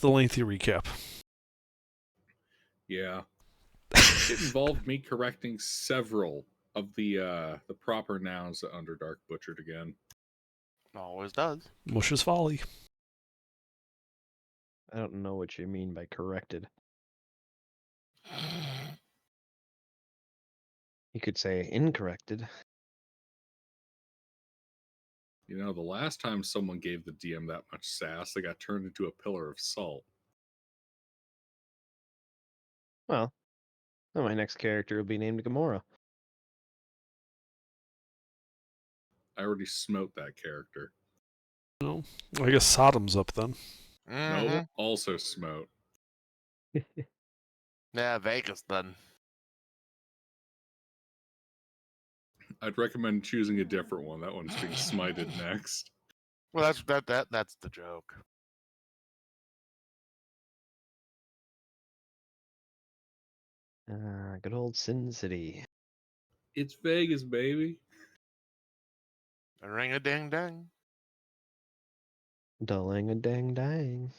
The lengthy recap. Yeah. It involved me correcting several of the proper nouns that Underdark butchered again. Always does. Mush's folly. I don't know what you mean by corrected. You could say incorrected. You know, the last time someone gave the DM that much sass, they got turned into a pillar of salt. Well, my next character will be named Gamora. I already smote that character. No, I guess Sodom's up then. No, also smote. Yeah, Vegas then. I'd recommend choosing a different one. That one's being smited next. Well, that's the joke. Good old Sin City. It's Vegas, baby. Ring a ding ding. Dulling a dang dang.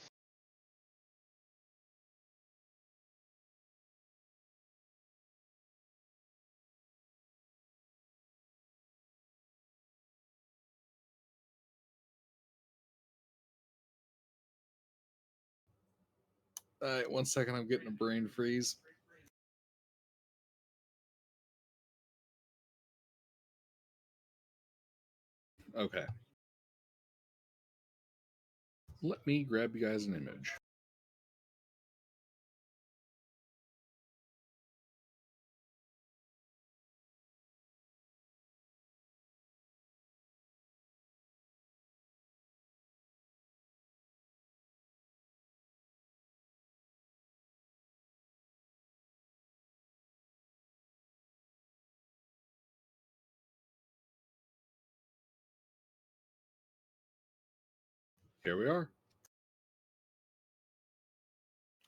All right, 1 second. I'm getting a brain freeze. Okay. Let me grab you guys an image. Here we are.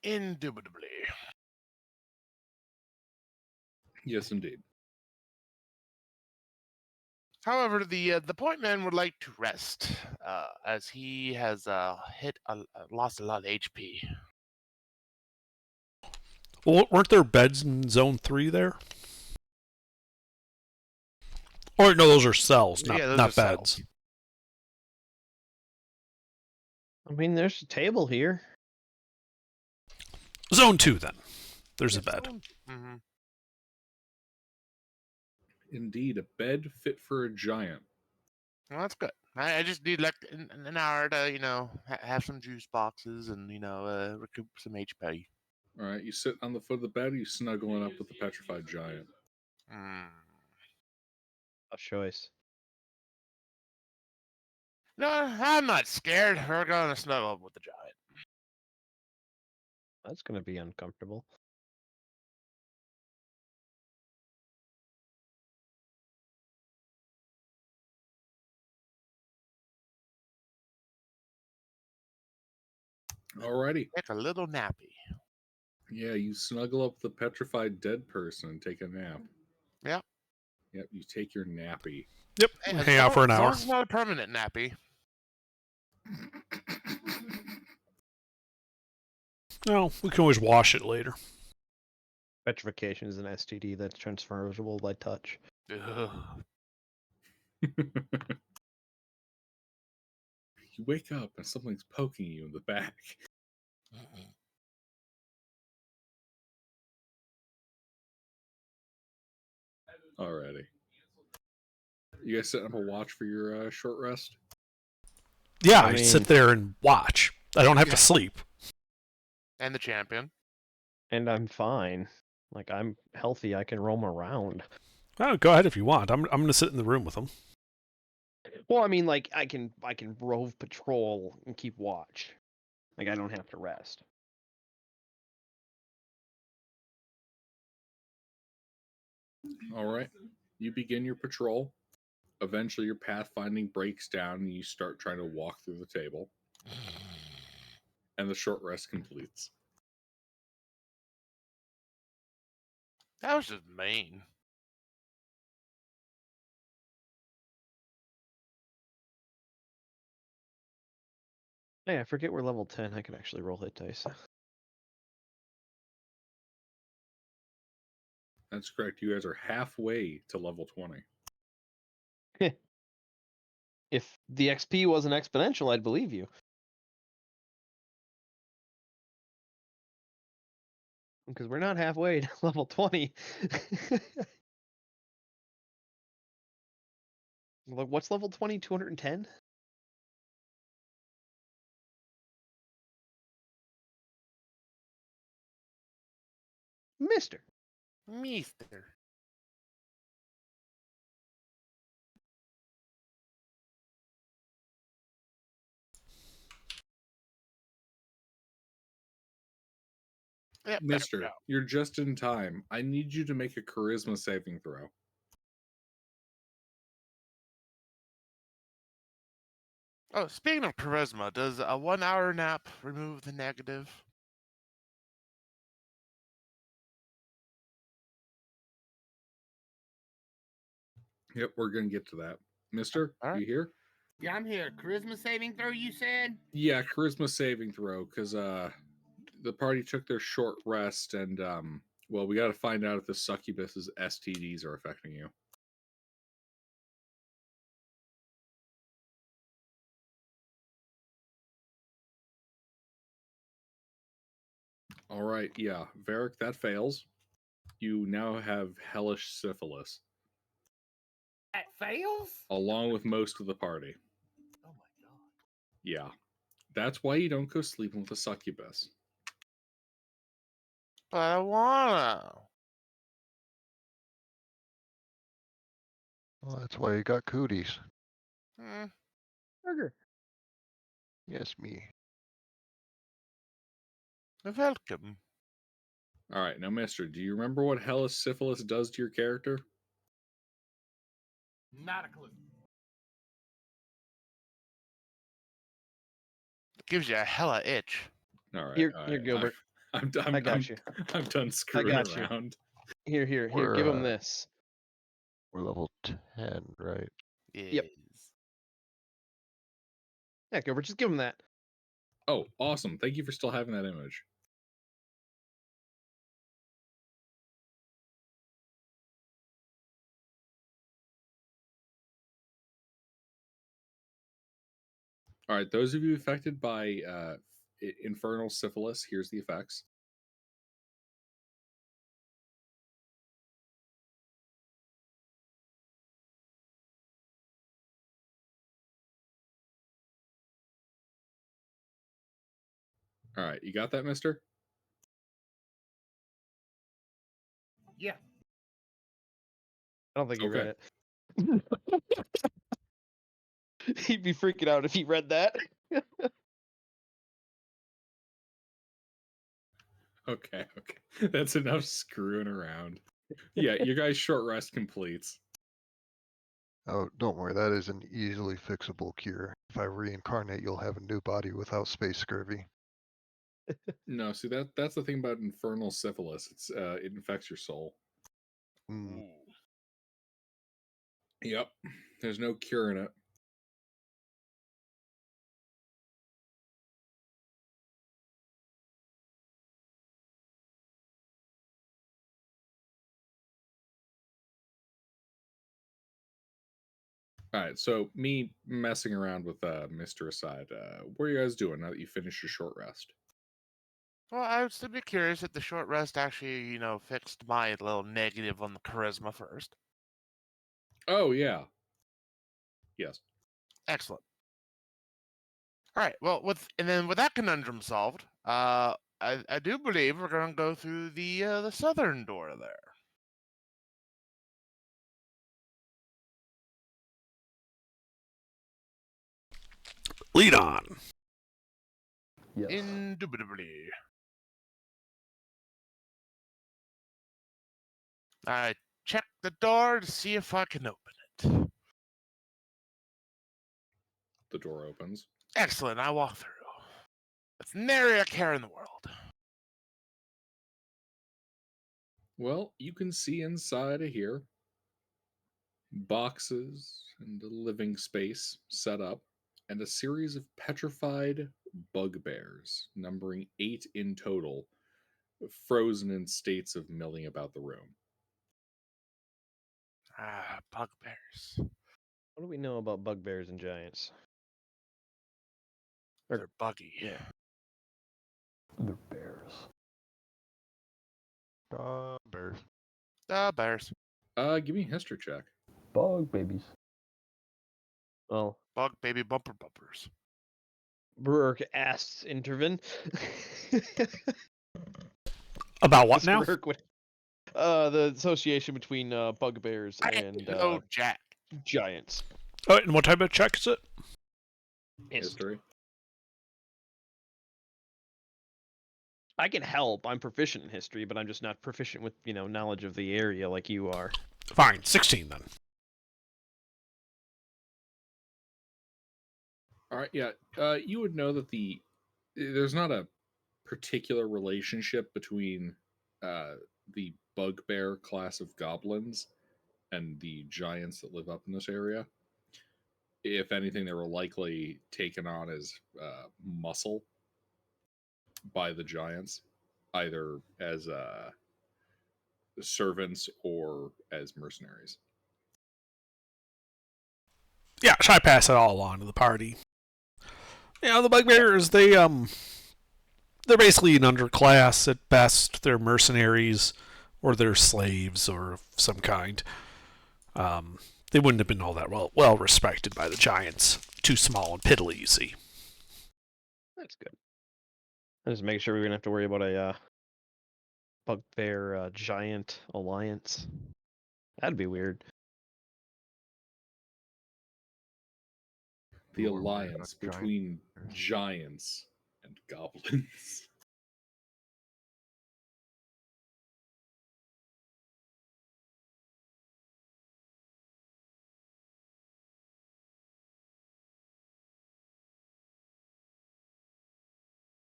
Indubitably. Yes, indeed. However, the point man would like to rest, as he has lost a lot of HP. Well, weren't there beds in Zone 3 there? Or no, those are cells, not beds. Cells. I mean, there's a table here. Zone 2 then. There's a bed. Mm-hmm. Indeed, a bed fit for a giant. Well, that's good. I just need like an hour to, have some juice boxes and, recoup some HP. All right, you sit on the foot of the bed, you snuggling up with the petrified giant. A choice. No, I'm not scared. We're going to snuggle up with the giant. That's going to be uncomfortable. Alrighty. Take a little nappy. Yeah, you snuggle up the petrified dead person and take a nap. Yep. Yep, you take your nappy. Yep, hang out for an hour. It's not a permanent nappy. No, we can always wash it later. Petrification is an STD that's transferable by touch. Ugh. You wake up and something's poking you in the back. Alrighty. You guys setting up a watch for your short rest? Yeah, I sit there and watch. I don't have to sleep. And the champion. And I'm fine. Like, I'm healthy. I can roam around. Oh, go ahead if you want. I'm going to sit in the room with them. Well, I mean, like, I can rove patrol and keep watch. Like, I don't have to rest. All right. You begin your patrol. Eventually, your pathfinding breaks down and you start trying to walk through the table. And the short rest completes. That was just mean. Hey, I forget we're level 10. I can actually roll hit dice. That's correct. You guys are halfway to level 20. If the XP wasn't exponential, I'd believe you. Because we're not halfway to level 20. What's level 20? 210? Mister. Meester. Yep, there we Mister, go. you're just in time. I need you to make a charisma saving throw. Oh, speaking of charisma, does a 1 hour nap remove the negative? Yep, we're going to get to that. Mister, All right. you here? Yeah, I'm here. Charisma saving throw, you said? Yeah, charisma saving throw, because the party took their short rest, and well, we got to find out if the succubus's STDs are affecting you. All right, yeah, Varric, that fails. You now have hellish syphilis, That fails? along with most of the party. Oh my god. Yeah, that's why you don't go sleeping with a succubus. But I wanna. Well, that's why you got cooties. Hmm. Burger. Yes, me. Welcome. All right, now, Mister, do you remember what hellish syphilis does to your character? Not a clue. Gives you a hella itch. All right, Here, all here, right. Gilbert. I'm I got you. I'm done I screwing got you. around. Here, We're, give him this. We're level 10, right? Yes. Yeah, Gilbert, just give him that. Oh, awesome! Thank you for still having that image. All right, those of you affected by infernal syphilis, here's the effects. All right, you got that, Mister? Yeah. I don't think he read Okay. it. He'd be freaking out if he read that. Okay, that's enough screwing around. Yeah, your guys' short rest completes. Oh, don't worry, that is an easily fixable cure. If I reincarnate, you'll have a new body without space scurvy. No, see that's the thing about infernal syphilis. It's it infects your soul. Mm. Yep, there's no cure in it. All right, so me messing around with Mister aside, what are you guys doing now that you finished your short rest? Well, I would still be curious if the short rest actually, fixed my little negative on the charisma first. Oh yeah, yes. Excellent. All right. Well, with that conundrum solved, I do believe we're gonna go through the southern door there. Lead on. Yes. Indubitably. I check the door to see if I can open it. The door opens. Excellent. I walk through. With nary a care in the world. Well, you can see inside of here boxes and a living space set up, and a series of petrified bugbears, numbering 8 in total, frozen in states of milling about the room. Bugbears. What do we know about bugbears and giants? They're buggy. Yeah. They're bears. Bears. Bears. Give me a history check. Bug babies. Well, Bug baby bumper bumpers. Burke asks Intervin. About what This now? Burke would- the association between bugbears and No, Jack. giants. Oh, and what type of check is it? History. I can help. I'm proficient in history, but I'm just not proficient with, knowledge of the area like you are. Fine, 16 then. All right, yeah. You would know that there's not a particular relationship between the bugbear class of goblins and the giants that live up in this area. If anything, they were likely taken on as muscle by the giants, either as servants or as mercenaries. Yeah, should I pass it all along to the party? The bugbears, they're basically an underclass at best. They're mercenaries or they're slaves or of some kind. They wouldn't have been all that well respected by the giants. Too small and piddly, you see. That's good. I'm just making sure we wouldn't have to worry about a bugbear giant alliance. That'd be weird. The You are worried alliance about between giants and goblins.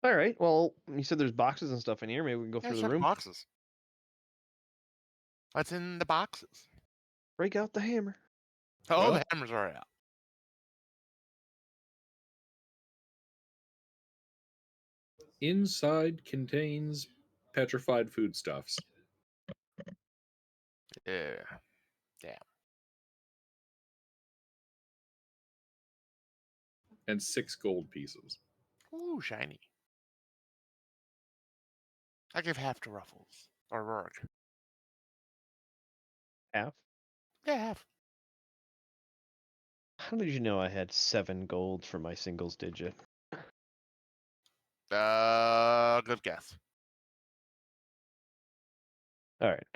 All right. Well, you said there's boxes and stuff in here. Maybe we can go Yeah, through the check room. boxes. What's in the boxes? Break out the hammer. Oh, Well- the hammers are out. Inside contains petrified foodstuffs Yeah. and 6 gold pieces. Ooh, shiny. I give half to Ruffles. Or Rourke. Half. Yeah, half. How did you know I had 7 gold for my singles digit? Good guess. All right.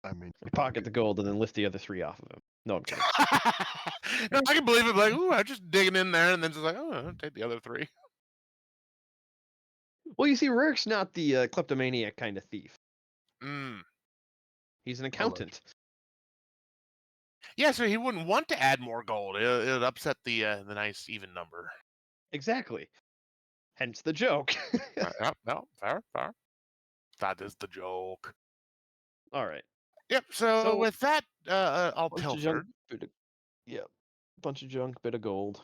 I mean, Pocket the gold and then lift the other 3 off of him. No, I'm kidding. No, I can believe it. Like, ooh, I'm just digging in there, and then just like, oh, I'll take the other 3. Well, you see, Rurik's not the kleptomaniac kind of thief. Mm. He's an accountant. Yeah, so he wouldn't want to add more gold. It would upset the nice even number. Exactly. Hence the joke. No, fair. That is the joke. All right. Yep. So, So- with that, all Bunch of junk. pilfered. Bunch of junk, bit of gold.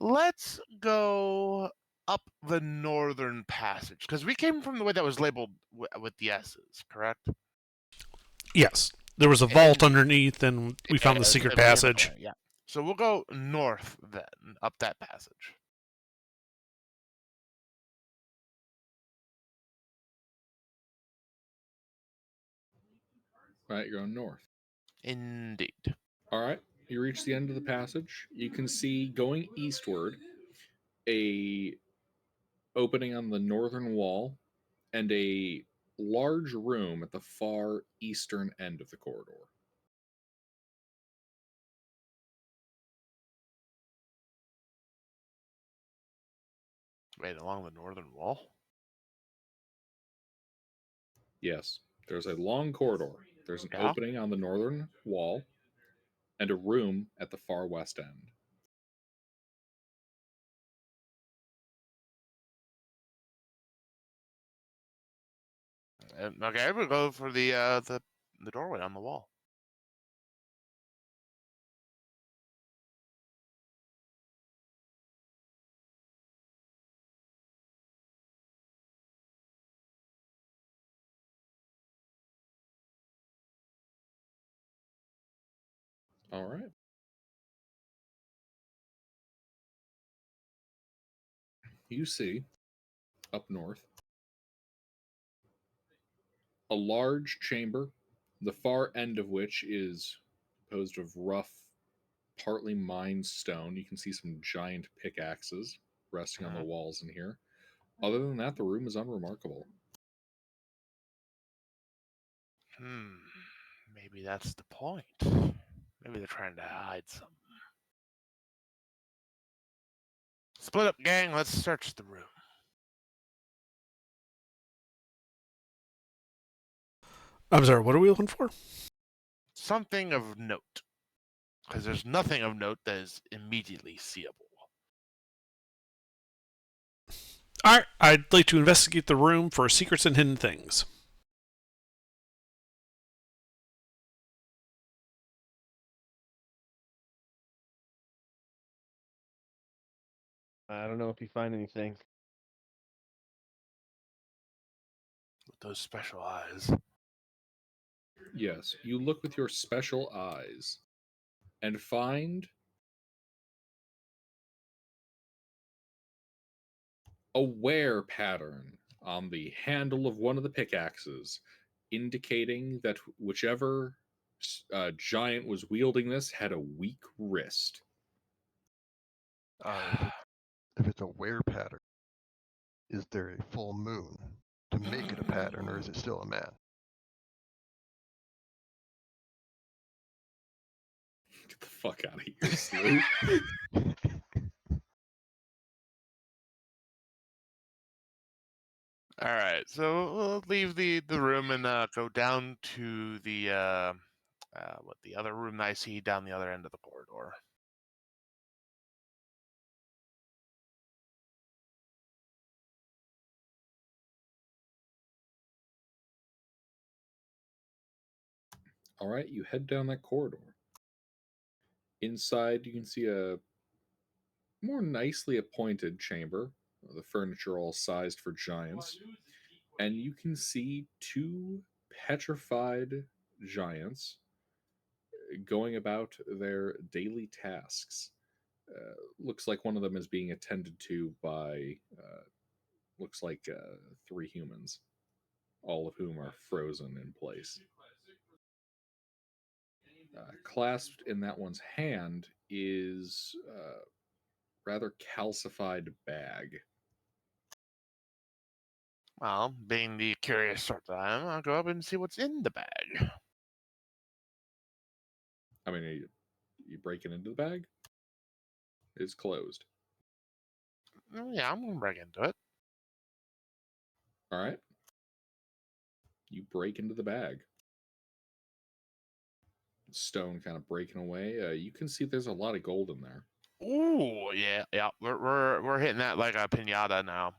Let's go up the northern passage because we came from the way that was labeled with the S's, correct? Yes. There was a vault And- underneath, and we found the Yeah, secret we came that passage. way, yeah. So we'll go north then, up that passage. Right, you're going north. Indeed. All right, you reach the end of the passage. You can see going eastward a opening on the northern wall and a large room at the far eastern end of the corridor. Wait, along the northern wall? Yes, there's a long corridor. There's an Yeah. opening on the northern wall and a room at the far west end. Okay, we'll go for the doorway on the wall. All right. You see up north a large chamber, the far end of which is composed of rough, partly mined stone. You can see some giant pickaxes resting on the walls in here. Other than that, the room is unremarkable. Maybe that's the point. Maybe they're trying to hide something. Split up, gang. Let's search the room. I'm sorry, what are we looking for? Something of note. Because there's nothing of note that is immediately seeable. Alright, I'd like to investigate the room for secrets and hidden things. I don't know if you find anything. With those special eyes. Yes, you look with your special eyes and find a wear pattern on the handle of one of the pickaxes, indicating that whichever giant was wielding this had a weak wrist. If it's a wear pattern, is there a full moon to make it a pattern, or is it still a man? Get the fuck out of here, Sloop. All right, so we'll leave the room and go down to the the other room that I see down the other end of the corridor. All right, you head down that corridor. Inside, you can see a more nicely appointed chamber, the furniture all sized for giants, and you can see two petrified giants going about their daily tasks. Looks like one of them is being attended to by, looks like three humans, all of whom are frozen in place. Clasped in that one's hand is a rather calcified bag. Well, being the curious sort that I am, I'll go up and see what's in the bag. I mean, are you breaking into the bag? It's closed. Yeah, I'm gonna break into it. All right. You break into the bag. Stone kind of breaking away. You can see there's a lot of gold in there. Ooh, yeah. We're hitting that like a pinata now.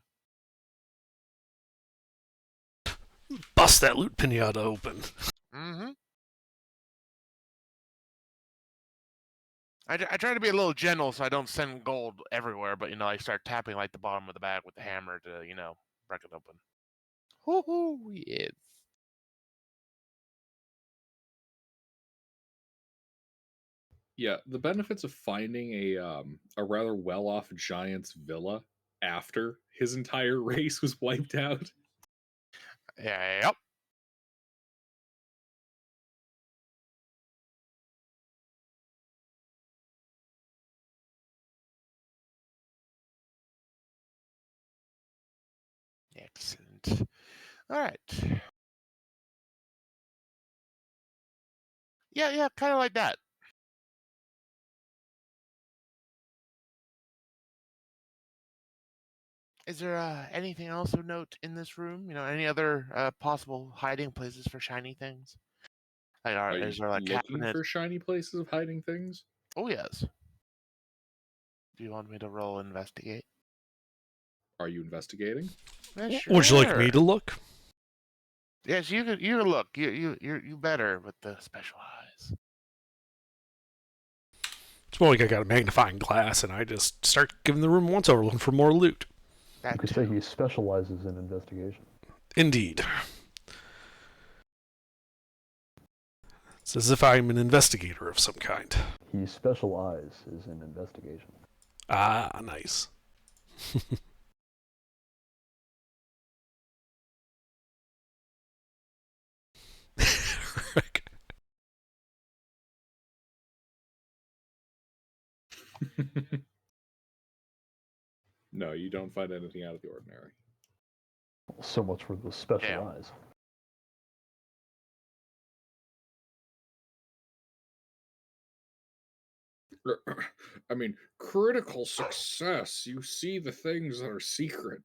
Bust that loot pinata open. Mm-hmm. I try to be a little gentle so I don't send gold everywhere, but I start tapping like the bottom of the bag with the hammer to break it open. Woohoo! Yes. Yeah, the benefits of finding a rather well-off giant's villa after his entire race was wiped out. Yep. Excellent. All right. Yeah, kind of like that. Is there anything else of note in this room? Any other possible hiding places for shiny things? Like, Are you is there like looking cabinets? for shiny places of hiding things? Oh yes. Do you want me to roll investigate? Are you investigating? Yeah, Would you like me sure. to look? Yes, you look. You better with the special eyes. It's more like I got a magnifying glass and I just start giving the room once over looking for more loot. That You could say he specializes in investigation. Indeed. It's as if I'm an investigator of some kind. He specializes in investigation. Ah, nice. No, you don't find anything out of the ordinary. So much for the specialize. I mean, critical success. You see the things that are secret.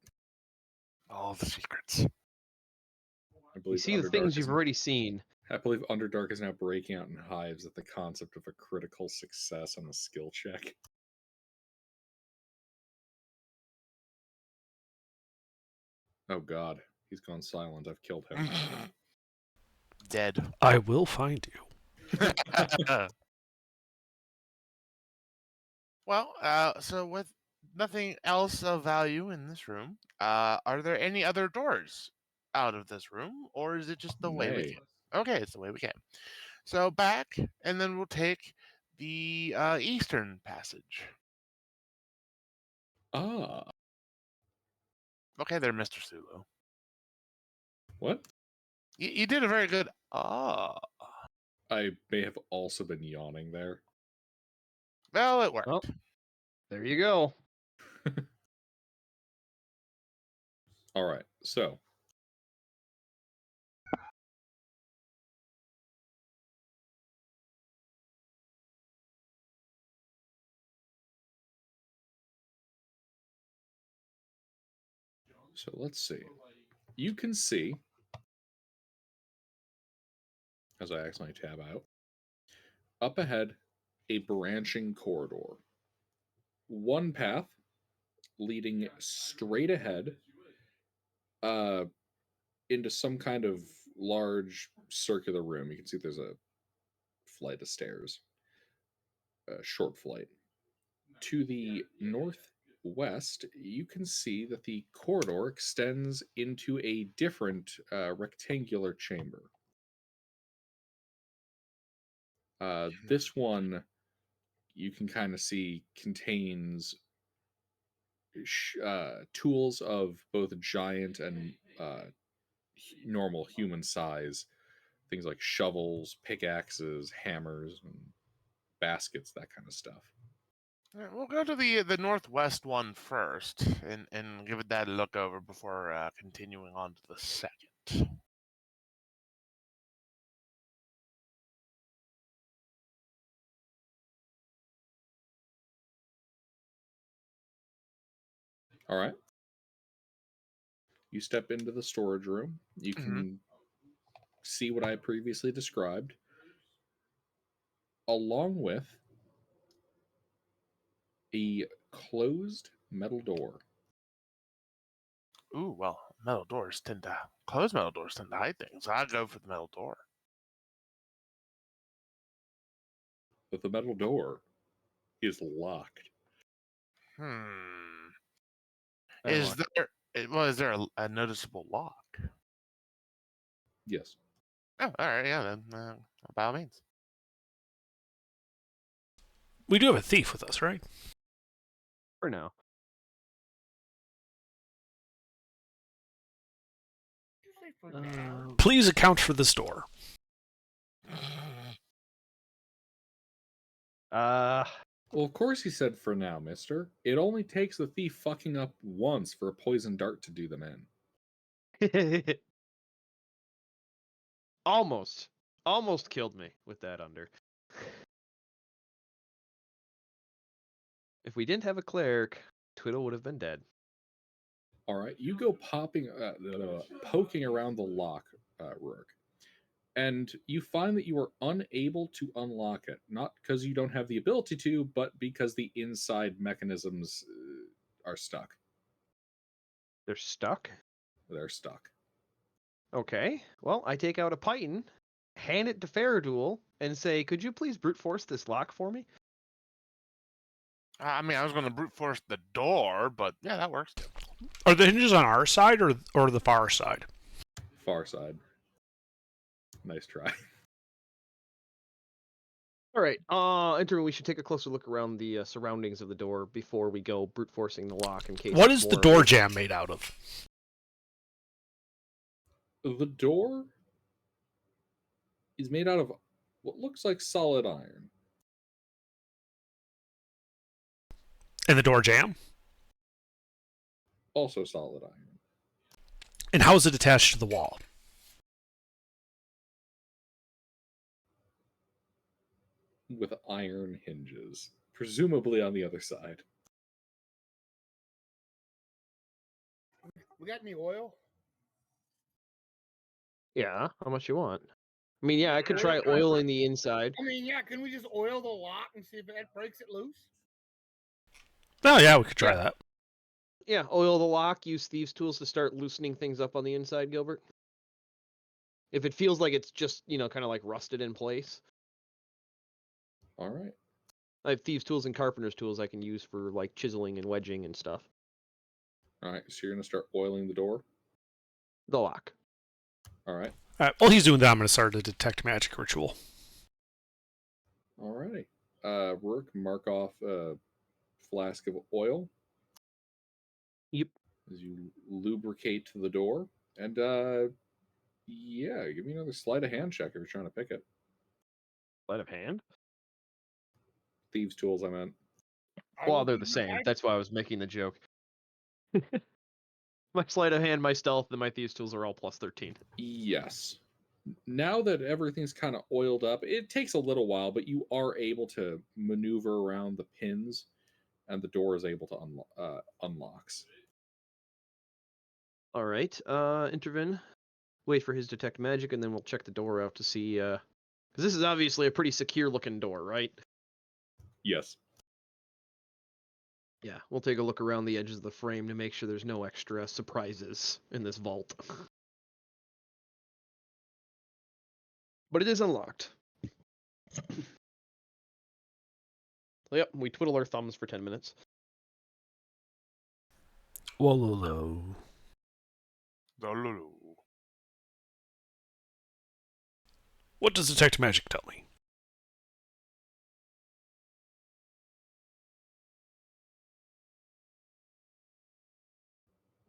All the secrets. I You believe see the Underdark things is you've already seen. I believe Underdark is now breaking out in hives at the concept of a critical success on a skill check. Oh god, he's gone silent. I've killed him. Dead. I will find you. Well, so with nothing else of value in this room, are there any other doors out of this room, or is it just the way we Nay. came? Okay, it's the way we came. So back, and then we'll take the eastern passage. Ah, Okay, there, Mr. Sulu. what? You did a very good. Ah, I may have also been yawning there. well, it worked. Oh. There you go. All right, so let's see. You can see, as I accidentally tab out, up ahead, a branching corridor. One path leading straight ahead into some kind of large circular room. You can see there's a flight of stairs, a short flight. To the northwest, you can see that the corridor extends into a different rectangular chamber. This one you can kind of see contains tools of both giant and normal human size. Things like shovels, pickaxes, hammers, and baskets, that kind of stuff. All right, we'll go to the northwest one first, and give it that a look over before continuing on to the second. All right. You step into the storage room. You can see what I previously described, along with a closed metal door. Ooh, well, closed metal doors tend to hide things. I'd go for the metal door. But the metal door is locked. Is there a noticeable lock? Yes. Oh, all right, yeah, then by all means. We do have a thief with us, right? For now. Please account for this door. Well, of course he said for now, mister. It only takes the thief fucking up once for a poison dart to do them in. Almost killed me with that under. If we didn't have a cleric, Twiddle would have been dead. All right, you go poking around the lock, Rourke, and you find that you are unable to unlock it. Not because you don't have the ability to, but because the inside mechanisms are stuck. They're stuck? They're stuck. Okay. Well, I take out a python, hand it to Faradoul, and say, could you please brute force this lock for me? I mean, I was going to brute force the door, but yeah, that works too. Are the hinges on our side or the far side? Far side. Nice try. All right. Enter. We should take a closer look around the surroundings of the door before we go brute forcing the lock in case. What it's is the more door of a- jam made out of? The door is made out of what looks like solid iron. And the door jam? Also solid iron. And how is it attached to the wall? With iron hinges, presumably on the other side. We got any oil? Yeah. How much you want? I mean, yeah, I could try oiling the inside. I mean, yeah. Can we just oil the lock and see if that breaks it loose? Oh, yeah, we could try Yeah. that. Yeah, oil the lock. Use thieves' tools to start loosening things up on the inside, Gilbert. If it feels like it's just kind of like rusted in place, All right. I have thieves' tools and carpenter's tools I can use for like chiseling and wedging and stuff. All right. So you're going to start oiling the door. The lock. All right. All right, while he's doing that, I'm going to start a detect magic ritual. All righty. Rourke, mark off a flask of oil. Yep. As you lubricate the door. And yeah, give me another sleight of hand check if you're trying to pick it. Sleight of hand. Thieves' tools, I meant. Well, they're the same. That's why I was making the joke. My sleight of hand, my stealth, and my thieves' tools are all plus 13. Yes. Now that everything's kind of oiled up, it takes a little while, but you are able to maneuver around the pins, and the door is able to unlocks. All right. Intervene. Wait for his detect magic, and then we'll check the door out to see. Because this is obviously a pretty secure-looking door, right? Yes. Yeah, we'll take a look around the edges of the frame to make sure there's no extra surprises in this vault. But it is unlocked. Yep, we twiddle our thumbs for 10 minutes. Whoa. What does detect magic tell me?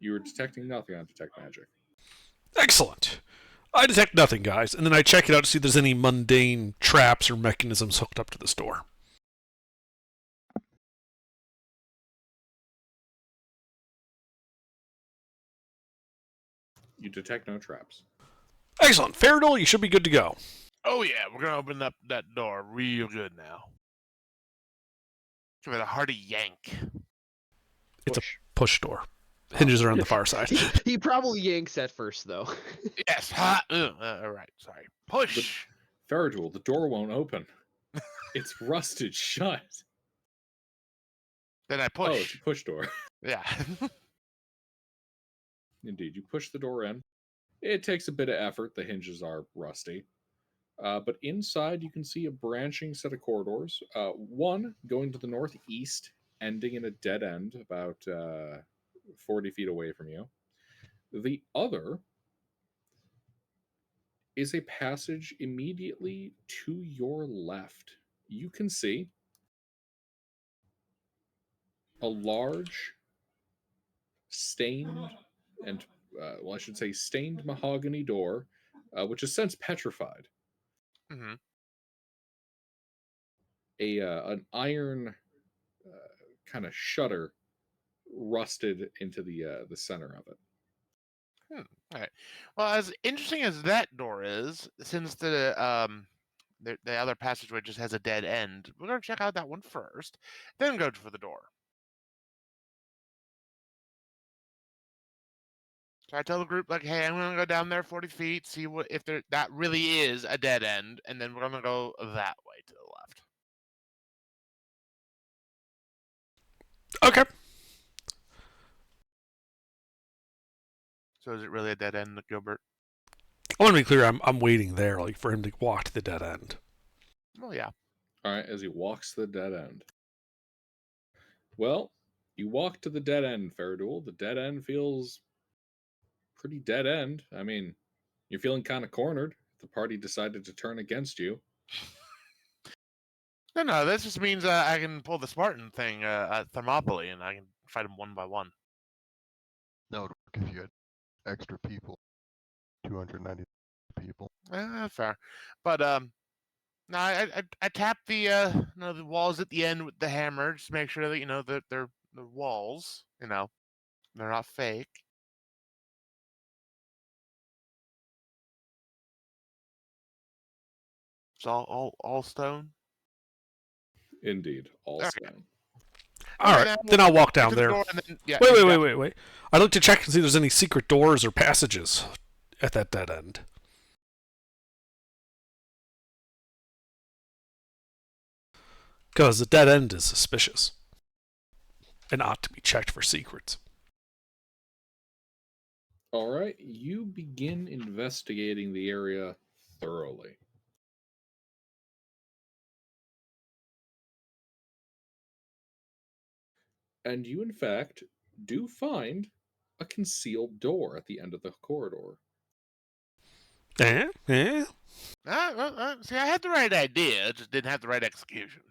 You were detecting nothing on detect magic. Excellent. I detect nothing, guys, and then I check it out to see if there's any mundane traps or mechanisms hooked up to this door. You detect no traps. Excellent. Faradol, you should be good to go. Oh yeah, we're gonna open up that door real good now. Give it a hearty yank. It's a push door. Hinges are on the far side. He probably yanks at first, though. Yes, hot. All right, sorry. Push. Faradul, the door won't open. It's rusted shut. Then I Oh, it's push. a push door. Yeah. Indeed, you push the door in. It takes a bit of effort. The hinges are rusty. But inside, you can see a branching set of corridors. One going to the northeast, ending in a dead end about 40 feet away from you. The other is a passage immediately to your left. You can see a large stained and, well, I should say stained mahogany door, which is since petrified. hmm An iron kind of shutter rusted into the center of it. All right. Well, as interesting as that door is, since the other passageway just has a dead end, we're gonna check out that one first, then go for the door. So I tell the group like, "Hey, I'm gonna go down there 40 feet, see what if that really is a dead end, and then we're gonna go that way to the left." Okay. So is it really a dead end, Gilbert? I want to be clear. I'm waiting there, like for him to walk to the dead end. Well, yeah. All right, as he walks to the dead end. Well, you walk to the dead end, Faradul. The dead end feels pretty dead end. I mean, you're feeling kind of cornered. The party decided to turn against you. No, this just means I can pull the Spartan thing at Thermopylae, and I can fight them one by one. That would work if you had extra people. 290 people. That's fair. But no, I tap the the walls at the end with the hammer, just to make sure that that they're the walls. They're not fake. It's all stone. Indeed, all Okay. stone. All Okay, right, then I'll walk get down to the there. door and then, yeah, Wait, you wait, go wait, down. wait, wait. I'd like to check and see if there's any secret doors or passages at that dead end. Because the dead end is suspicious and ought to be checked for secrets. All right, you begin investigating the area thoroughly. And you, in fact, do find a concealed door at the end of the corridor. Eh? See, I had the right idea, I just didn't have the right execution.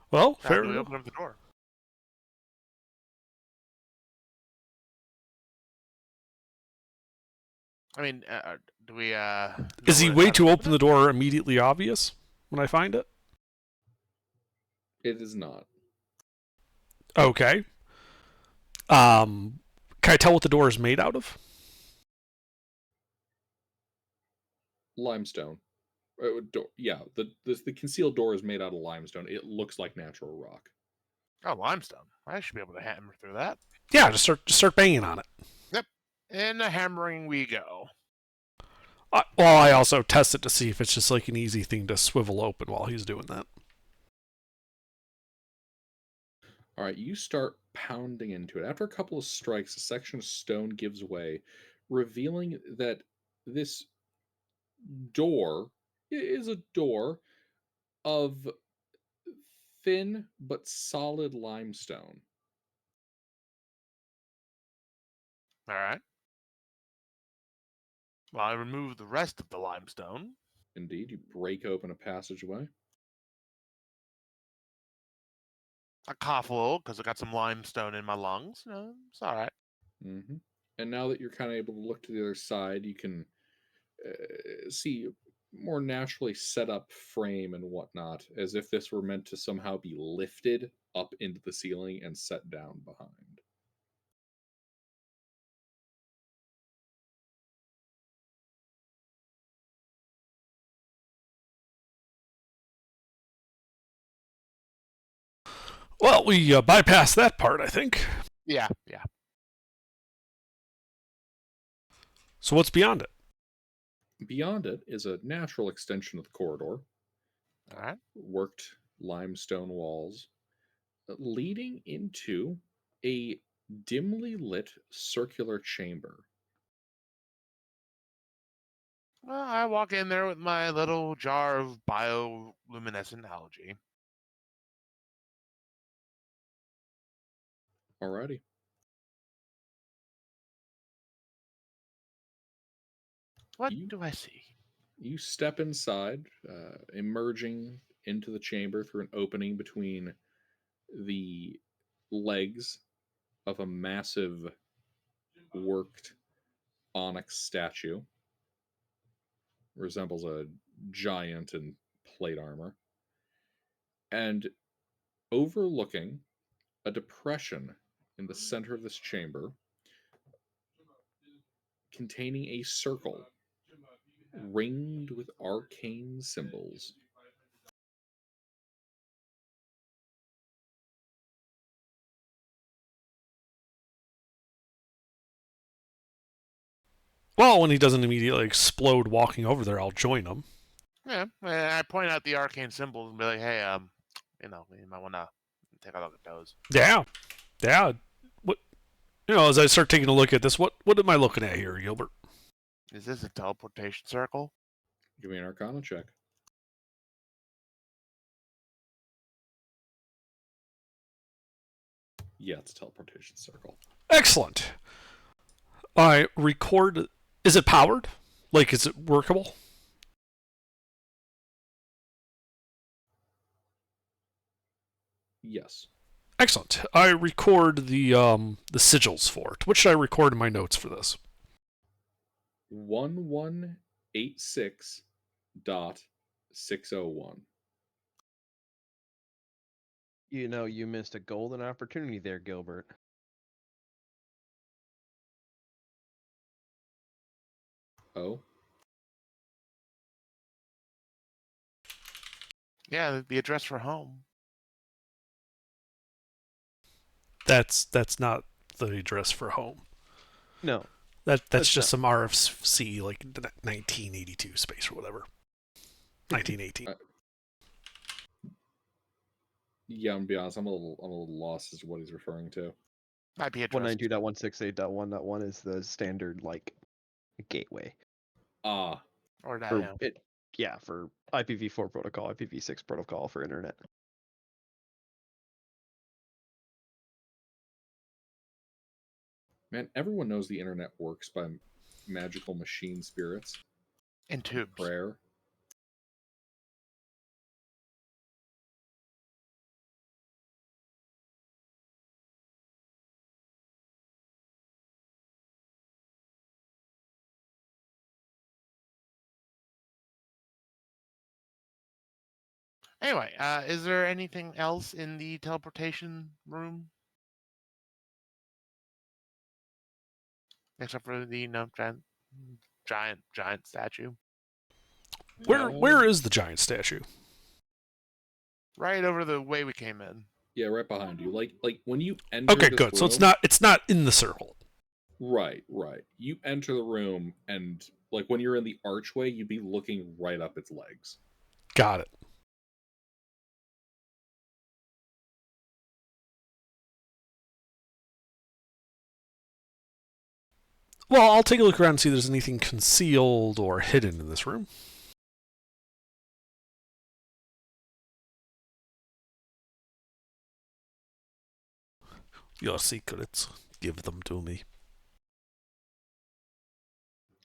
Well, How fair do we enough. open up the door? I mean, do we? Is know the how way to to open it? the door immediately obvious when I find it? It is not. Okay. Can I tell what the door is made out of? Limestone. Yeah, the concealed door is made out of limestone. It looks like natural rock. Oh, limestone. I should be able to hammer through that. Yeah, just start banging on it. Yep. And the hammering we go. Well, I also test it to see if it's just like an easy thing to swivel open while he's doing that. All right, you start pounding into it. After a couple of strikes, a section of stone gives way, revealing that this door is a door of thin but solid limestone. All right. Well, I remove the rest of the limestone. Indeed, you break open a passageway. I cough a little because I got some limestone in my lungs. No, it's all right. Mm-hmm. And now that you're kind of able to look to the other side, you can see more naturally set up frame and whatnot, as if this were meant to somehow be lifted up into the ceiling and set down behind. Well, we bypassed that part, I think. Yeah. So what's beyond it? Beyond it is a natural extension of the corridor, All right. worked limestone walls, leading into a dimly lit circular chamber. Well, I walk in there with my little jar of bioluminescent algae. Alrighty. What do I see? You step inside, emerging into the chamber through an opening between the legs of a massive worked onyx statue. Resembles a giant in plate armor. And overlooking a depression in the center of this chamber containing a circle ringed with arcane symbols. Well, when he doesn't immediately explode walking over there, I'll join him. Yeah, and I point out the arcane symbols and be like, "Hey, you might want to take a look at those." Yeah. What? As I start taking a look at this, what am I looking at here, Gilbert? Is this a teleportation circle? Give me an Arcana check. Yeah, it's a teleportation circle. Excellent. I record Is it powered? Like, is it workable? Yes. Excellent. I record the sigils for it. What should I record in my notes for this? 1186.601. You know, you missed a golden opportunity there, Gilbert. Oh, Yeah, the address for home. That's not the address for home. No. That's That's just not. some RFC like 1982 space or whatever. 1918. yeah. I'm gonna be honest. I'm a little lost as to what he's referring to. IP address. 192.168.1.1 is the standard like gateway Ah, Or that. for Yeah. it. Yeah, for IPv4 protocol, IPv6 protocol for internet. man, everyone knows the internet works by magical machine spirits. In tubes. Prayer. Anyway, is there anything else in the teleportation room? Except for the giant statue. Where is the giant statue? Right over the way we came in. Yeah, right behind you. Like when you enter Okay, this good. So room- it's not in the circle. Right. You enter the room, and like when you're in the archway, you'd be looking right up its legs. Got it. Well, I'll take a look around and see if there's anything concealed or hidden in this room. Your secrets, give them to me.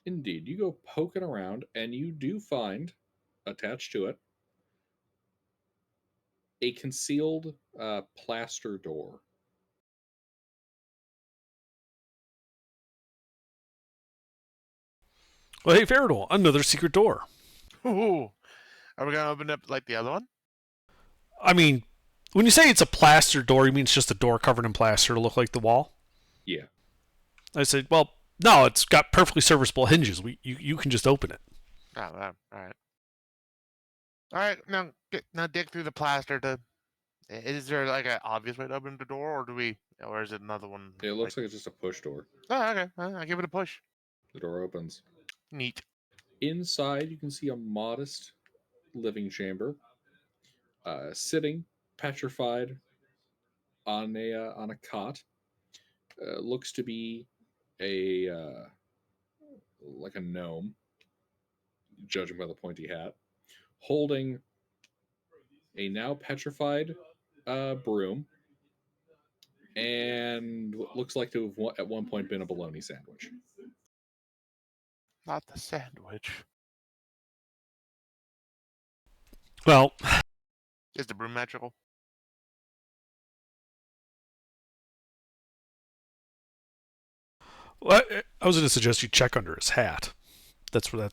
Indeed, you go poking around, and you do find attached to it a concealed plaster door. Well, hey, Faradol, another secret door. Ooh. Are we gonna open up like the other one? I mean, when you say it's a plaster door, you mean it's just a door covered in plaster to look like the wall? Yeah. I said, well, no, it's got perfectly serviceable hinges. You can just open it. Oh, all right. All right, now dig through the plaster to. Is there like an obvious way to open the door, or is it another one? It looks like it's just a push door. Oh, okay. I give it a push. The door opens. Neat. Inside, you can see a modest living chamber, sitting petrified on a cot. Looks to be a like a gnome, judging by the pointy hat, holding a now petrified broom, and what looks like to have at one point been a bologna sandwich. Not the sandwich. Well, Is the broom magical? I was going to suggest you check under his hat. That's where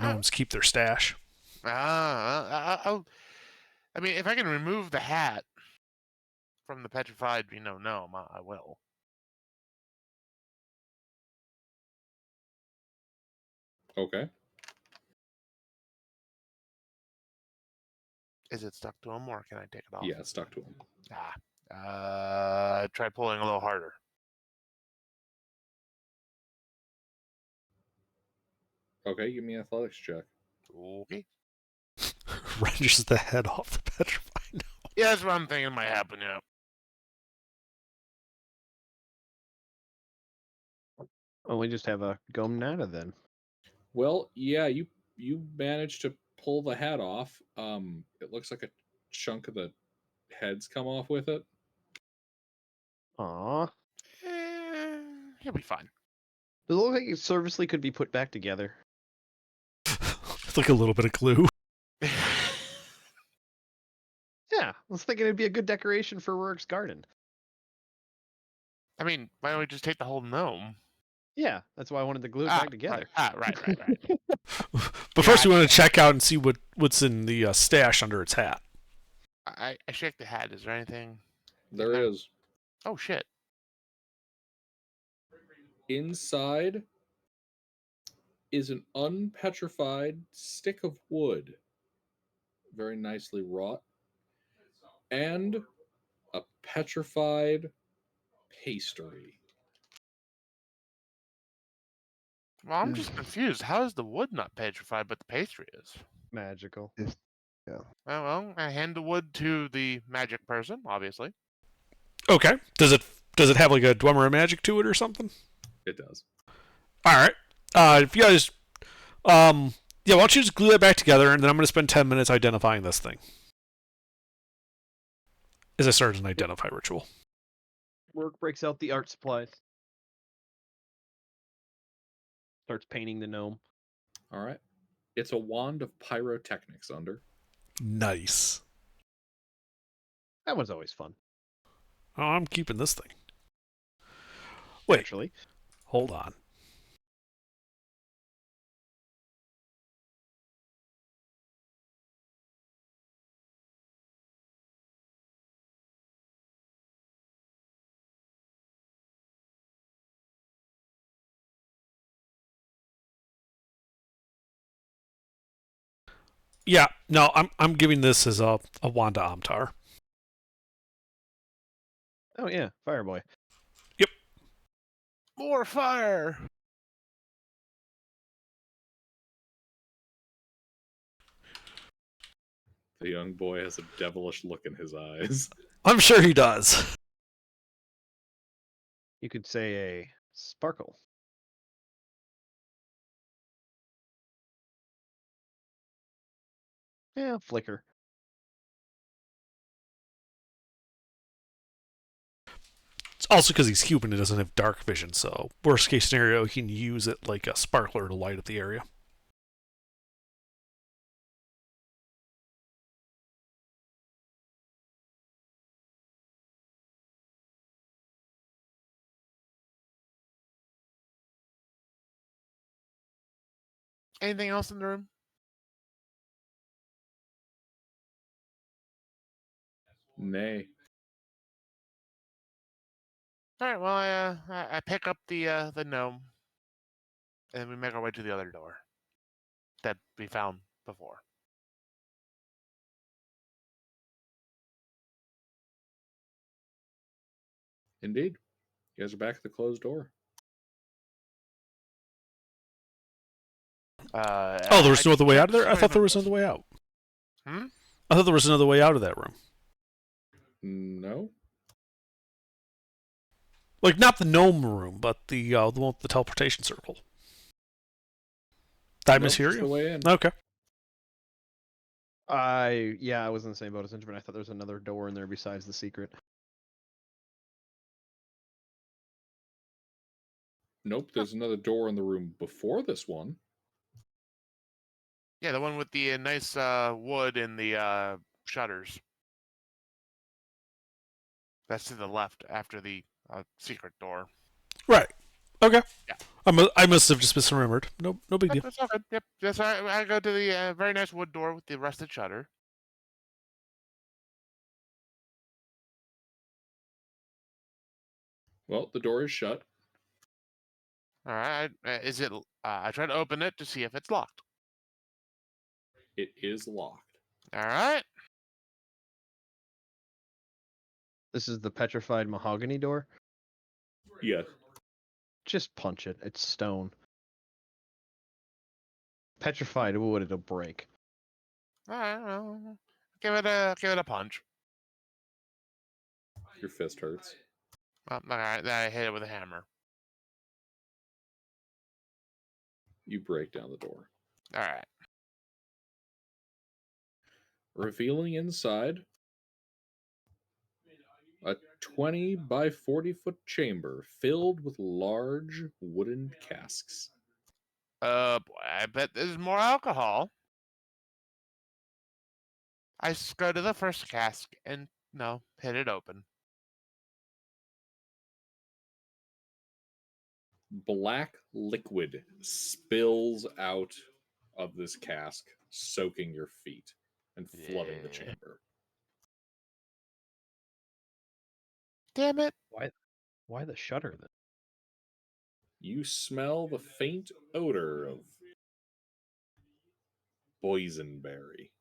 gnomes keep their stash. I mean, if I can remove the hat from the petrified, gnome, I will. Okay. Is it stuck to him, or can I take it off? Yeah, it's stuck to him. Try pulling a little harder. Okay, give me an athletics check. Okay. Wrenches the head off the petrified gnome. Yeah, that's what I'm thinking might happen. Yeah. Oh, we just have a Gomnata then. Well, yeah, you managed to pull the hat off. It looks like a chunk of the heads come off with it. Aw. He'll be fine. Does it look like it serviceably could be put back together? It's like a little bit of glue. Yeah, I was thinking it'd be a good decoration for Rurik's garden. I mean, why don't we just take the whole gnome? Yeah, that's why I wanted to glue it Ah, back together. right. But first, we Gotcha. want to check out and see what's in the stash under its hat. I shake the hat. Is there anything? There No. is. Oh shit! Inside is an unpetrified stick of wood, very nicely wrought, and a petrified pastry. Well, I'm just confused. How is the wood not petrified, but the pastry is? Magical. Well, I hand the wood to the magic person, obviously. Okay. Does it have like a Dwemer of magic to it or something? It does. All right. If you guys, yeah, why don't you just glue that back together, and then I'm going to spend 10 minutes identifying this thing. As I start an identify ritual. Rurik breaks out the art supplies. Starts painting the gnome. All right. It's a wand of pyrotechnics under. Nice. That one's always fun. Oh, I'm keeping this thing. Wait. Actually, Hold on. Yeah, no, I'm giving this as a Wanda Amtar. oh yeah, Fireboy. More fire! The young boy has a devilish look in his eyes. I'm sure he does. You could say a sparkle. Yeah, flicker. It's also because he's human, he doesn't have dark vision, so worst case scenario, he can use it like a sparkler to light up the area. Anything else in the room? Nay. All right. Well, I pick up the gnome, and we make our way to the other door that we found before. Indeed. You guys are back at the closed door. Oh, there was no other way out of there? I thought there was another way out. Hmm? I thought there was another way out of that room. No. Like, not the gnome room, but the one with the teleportation circle. Did I Nope, mishear just the you? way in. Okay. I was in the same boat as Inchman. I thought there was another door in there besides the secret. Nope, there's another door in the room before this one. Yeah, the one with the nice wood and the shutters. That's to the left after the secret door. Right. Okay. Yeah. I must have just misremembered. No big deal. That's all good. Yep. That's all right. I go to the very nice wood door with the rusted shutter. Well, the door is shut. All right. Is it? I try to open it to see if it's locked. It is locked. All right. This is the petrified mahogany door. Yes. Just punch it. It's stone. Petrified wood, it'll break. All right. Well, give it a punch. Your fist hurts. All right. Then I hit it with a hammer. You break down the door. All right. Revealing inside A 20 by 40-foot chamber filled with large wooden casks. Boy, I bet there's more alcohol. I go to the first cask and hit it open. Black liquid spills out of this cask, soaking your feet and flooding the Yeah. chamber. Damn it! Why the shutter then? You smell the faint odor of boysenberry.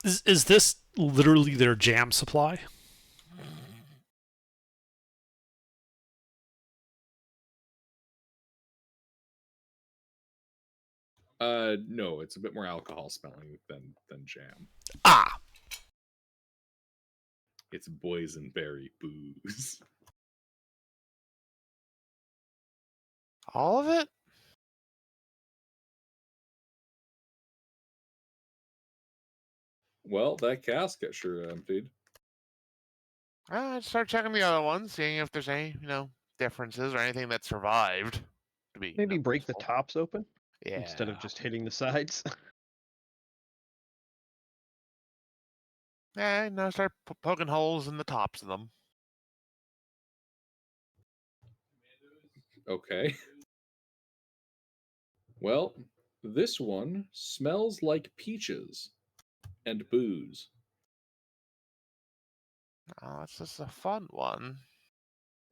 Is this literally their jam supply? No, it's a bit more alcohol smelling than jam. Ah, It's boysenberry booze. All of it? Well, that cask got sure emptied. I'd start checking the other ones, seeing if there's any, differences or anything that survived. To be Maybe break the useful. tops open Yeah. instead of just hitting the sides. Yeah, start poking holes in the tops of them. Okay. Well, this one smells like peaches and booze. Oh, it's just a fun one.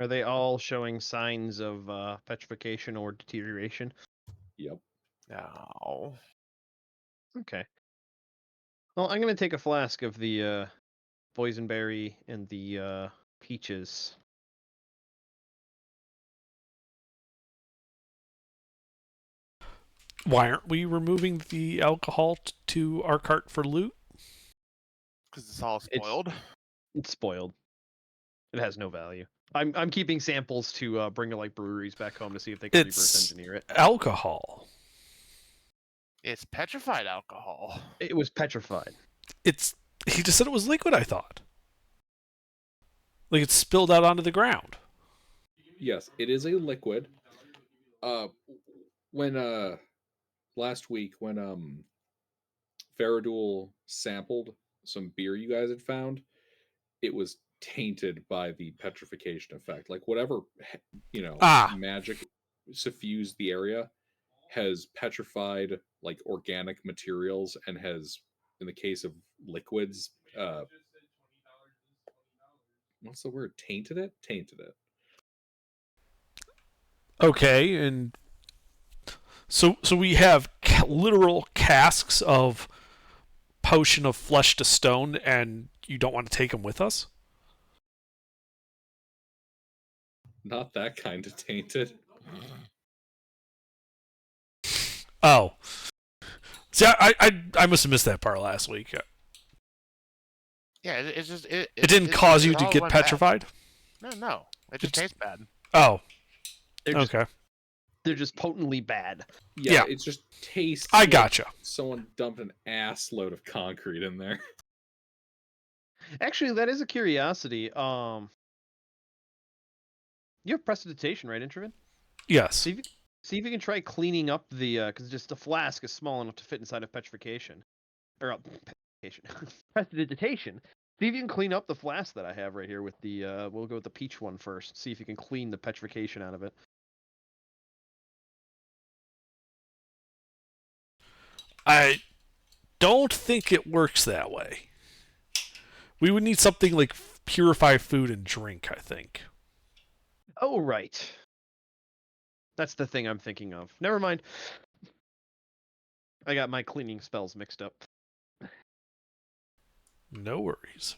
Are they all showing signs of petrification or deterioration? Yep. No. Okay. Well, I'm gonna take a flask of the boysenberry and the peaches. why aren't we removing the alcohol to our cart for loot? Because it's all It's- spoiled. It's spoiled. It has no value. I'm keeping samples to bring to like breweries back home to see if they can reverse It's engineer it. alcohol. It's petrified alcohol. It was petrified. It's he just said it was liquid, I thought. Like it's spilled out onto the ground. Yes, it is a liquid. When last week when Faradul sampled some beer you guys had found, it was tainted by the petrification effect. Like whatever magic suffused the area has petrified like organic materials and has, in the case of liquids, what's the word? Tainted it. Okay, and so we have literal casks of potion of flesh to stone, and you don't want to take them with us? Not that kind of tainted. Oh, see, I must have missed that part last week. Yeah, it's just it Didn't cause you to all get went bad. petrified. No. It just tastes bad. Oh, They're just, okay. they're just potently bad. Yeah, it's just tastes. I like gotcha. someone dumped an ass load of concrete in there. Actually, that is a curiosity. You have prestidigitation, right, Introvid? Yes. See if you can try cleaning up the because just the flask is small enough to fit inside of petrification, or petrification, prestidigitation. See if you can clean up the flask that I have right here with the. We'll go with the peach one first. See if you can clean the petrification out of it. I don't think it works that way. We would need something like purify food and drink, I think. Oh right. That's the thing I'm thinking of. Never mind. I got my cleaning spells mixed up. No worries.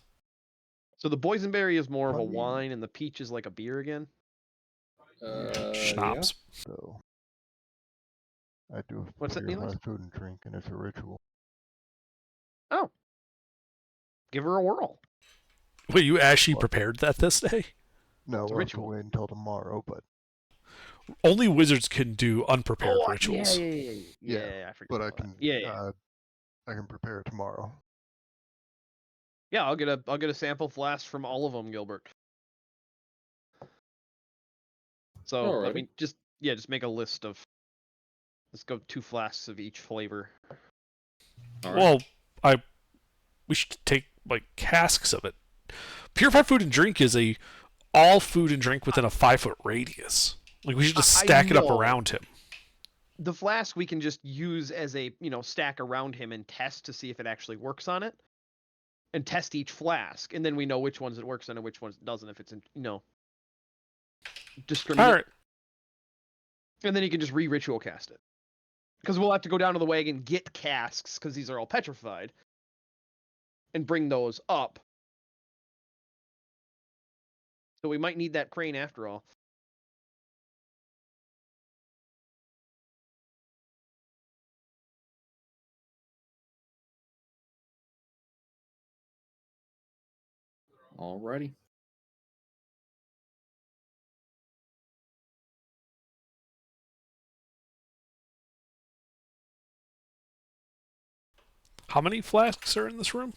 So the boysenberry is more of a I mean- wine, and the peach is like a beer again. Schnapps. So I do What's that, purify Neelix? food and drink, and it's a ritual. Oh, give her a whirl. Wait, you actually What? prepared that this day? No, It's a we'll have to ritual. wait until tomorrow, but Only wizards can do unprepared Oh, rituals. yeah. I forgot But I about that. can Yeah. I can prepare tomorrow. Yeah, I'll get a sample flask from all of them, Gilbert. So let Alrighty. me just make a list of. Let's go 2 flasks of each flavor. All right. Well, we should take like casks of it. Purified food and drink is a all food and drink within a 5-foot radius. Like we should just I stack it up know. around him. The flask we can just use as a stack around him and test to see if it actually works on it, and test each flask, and then we know which ones it works on and which ones it doesn't if it's discriminate. All right. And then you can just re-ritual cast it, because we'll have to go down to the wagon, get casks, because these are all petrified, and bring those up. So we might need that crane after all. Alrighty. How many flasks are in this room?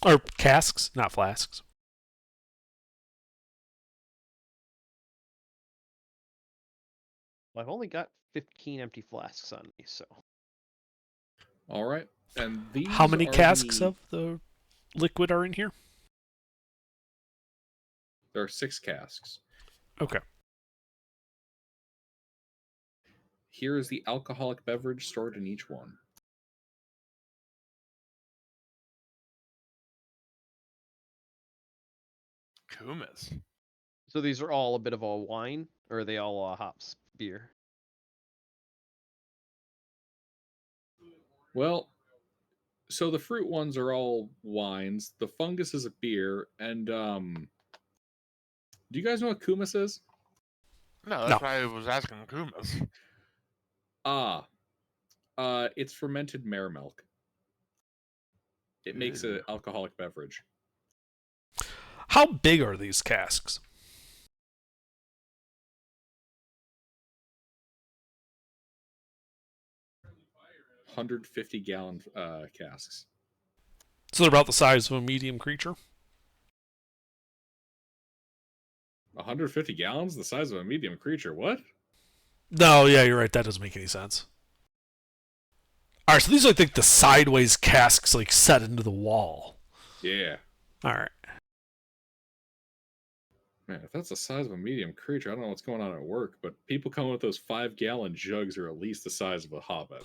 Or casks, not flasks. Well, I've only got 15 empty flasks on me, so. All right. And these How many are casks of the liquid are in here? There are 6 casks. Okay. Here is the alcoholic beverage stored in each one. Kumis. So these are all a bit of a wine, or are they all hops beer? Well, so the fruit ones are all wines. The fungus is a beer, and do you guys know what kumis is? No, that's why I was asking Kumis. Ah, it's fermented mare milk. It makes an Ew. alcoholic beverage. How big are these casks? $150-gallon casks. So they're about the size of a medium creature? 150 gallons? The size of a medium creature. What? No, yeah, you're right. That doesn't make any sense. All right, so these are like the sideways casks, like set into the wall. Yeah. All right. Man, if that's the size of a medium creature, I don't know what's going on at work, but people coming with those 5-gallon jugs are at least the size of a hobbit.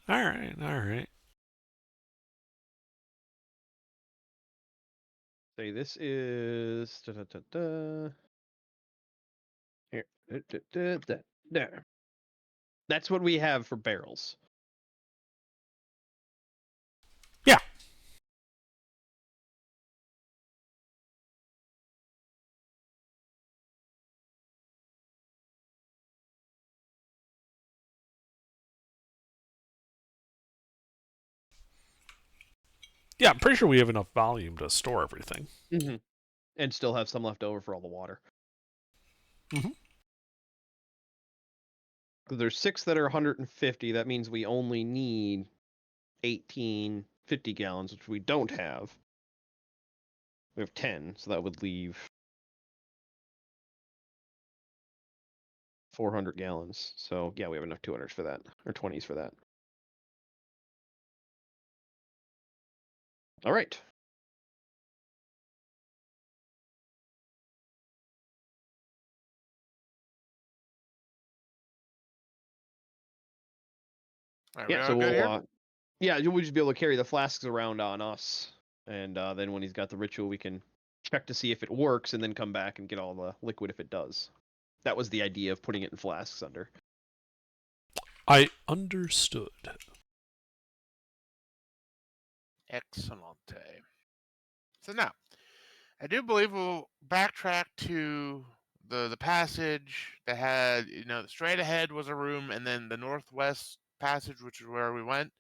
All right, all right. Say this is here. There. That's what we have for barrels. Yeah. Yeah, I'm pretty sure we have enough volume to store everything. Mm-hmm. And still have some left over for all the water. Mm-hmm. There's 6 that are 150. That means we only need 18 50 gallons, which we don't have. We have 10, so that would leave 400 gallons. So yeah, we have enough 200s for that, or 20s for that. All right. All right, we Yeah, all so good we'll here? we'll just be able to carry the flasks around on us, and then when he's got the ritual, we can check to see if it works, and then come back and get all the liquid if it does. That was the idea of putting it in flasks under. I understood. Excellente. So now, I do believe we'll backtrack to the passage that had, straight ahead was a room, and then the northwest passage, which is where we went.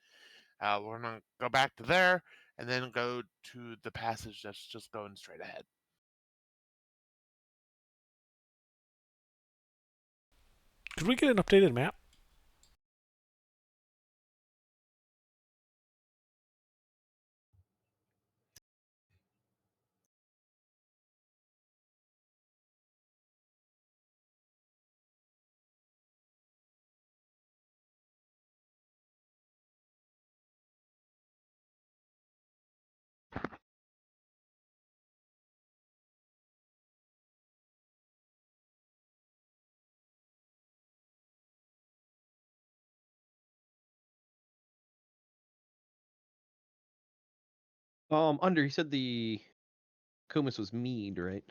We're going to go back to there, and then go to the passage that's just going straight ahead. Could we get an updated map? Under, he said the Kumis was mead, right?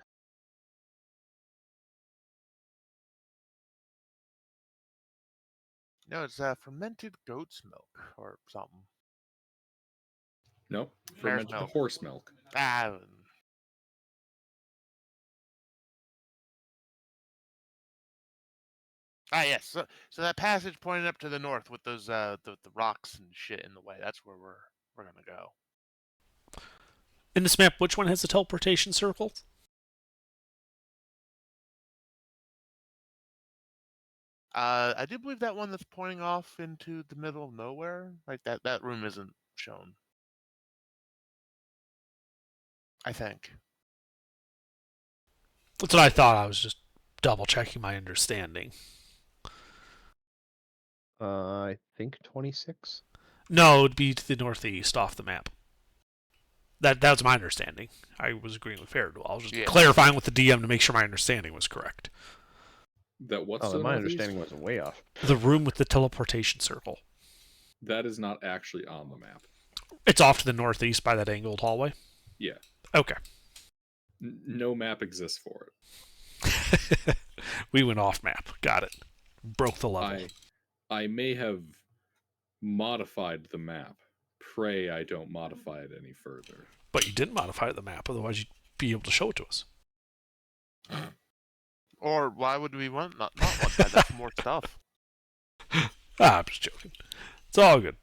No, it's fermented goat's milk or something. Nope. Mare's Fermented milk. horse milk. Ah. Ah, yes. So that passage pointing up to the north with those the rocks and shit in the way. That's where we're gonna go. In this map, which one has the teleportation circle? I do believe that one that's pointing off into the middle of nowhere, like that room isn't shown. I think. That's what I thought. I was just double checking my understanding. I think 26. No, it'd be to the northeast off the map. That was my understanding. I was agreeing with Fairdool. I was just clarifying with the DM to make sure my understanding was correct. That what's Oh, the then my northeast? understanding was way off. The room with the teleportation circle. That is not actually on the map. It's off to the northeast by that angled hallway? Yeah. Okay. No map exists for it. We went off map. Got it. Broke the level. I may have modified the map. Pray I don't modify it any further. But you didn't modify the map, otherwise you'd be able to show it to us. Or why would we not want that? That's more stuff. I'm just joking. It's all good.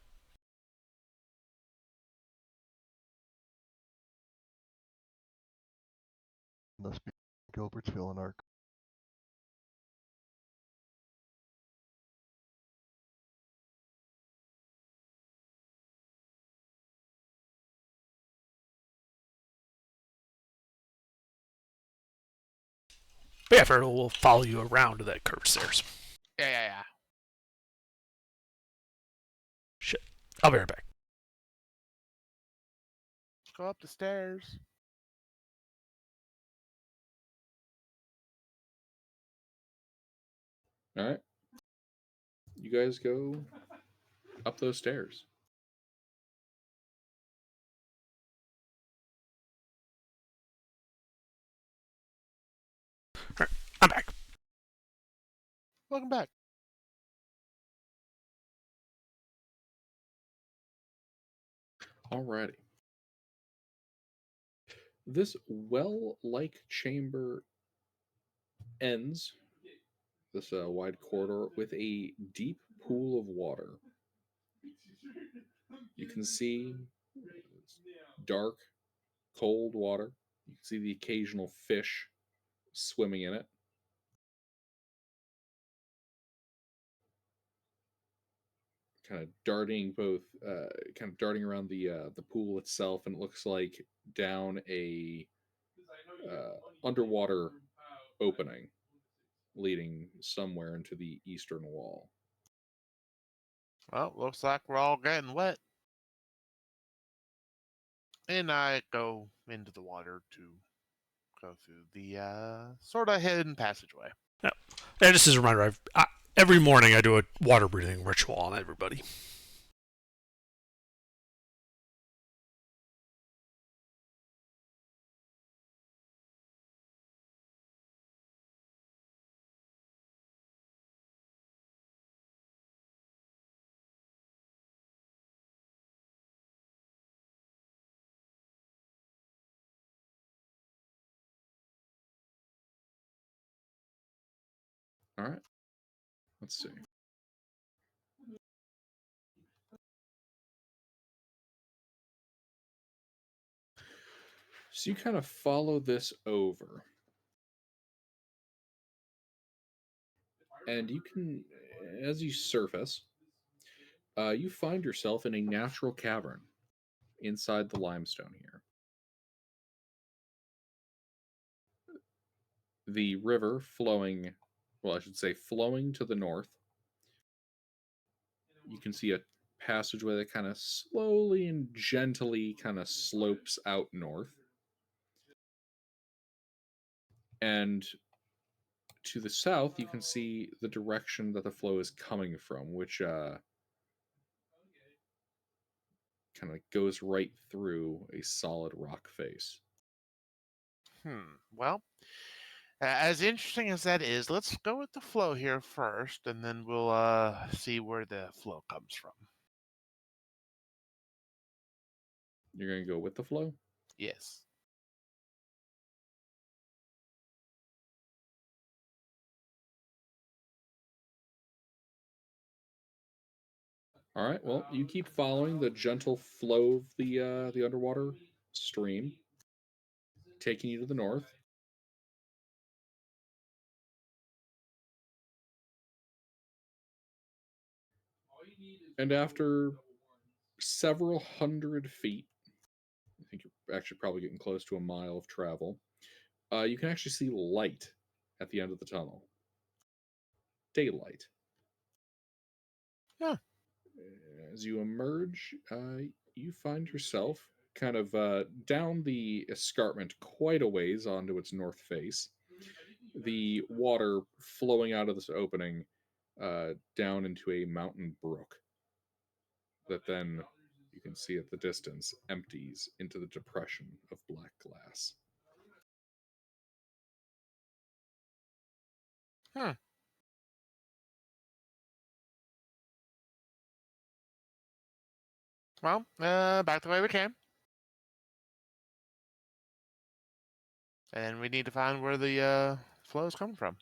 Must be Gilbertsville and Arc. But yeah, Fertile will follow you around to that curved stairs. Yeah. Shit. I'll be right back. Let's go up the stairs. Alright. You guys go up those stairs. Alright, I'm back. Welcome back. Alrighty. This well-like chamber ends, this wide corridor, with a deep pool of water. You can see dark, cold water. You can see the occasional fish swimming in it. Kind of darting around the pool itself, and it looks like down a underwater opening leading somewhere into the eastern wall. Well, looks like we're all getting wet. And I go into the water to go through the sort of hidden passageway. Yeah. And just as a reminder, every morning I do a water breathing ritual on everybody. All right. Let's see. So you kind of follow this over. And you can, as you surface, you find yourself in a natural cavern inside the limestone here. The river flowing, well, I should say, flowing to the north. You can see a passageway that kind of slowly and gently kind of slopes out north. And to the south, you can see the direction that the flow is coming from, which kind of goes right through a solid rock face. Well, as interesting as that is, let's go with the flow here first, and then we'll see where the flow comes from. You're going to go with the flow? Yes. All right. Well, you keep following the gentle flow of the underwater stream, taking you to the north. And after several hundred feet, I think you're actually probably getting close to a mile of travel, you can actually see light at the end of the tunnel. Daylight. Yeah. As you emerge, you find yourself kind of down the escarpment quite a ways onto its north face. The water flowing out of this opening down into a mountain brook that then you can see at the distance empties into the depression of black glass. Hmm. Well, back the way we came. And we need to find where the flow is coming from.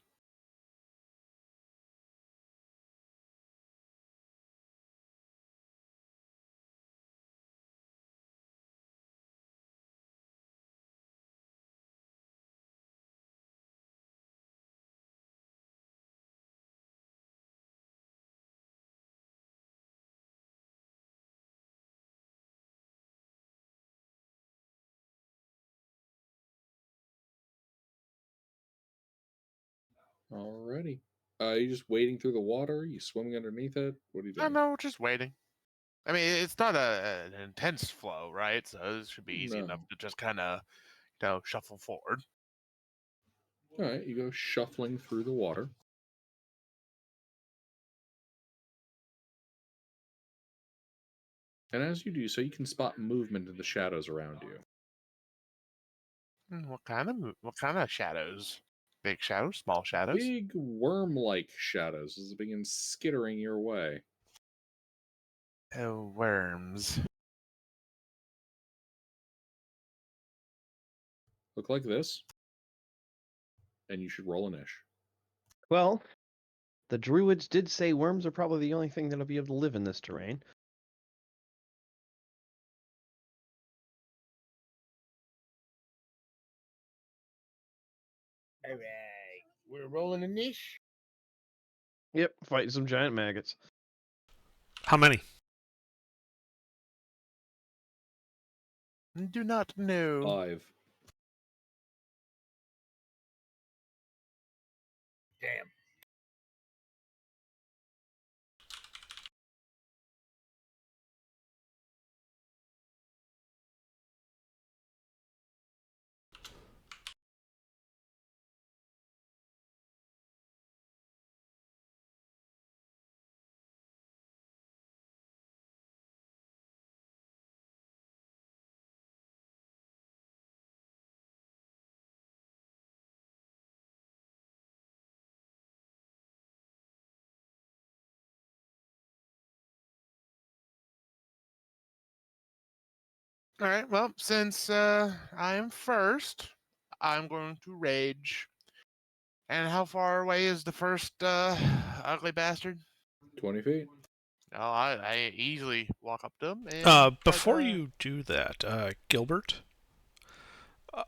Alrighty. You just wading through the water? You swimming underneath it? What are you I doing? know, we're just waiting. I mean, it's not an intense flow, right? So it should be easy enough No. to just kind of, shuffle forward. Alright, you go shuffling through the water. And as you do so, you can spot movement in the shadows around you. What kind of shadows? Big shadows, small shadows? Big worm-like shadows as they begin skittering your way. Oh, worms. Look like this. And you should roll an ish. Well, the druids did say worms are probably the only thing that'll be able to live in this terrain. All right. We're rolling a niche. Yep, fighting some giant maggots. How many? Do not know. 5. Damn. All right. Well, since I am first, I'm going to rage. And how far away is the first ugly bastard? 20 feet. Oh, I easily walk up to him and try Before to- you do that, Gilbert,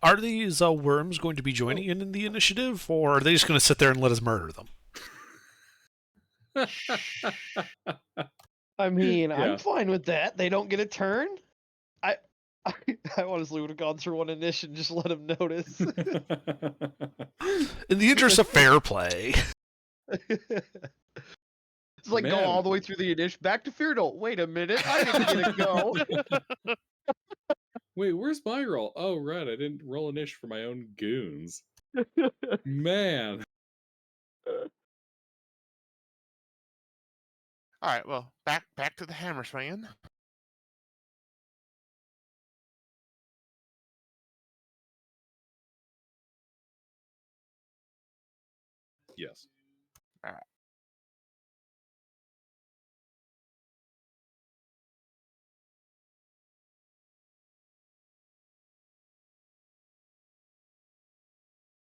are these worms going to be joining in the initiative, or are they just going to sit there and let us murder them? I mean, Yeah. I'm fine with that. They don't get a turn. I, I, I honestly would have gone through one initiative and just let him notice. In the interest of fair play. It's like go Man. all the way through the initiative, back to Feardolt. Wait a minute, I didn't get a go. Wait, where's my roll? Oh, right, I didn't roll an ish for my own goons. Man. All right, well, back to the hammer swinging. Yes. All right.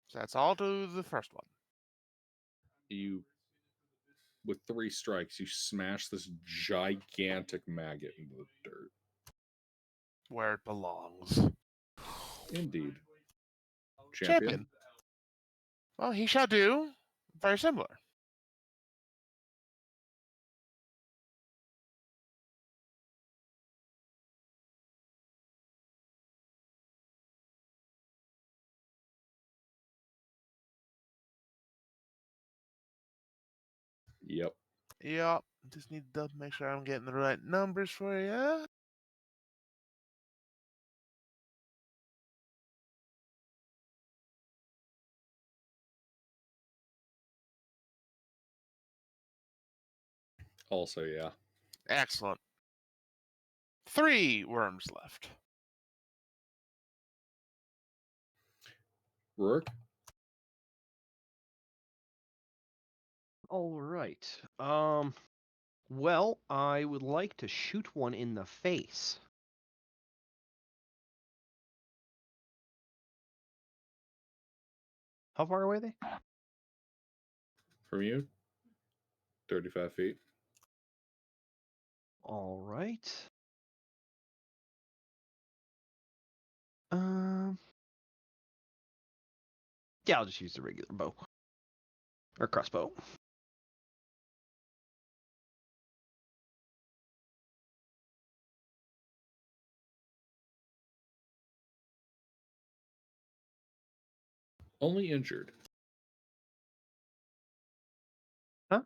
So that's all to the first one. You, with 3 strikes, you smash this gigantic maggot into the dirt. Where it belongs. Indeed. Champion. Well, he shall do. Very similar. Yep. Yep. Just need to make sure I'm getting the right numbers for you. Also, yeah. Excellent. 3 worms left. Rourke? All right. Well, I would like to shoot one in the face. How far away are they? From you? 35 feet. All right. Um. Yeah, I'll just use the regular bow or crossbow. Only injured. Huh?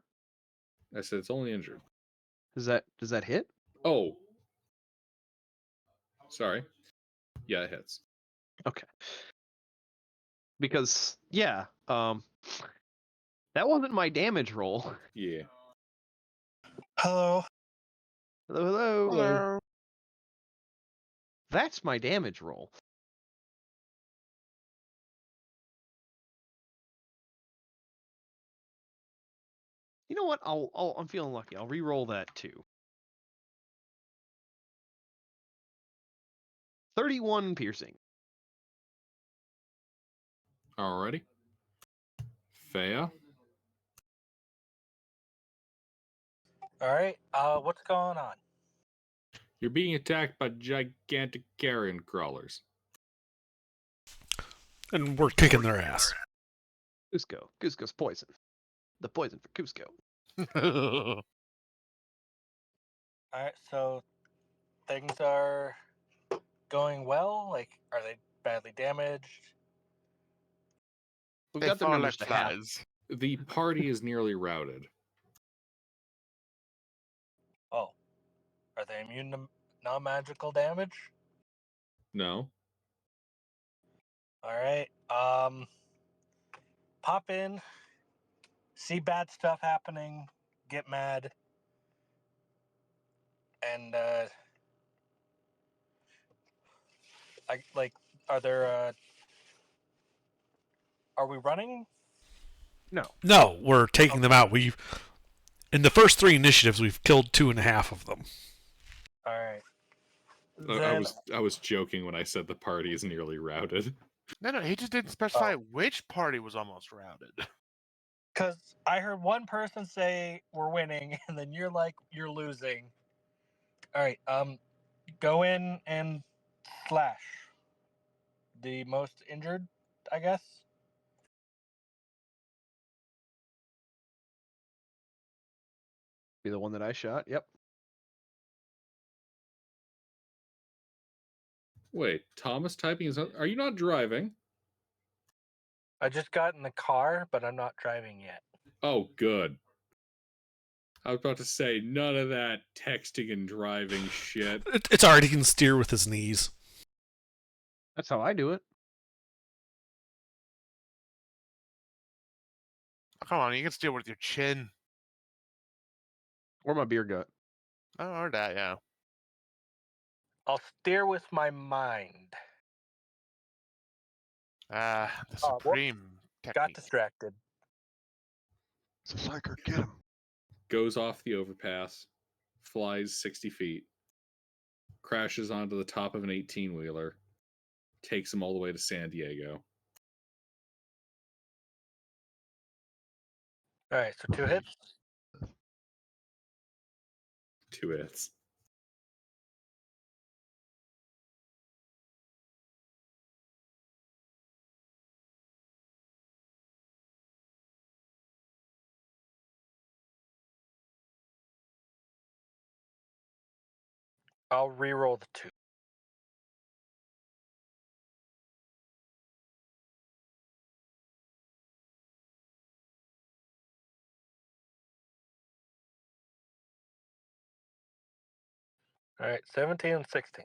I said it's only injured. Does that hit? Oh. Sorry. Yeah, it hits. Okay. Because yeah, that wasn't my damage roll. Yeah. Hello. Hello, hello. Hello. That's my damage roll. You know what? I'm feeling lucky. I'll re-roll that too. 31 piercing. Alrighty. Faya? All right. What's going on? You're being attacked by gigantic carrion crawlers. And we're kicking their ass. Cusco. Cusco's poison. The poison for Cusco. All right. So things are going well. Like, are they badly damaged? We've They got their fall numbers like to half. flies. The party is nearly routed. Oh, are they immune to non-magical damage? No. All right. Pop in, see bad stuff happening, get mad, and are there? Are we running? No. No, we're taking them out. In the first 3 initiatives, we've killed 2.5 of them. All right. I was joking when I said the party is nearly routed. No, he just didn't specify which party was almost routed. Because I heard one person say we're winning, and then you're like you're losing. All right. Go in and slash the most injured, I guess. Be the one that I shot. Yep. Wait, Thomas typing is. Are you not driving? I just got in the car, but I'm not driving yet. Oh, good. I was about to say none of that texting and driving shit. It's already can steer with his knees. That's how I do it. Oh, come on, you can steal with your chin. Or my beer gut. Oh, or that, yeah. I'll steer with my mind. The Oh, whoops. supreme Got technique. distracted. It's a psyker. Get him. Goes off the overpass, flies 60 feet, crashes onto the top of an 18-wheeler, takes him all the way to San Diego. All right, so 2 hits. 2 hits. I'll re-roll the 2. All right, 17 and 16.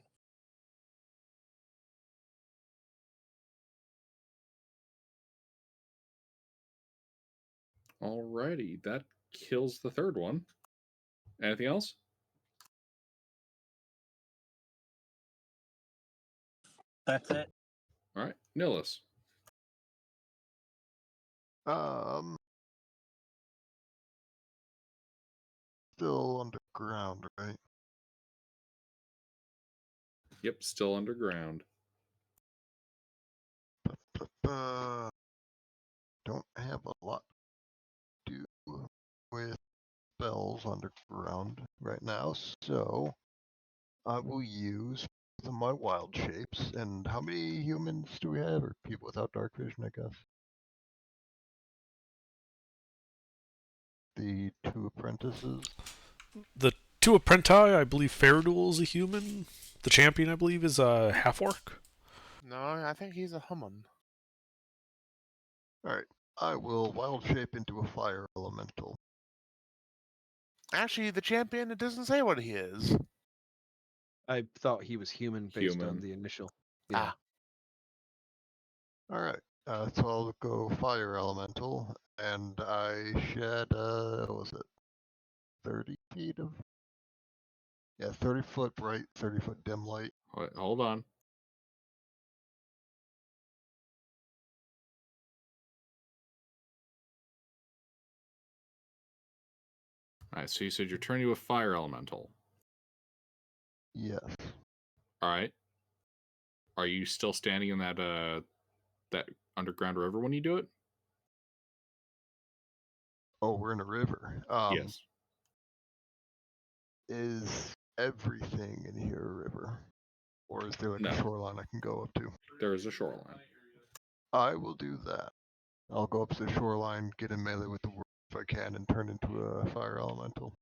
Alrighty, that kills the third one. Anything else? That's it. All right, Nillis. Still underground, right? Yep, still underground. Don't have a lot to do with spells underground right now, so I will use my wild shapes. And how many humans do we have, or people without dark vision, I guess? The 2 apprentices. The 2 apprenti, I believe Faradul is a human. The champion, I believe, is a half-orc. No, I think he's a human. Alright, I will wild shape into a fire elemental. Actually, the champion, it doesn't say what he is. I thought he was human based on Human. the initial. Yeah. Alright, so I'll go fire elemental, and I shed, what was it? 30 feet of? Yeah, 30 foot bright, 30 foot dim light. Wait, hold on. All right, so you said you're turning to a fire elemental. Yes. All right. Are you still standing in that underground river when you do it? Oh, we're in a river. Yes. Is everything in here a river? Or is there like No. a shoreline I can go up to? There is a shoreline. I will do that. I'll go up to the shoreline, get in melee with the world if I can, and turn into a fire elemental.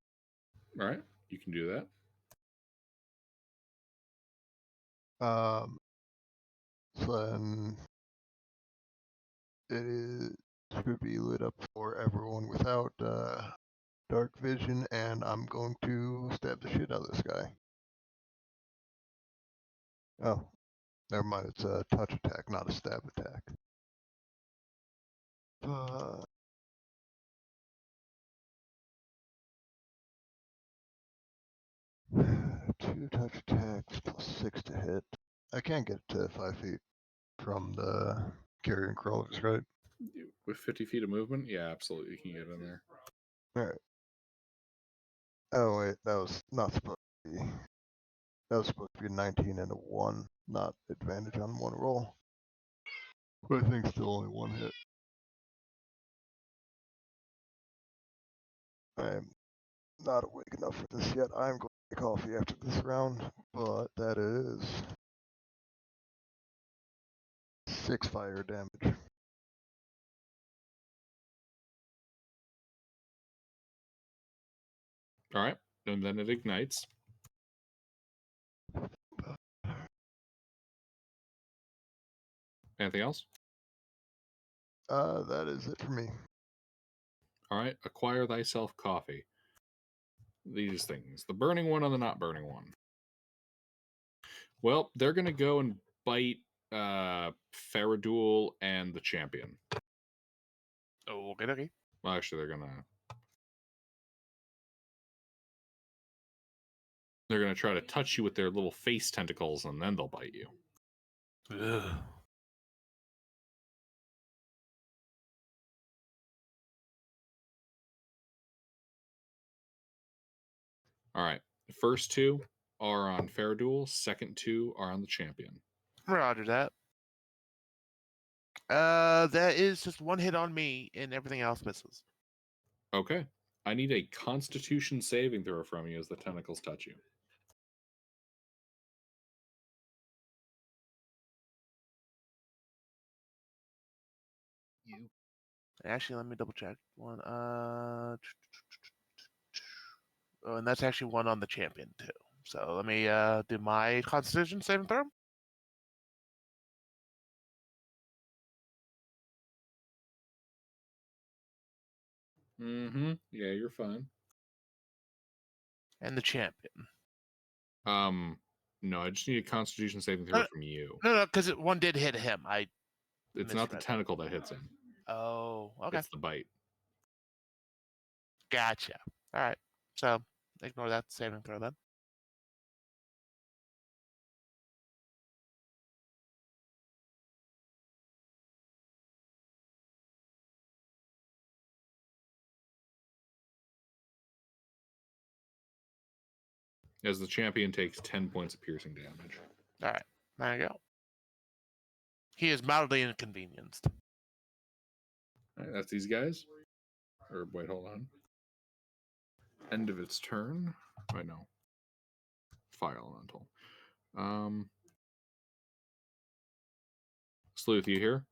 All right, you can do that. So then should be lit up for everyone without dark vision, and I'm going to stab the shit out of this guy. Oh, never mind. It's a touch attack, not a stab attack. 2 touch attacks plus 6 to hit. I can't get to 5 feet from the carrion crawlers, right? With 50 feet of movement, yeah, absolutely, you can get in there. Alright. Oh wait, that was not supposed to be. That was supposed to be a 19 and a 1, not advantage on 1 roll. But I think still only 1 hit. I'm not awake enough for this yet. I'm going to take coffee after this round, but that is 6 fire damage. All right, and then it ignites. Anything else? That is it for me. All right, acquire thyself coffee. These things, the burning one and the not burning one. Well, they're gonna go and bite Faradul and the champion. Oh, okay. Well, actually, they're gonna try to touch you with their little face tentacles, and then they'll bite you. Ugh. All right, the first two are on Faradul. Second two are on the champion. Roger that. That is just one hit on me, and everything else misses. Okay, I need a Constitution saving throw from you as the tentacles touch you. Actually, let me double check. One. Oh, and that's actually one on the champion too. So let me do my Constitution saving throw. Mm-hmm. Yeah, you're fine. And the champion. No, I just need a Constitution saving throw from you. No, because one did hit him. It's not the misread. tentacle that hits him. Oh, okay. It's the bite. Gotcha. All right. So ignore that saving throw then. As the champion takes 10 points of piercing damage. All right. There you go. He is mildly inconvenienced. All right, that's these guys. Or wait, hold on. End of its turn. I know. Fire elemental. Sleuth, you here?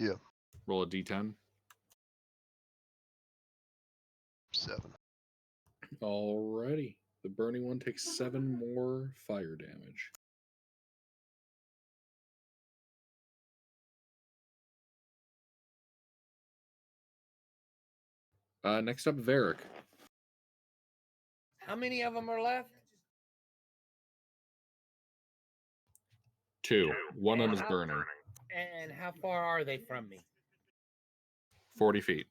Yeah. Roll a d10. 7. Alrighty. The burning one takes 7 more fire damage. Next up, Varric. How many of them are left? 2. One of them is how- burning. And how far are they from me? 40 feet.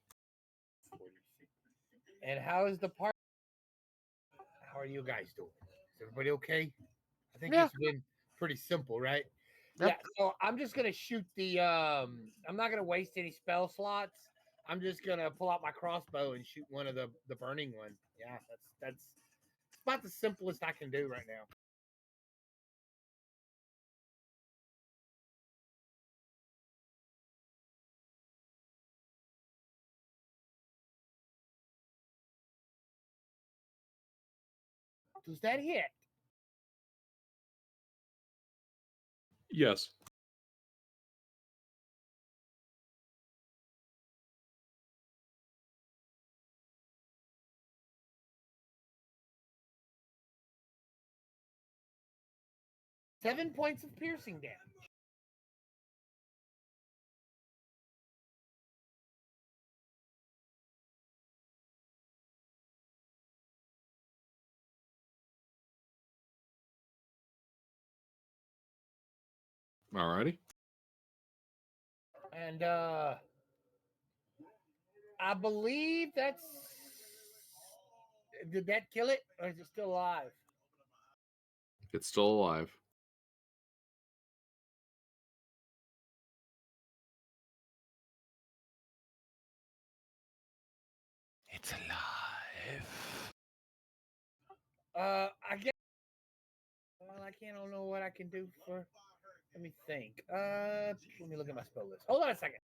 And how is the party? How are you guys doing? Is everybody okay? I think Yeah. it's been pretty simple, right? Yep. Yeah. So I'm just gonna shoot the. I'm not gonna waste any spell slots. I'm just gonna pull out my crossbow and shoot one of the burning one. Yeah, that's about the simplest I can do right now. Does that hit? Yes. Seven points of piercing damage. Alrighty. And I believe that's. Did that kill it, or is it still alive? It's still alive. It's alive. I guess. Well, I don't know what I can do for. Let me think. Let me look at my spell list. Hold on a second.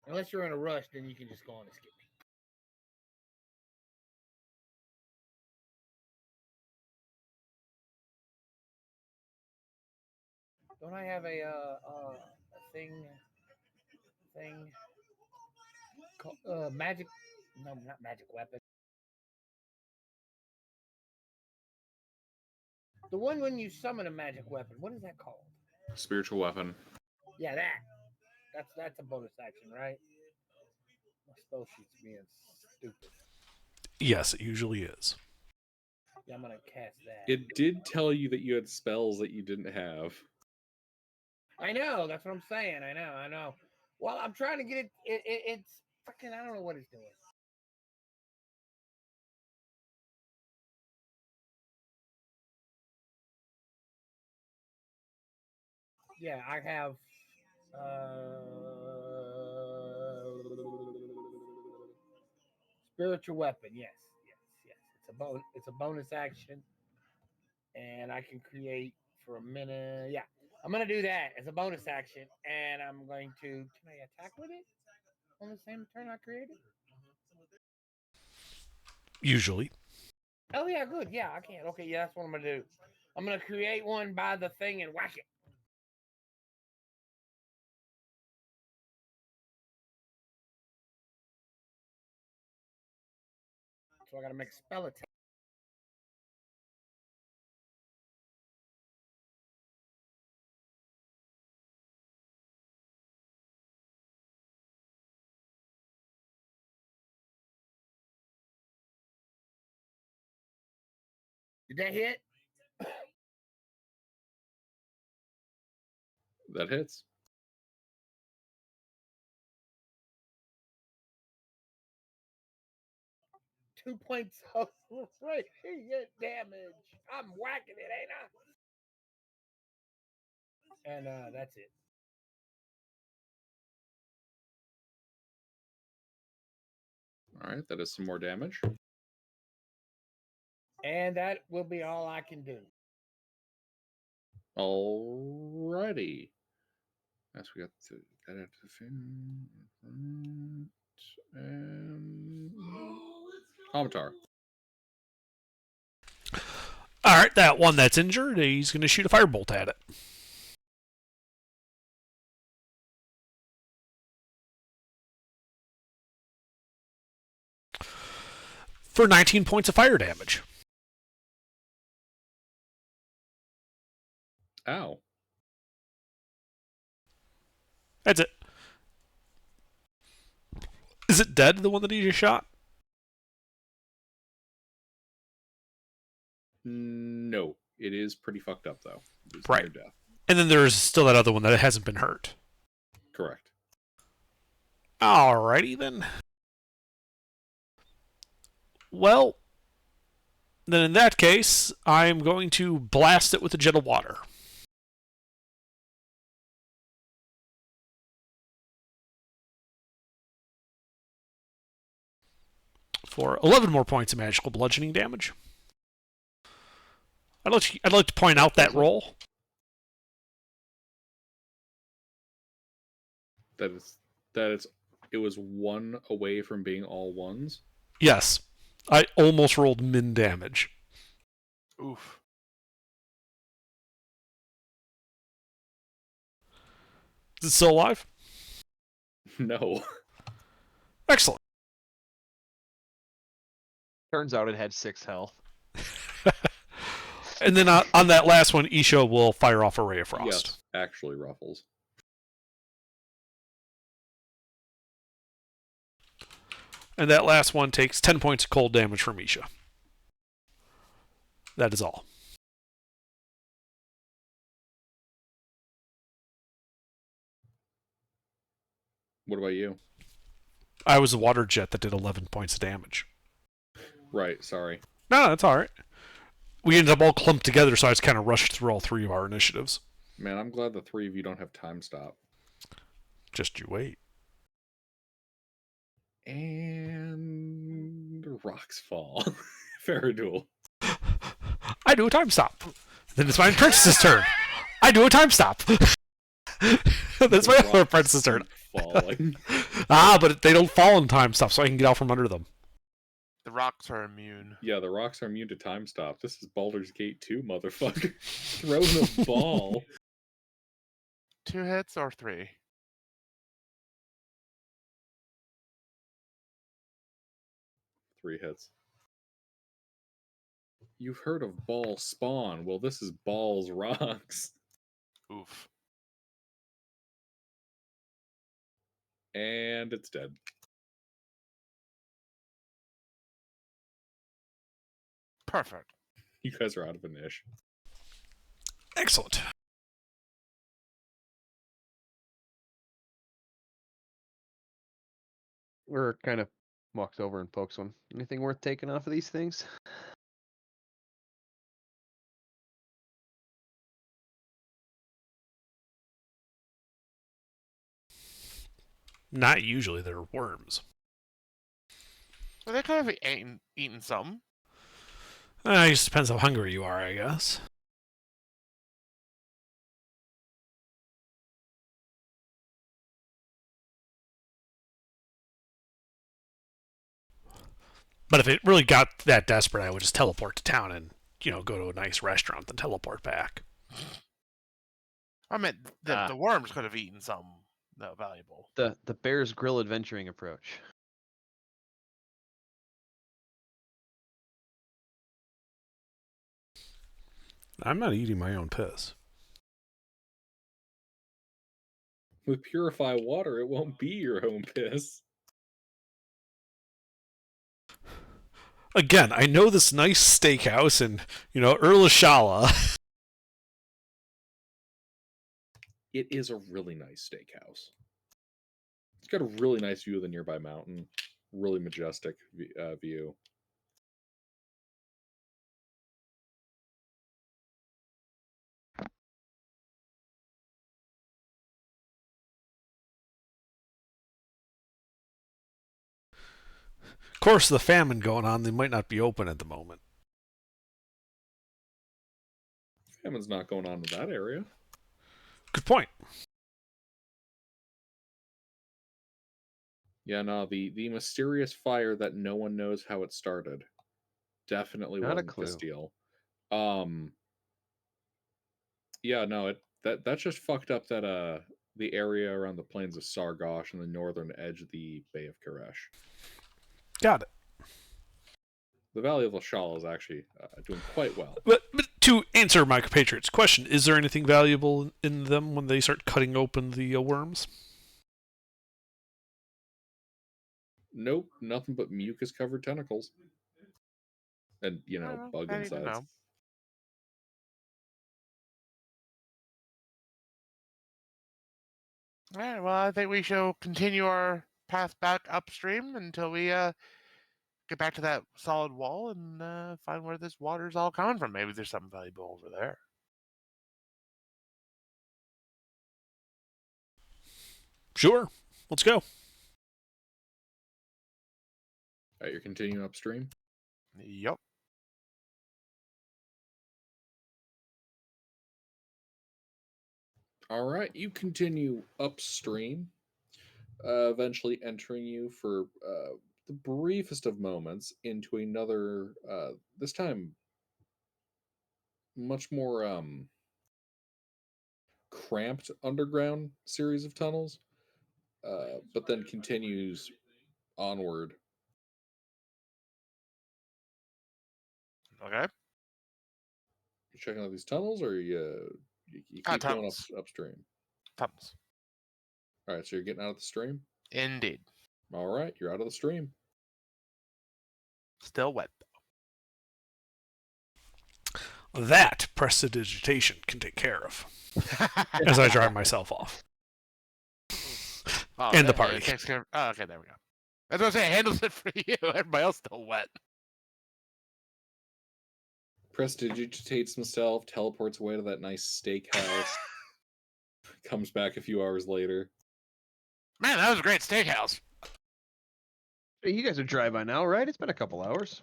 Unless you're in a rush, then you can just go on and skip me. Don't I have a thing? called? Magic. No, not magic weapon. The one when you summon a magic weapon. What is that called? Spiritual weapon. Yeah, that. That's a bonus action, right? My spell sheet's being stupid. Yes, it usually is. Yeah, I'm gonna cast that. It did tell you that you had spells that you didn't have. I know. That's what I'm saying. I know. Well, I'm trying to get it. It's fucking. I don't know what it's doing. Yeah, I have. Spiritual weapon. Yes. It's a bonus. It's a bonus action, and I can create for a minute. Yeah, I'm gonna do that as a bonus action, and I'm going to. Can I attack with it on the same turn I created? Usually. Oh yeah, good. Yeah, I can. Okay, yeah, that's what I'm gonna do. I'm gonna create one by the thing and whack it. So I gotta make a spell attack. Did that hit? That hits. 2 points of radiant damage. I'm whacking it, ain't I? And that's it. All right, that is some more damage. And that will be all I can do. Alrighty. Yes, we got that and Avatar. All right, that one that's injured, he's going to shoot a firebolt at it. For 19 points of fire damage. Ow. That's it. Is it dead, the one that he just shot? No, it is pretty fucked up though. It's Right. near death. And then there's still that other one that hasn't been hurt. Correct. Alrighty then. Well, then in that case, I'm going to blast it with a jet of water. For 11 more points of magical bludgeoning damage. I'd like to point out that roll. That is it was one away from being all ones. Yes. I almost rolled min damage. Oof. Is it still alive? No. Excellent. Turns out it had 6 health. And then on that last one, Isha will fire off a ray of frost. Yes, actually ruffles. And that last one takes 10 points of cold damage from Isha. That is all. What about you? I was the water jet that did 11 points of damage. Right, sorry. No, that's all right. We ended up all clumped together, so I just kind of rushed through all 3 of our initiatives. Man, I'm glad the 3 of you don't have time stop. Just you wait. And rocks fall. Farraduel. I do a time stop. Then it's my apprentice's turn. I do a time stop. That's my other apprentice's turn. Falling. But they don't fall in time stop, so I can get out from under them. The rocks are immune. Yeah, the rocks are immune to time stop. This is Baldur's Gate 2, motherfucker. Throw the ball. 2 hits or 3? 3 hits. You've heard of ball spawn. Well, this is balls rocks. Oof. And it's dead. Perfect. You guys are out of a niche. Excellent. We're kind of walks over and pokes one. Anything worth taking off of these things? Not usually. They're worms. Well, they could have eaten some. It just depends how hungry you are, I guess. But if it really got that desperate, I would just teleport to town and, go to a nice restaurant, then teleport back. I meant the worms could have eaten some valuable. The Bear's Grill adventuring approach. I'm not eating my own piss. With purify water, it won't be your own piss. Again, I know this nice steakhouse in, Erlishala. It is a really nice steakhouse. It's got a really nice view of the nearby mountain. Really majestic view. Of course, the famine going on, they might not be open at the moment. Famine's not going on in that area. Good point. Yeah, no, the mysterious fire that no one knows how it started definitely Not a wasn't clue. this deal. Yeah, no, that's just fucked up that the area around the plains of Sargosh and the northern edge of the Bay of Koresh. Got it. The Valley of Lashal is actually doing quite well. But to answer my compatriot's question, is there anything valuable in them when they start cutting open the worms? Nope, nothing but mucus-covered tentacles. And, bug I need to insides. know. All right, well, I think we shall continue our path back upstream until we get back to that solid wall and find where this water's all coming from. Maybe there's something valuable over there. Sure. Let's go. All right, you're continuing upstream? Yep. All right, you continue upstream, eventually entering you for the briefest of moments into another, this time, much more cramped underground series of tunnels, but then continues onward. Okay. You checking out these tunnels, or you keep going Tunnels. upstream? Tunnels. All right, so you're getting out of the stream. Indeed. All right, you're out of the stream. Still wet. That prestidigitation can take care of as I dry myself off. Oh, And the it party. takes care of, oh, okay, there we go. I was going to say, it handles it for you. Everybody else still wet. Prestidigitates himself, teleports away to that nice steakhouse, comes back a few hours later. Man, that was a great steakhouse. Hey, you guys are dry by now, right? It's been a couple hours.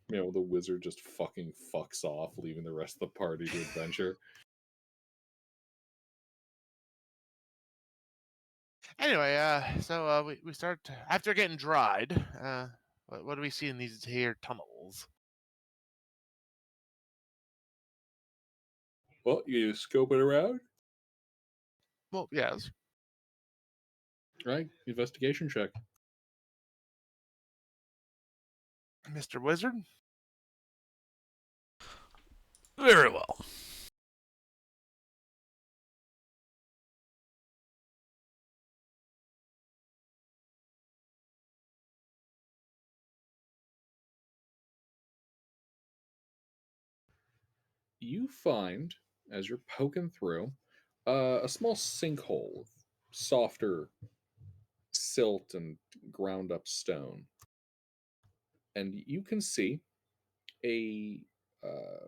The wizard just fucking fucks off, leaving the rest of the party to adventure. Anyway, so we start after getting dried. What do we see in these here tunnels? Well, you scope it around, Well, yes. right? Investigation check. Mr. Wizard? Very well. You find, as you're poking through, a small sinkhole of softer silt and ground up stone. And you can see a, uh,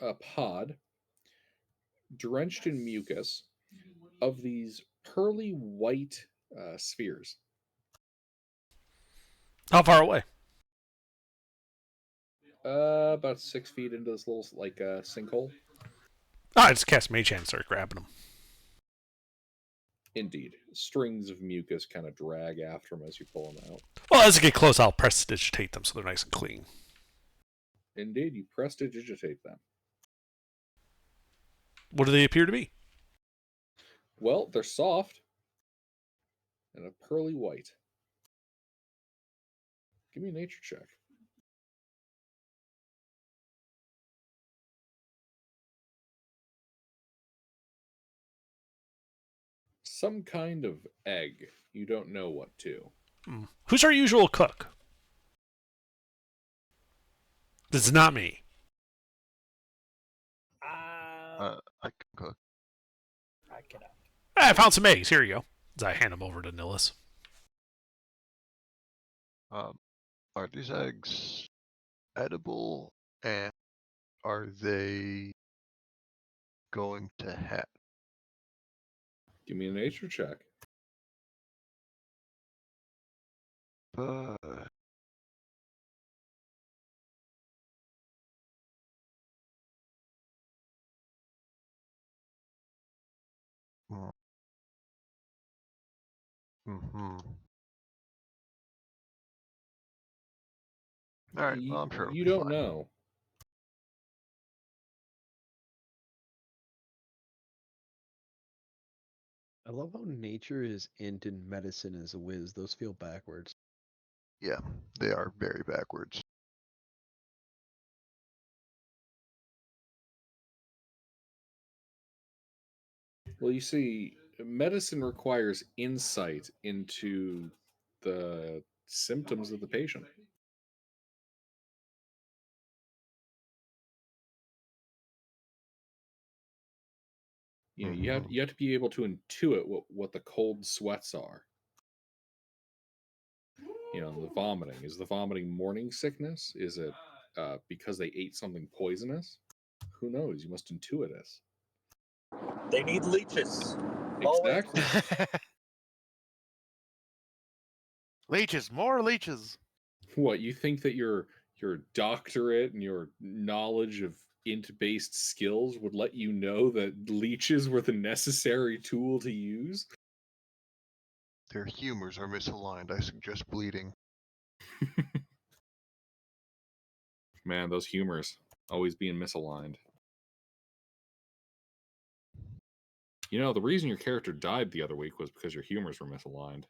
a pod drenched in mucus of these pearly white spheres. How far away? About 6 feet into this little sinkhole. I just cast Mage Hand and start grabbing them. Indeed, strings of mucus kind of drag after them as you pull them out. Well, as I get close, I'll prestidigitate them so they're nice and clean. Indeed, you prestidigitate them. What do they appear to be? Well, they're soft and a pearly white. Give me a nature check. Some kind of egg. You don't know what to. Who's our usual cook? This is not me. I can cook. I cannot. I found some eggs. Here you go. As I hand them over to Nillis. Are these eggs edible, and are they going to hatch? Give me a nature check. But mm-hmm. All right. Well, I'm sure it'll You be don't fine. know. I love how nature is int and medicine is a whiz. Those feel backwards. Yeah, they are very backwards. Well, you see, medicine requires insight into the symptoms of the patient. You know, you have to be able to intuit what the cold sweats are. You know, the vomiting. Is the vomiting morning sickness? Is it because they ate something poisonous? Who knows? You must intuit this. They need leeches. Exactly. Leeches, more leeches. What, you think that your doctorate and your knowledge of int-based skills would let you know that leeches were the necessary tool to use? Their humors are misaligned. I suggest bleeding. Man, those humors always being misaligned. You know, the reason your character died the other week was because your humors were misaligned.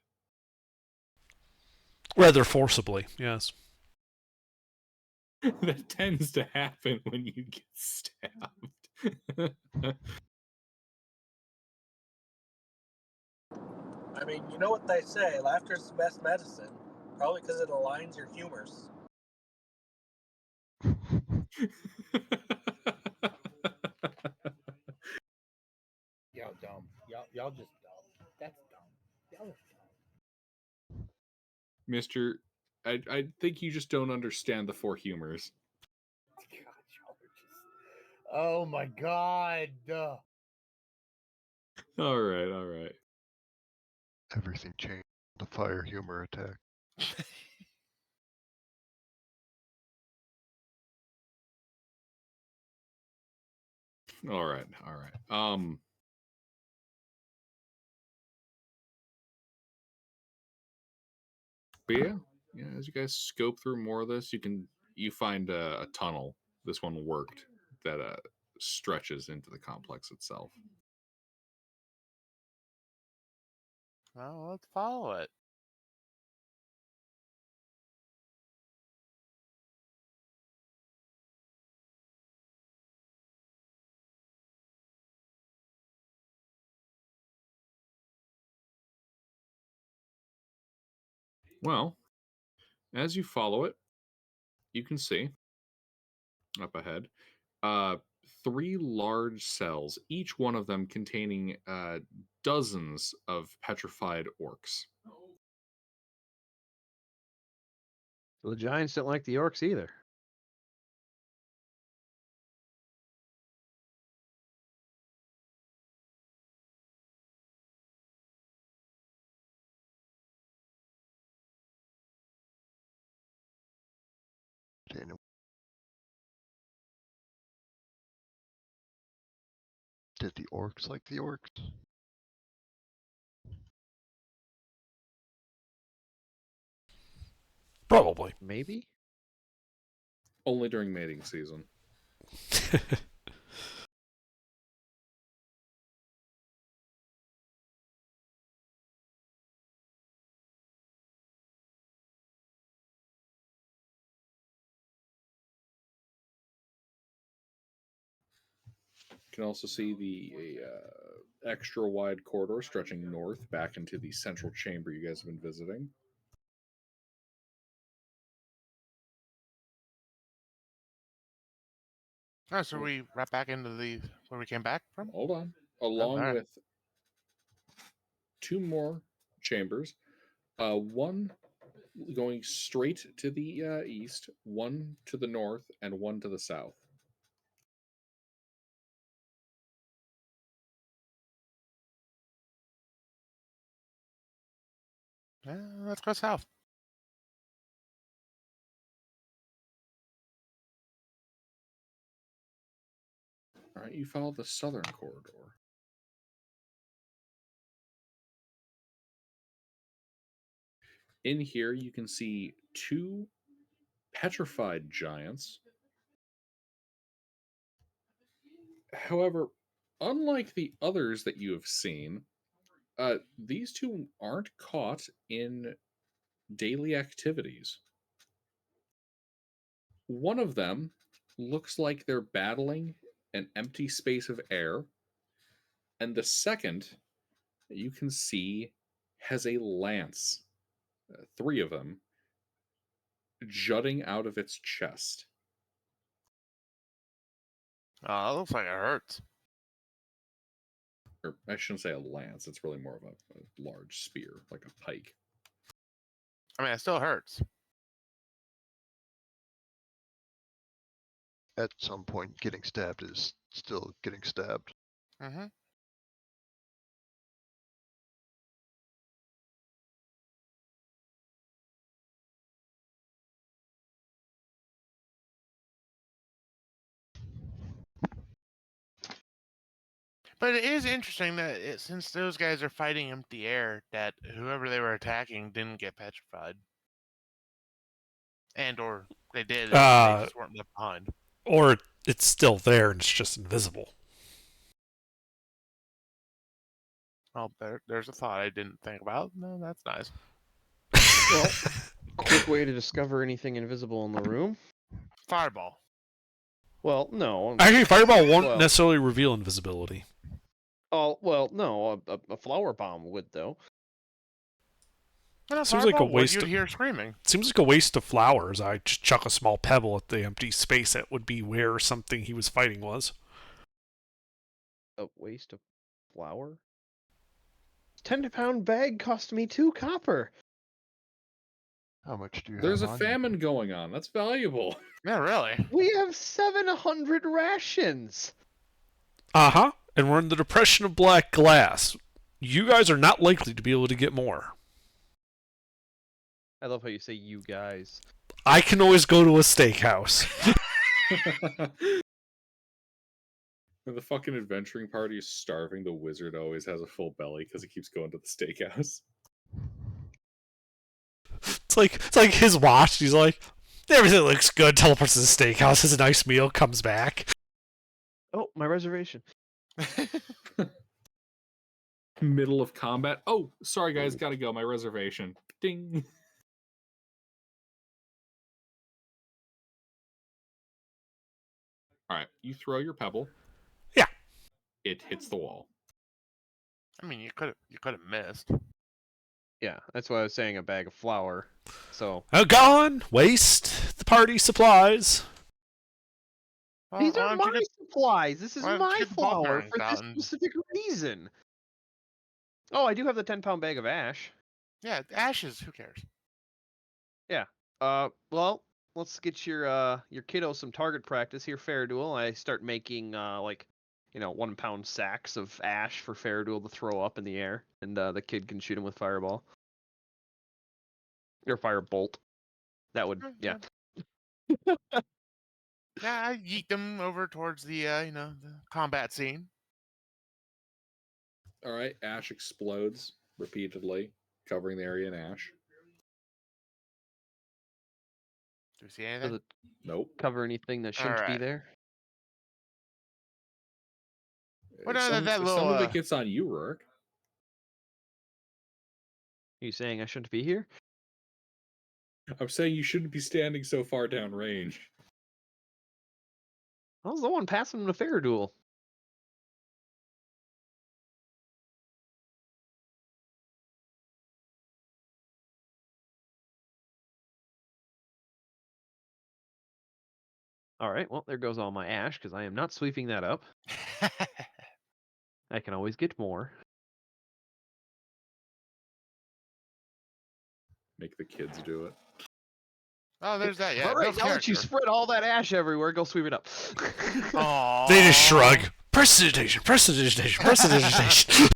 Rather forcibly, yes. That tends to happen when you get stabbed. I mean, you know what they say, laughter's the best medicine. Probably because it aligns your humors. Y'all dumb. Y'all just dumb. That's dumb. Y'all are dumb. Mister, I think you just don't understand the four humors. God, y'all are just. Oh my God. All right. Everything changed. The fire humor attack. All right. But yeah, as you guys scope through more of this, you find a tunnel. This one worked that stretches into the complex itself. Well, let's follow it. Well, as you follow it, you can see up ahead uh, 3 large cells, each one of them containing dozens of petrified orcs. So the giants don't like the orcs either. Did the orcs like the orcs? Probably. Maybe. Only during mating season. You can also see the extra wide corridor stretching north back into the central chamber you guys have been visiting. Oh, so we wrap back into the where we came back from? Hold on. Along alright. with 2 more chambers, one going straight to the east, 1 to the north, and 1 to the south. Yeah, let's go south. All right, you follow the southern corridor. In here, you can see 2 petrified giants. However, unlike the others that you have seen, these 2 aren't caught in daily activities. One of them looks like they're battling an empty space of air, and the second, you can see, has a lance, 3 of them, jutting out of its chest. Oh, that looks like it hurts. Or I shouldn't say a lance, it's really more of a large spear, like a pike. I mean, it still hurts. At some point, getting stabbed is still getting stabbed. Mm-hmm. But it is interesting that since those guys are fighting empty air, that whoever they were attacking didn't get petrified, and or they did, and they just weren't left behind. Or it's still there and it's just invisible. Oh, there's a thought I didn't think about. No, that's nice. Well, quick way to discover anything invisible in the room. Fireball. Well, no. Actually, Fireball won't Well- necessarily reveal invisibility. Oh, well, no. A flower bomb would, though. And a Seems like a fireball would, waste you'd of- hear screaming. Seems like a waste of flowers. I just chuck a small pebble at the empty space that would be where something he was fighting was. A waste of flour? 10-pound bag cost me 2 copper. How much do you There's a have on you? famine going on. That's valuable. Yeah, really. We have 700 rations. Uh-huh. And we're in the depression of black glass. You guys are not likely to be able to get more. I love how you say you guys. I can always go to a steakhouse. When the fucking adventuring party is starving, the wizard always has a full belly because he keeps going to the steakhouse. It's like his watch. He's like, everything looks good. Teleports to the steakhouse, has a nice meal, comes back. Oh, my reservation. Middle of combat. Oh, sorry guys, gotta go. My reservation. Ding. All right, you throw your pebble. Yeah. It hits the wall. I mean, you could have missed. Yeah, that's why I was saying a bag of flour. So Gone! Waste the party supplies. these Why are don't you my get supplies. This is why don't my you get the ball flour bearings for out this and specific reason. Oh, I do have the 10-pound bag of ash. yeah, ashes. Who cares? Yeah. Well, let's get your kiddo some target practice here, Faraduel. I start making 1-pound sacks of ash for Faraduel to throw up in the air, and the kid can shoot him with fireball or firebolt. That would yeah. Yeah, I yeet them over towards the the combat scene. All right, ash explodes repeatedly, covering the area in ash. Do we see Does anything? it Nope. cover anything that shouldn't be Alright. there? Well, no, Some, that some little of it gets on you, Rourke. Are you saying I shouldn't be here? I'm saying you shouldn't be standing so far downrange. I was the one passing him to Faraduel. All right, well, there goes all my ash, because I am not sweeping that up. I can always get more. Make the kids do it. Oh, there's that. Yeah, all right, Bill's now that you character. spread all that ash everywhere, go sweep it up. Aww. They just shrug. Prestidigitation, prestidigitation, prestidigitation.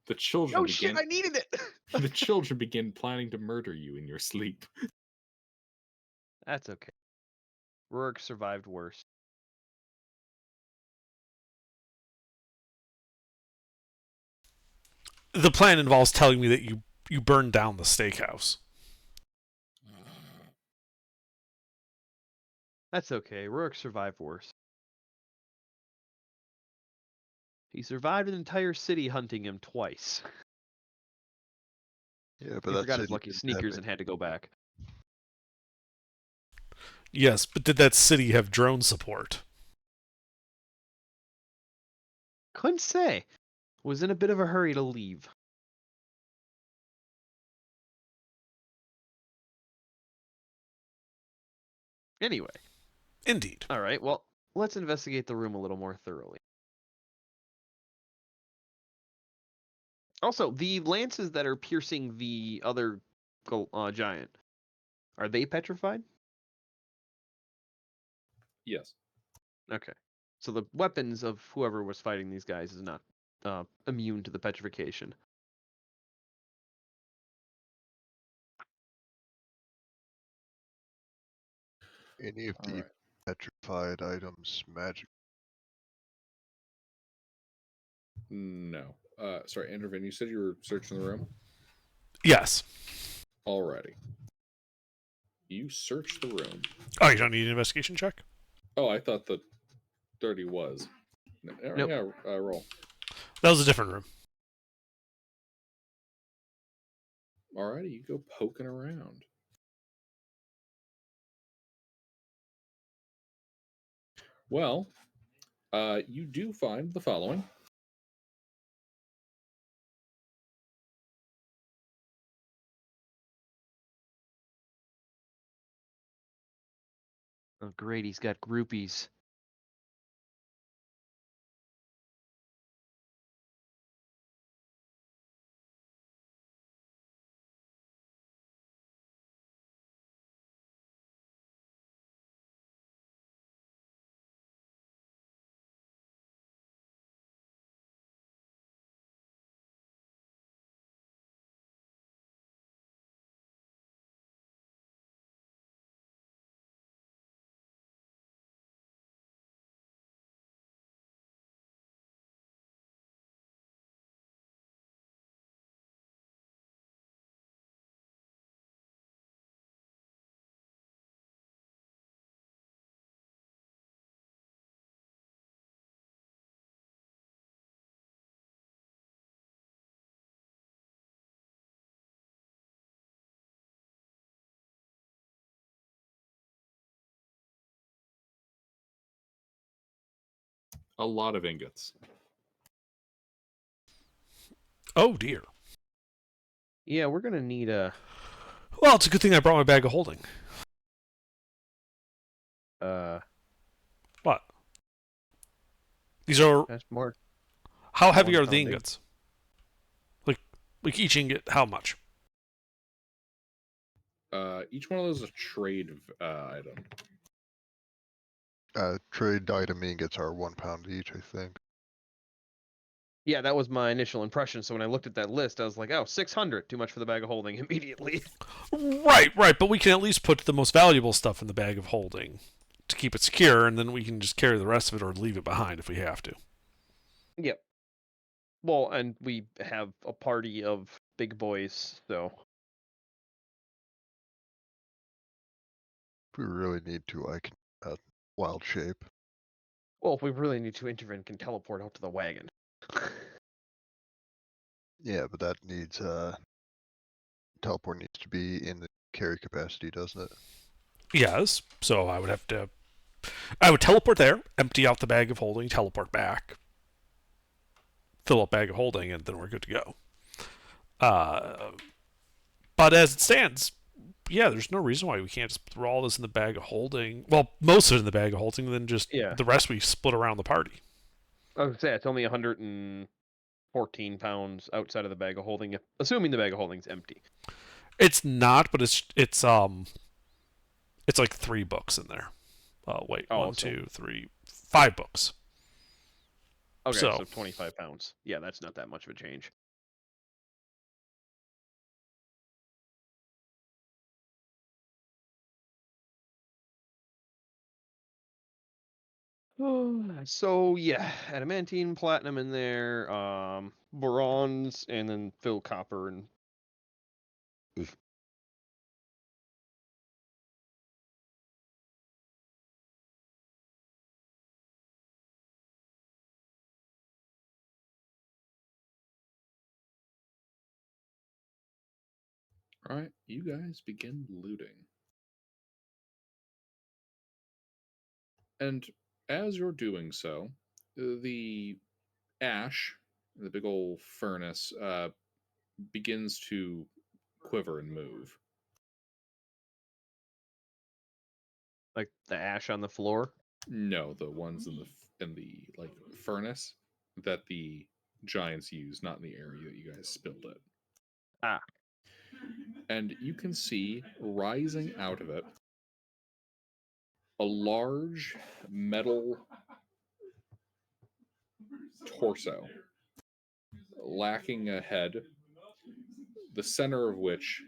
The children Oh begin. shit, I needed it! The children begin planning to murder you in your sleep. That's okay. Rourke survived worse. The plan involves telling me that you burned down the steakhouse. That's okay. Rourke survived worse. He survived an entire city hunting him twice. Yeah, but He forgot his city lucky didn't have sneakers it. and had to go back. Yes, but did that city have drone support? Couldn't say. Was in a bit of a hurry to leave. Anyway. Indeed. All right, well, let's investigate the room a little more thoroughly. Also, the lances that are piercing the other giant, are they petrified? Yes. Okay. So the weapons of whoever was fighting these guys is not immune to the petrification. Any of All the right. petrified items magic? No. Sorry, Andrew, you said you were searching the room? Yes. Alrighty. You search the room. Oh, you don't need an investigation check? Oh, I thought the 30 was. Nope. Yeah, roll. That was a different room. Alrighty, you go poking around. Well, you do find the following. Oh, great, he's got groupies. A lot of ingots. Oh dear. Yeah, we're gonna need a. Well, it's a good thing I brought my bag of holding. What? These are That's more. how heavy One are the pound ingots? Like each ingot, how much? Each one of those is a trade item. Trade item ingots are 1 pound each, I think. Yeah, that was my initial impression. So when I looked at that list, I was like, oh, 600. Too much for the bag of holding immediately. Right. But we can at least put the most valuable stuff in the bag of holding to keep it secure, and then we can just carry the rest of it or leave it behind if we have to. Yep. Well, and we have a party of big boys, so. If we really need to, I can wild shape. Well, if we really need to intervene, can teleport out to the wagon. Yeah, but that needs teleport needs to be in the carry capacity, doesn't it? Yes. So I would teleport there, empty out the bag of holding, teleport back, fill up bag of holding, and then we're good to go. But as it stands, yeah, there's no reason why we can't just throw all this in the bag of holding. Well, most of it in the bag of holding, and then just Yeah. the rest we split around the party. I was gonna say it's only 114 pounds outside of the bag of holding, assuming the bag of holding's empty. It's not, but it's like 3 books in there. Wait, Oh, one, so- 2, 3, 5 books. Okay, So- so 25 pounds. Yeah, that's not that much of a change. So yeah, adamantine, platinum in there, bronze, and then fill copper and. All right, you guys begin looting. And as you're doing so, the ash, the big old furnace, begins to quiver and move. Like the ash on the floor. No, the ones in the like furnace that the giants use, not in the area that you guys spilled it. Ah. And you can see rising out of it a large metal torso, lacking a head, the center of which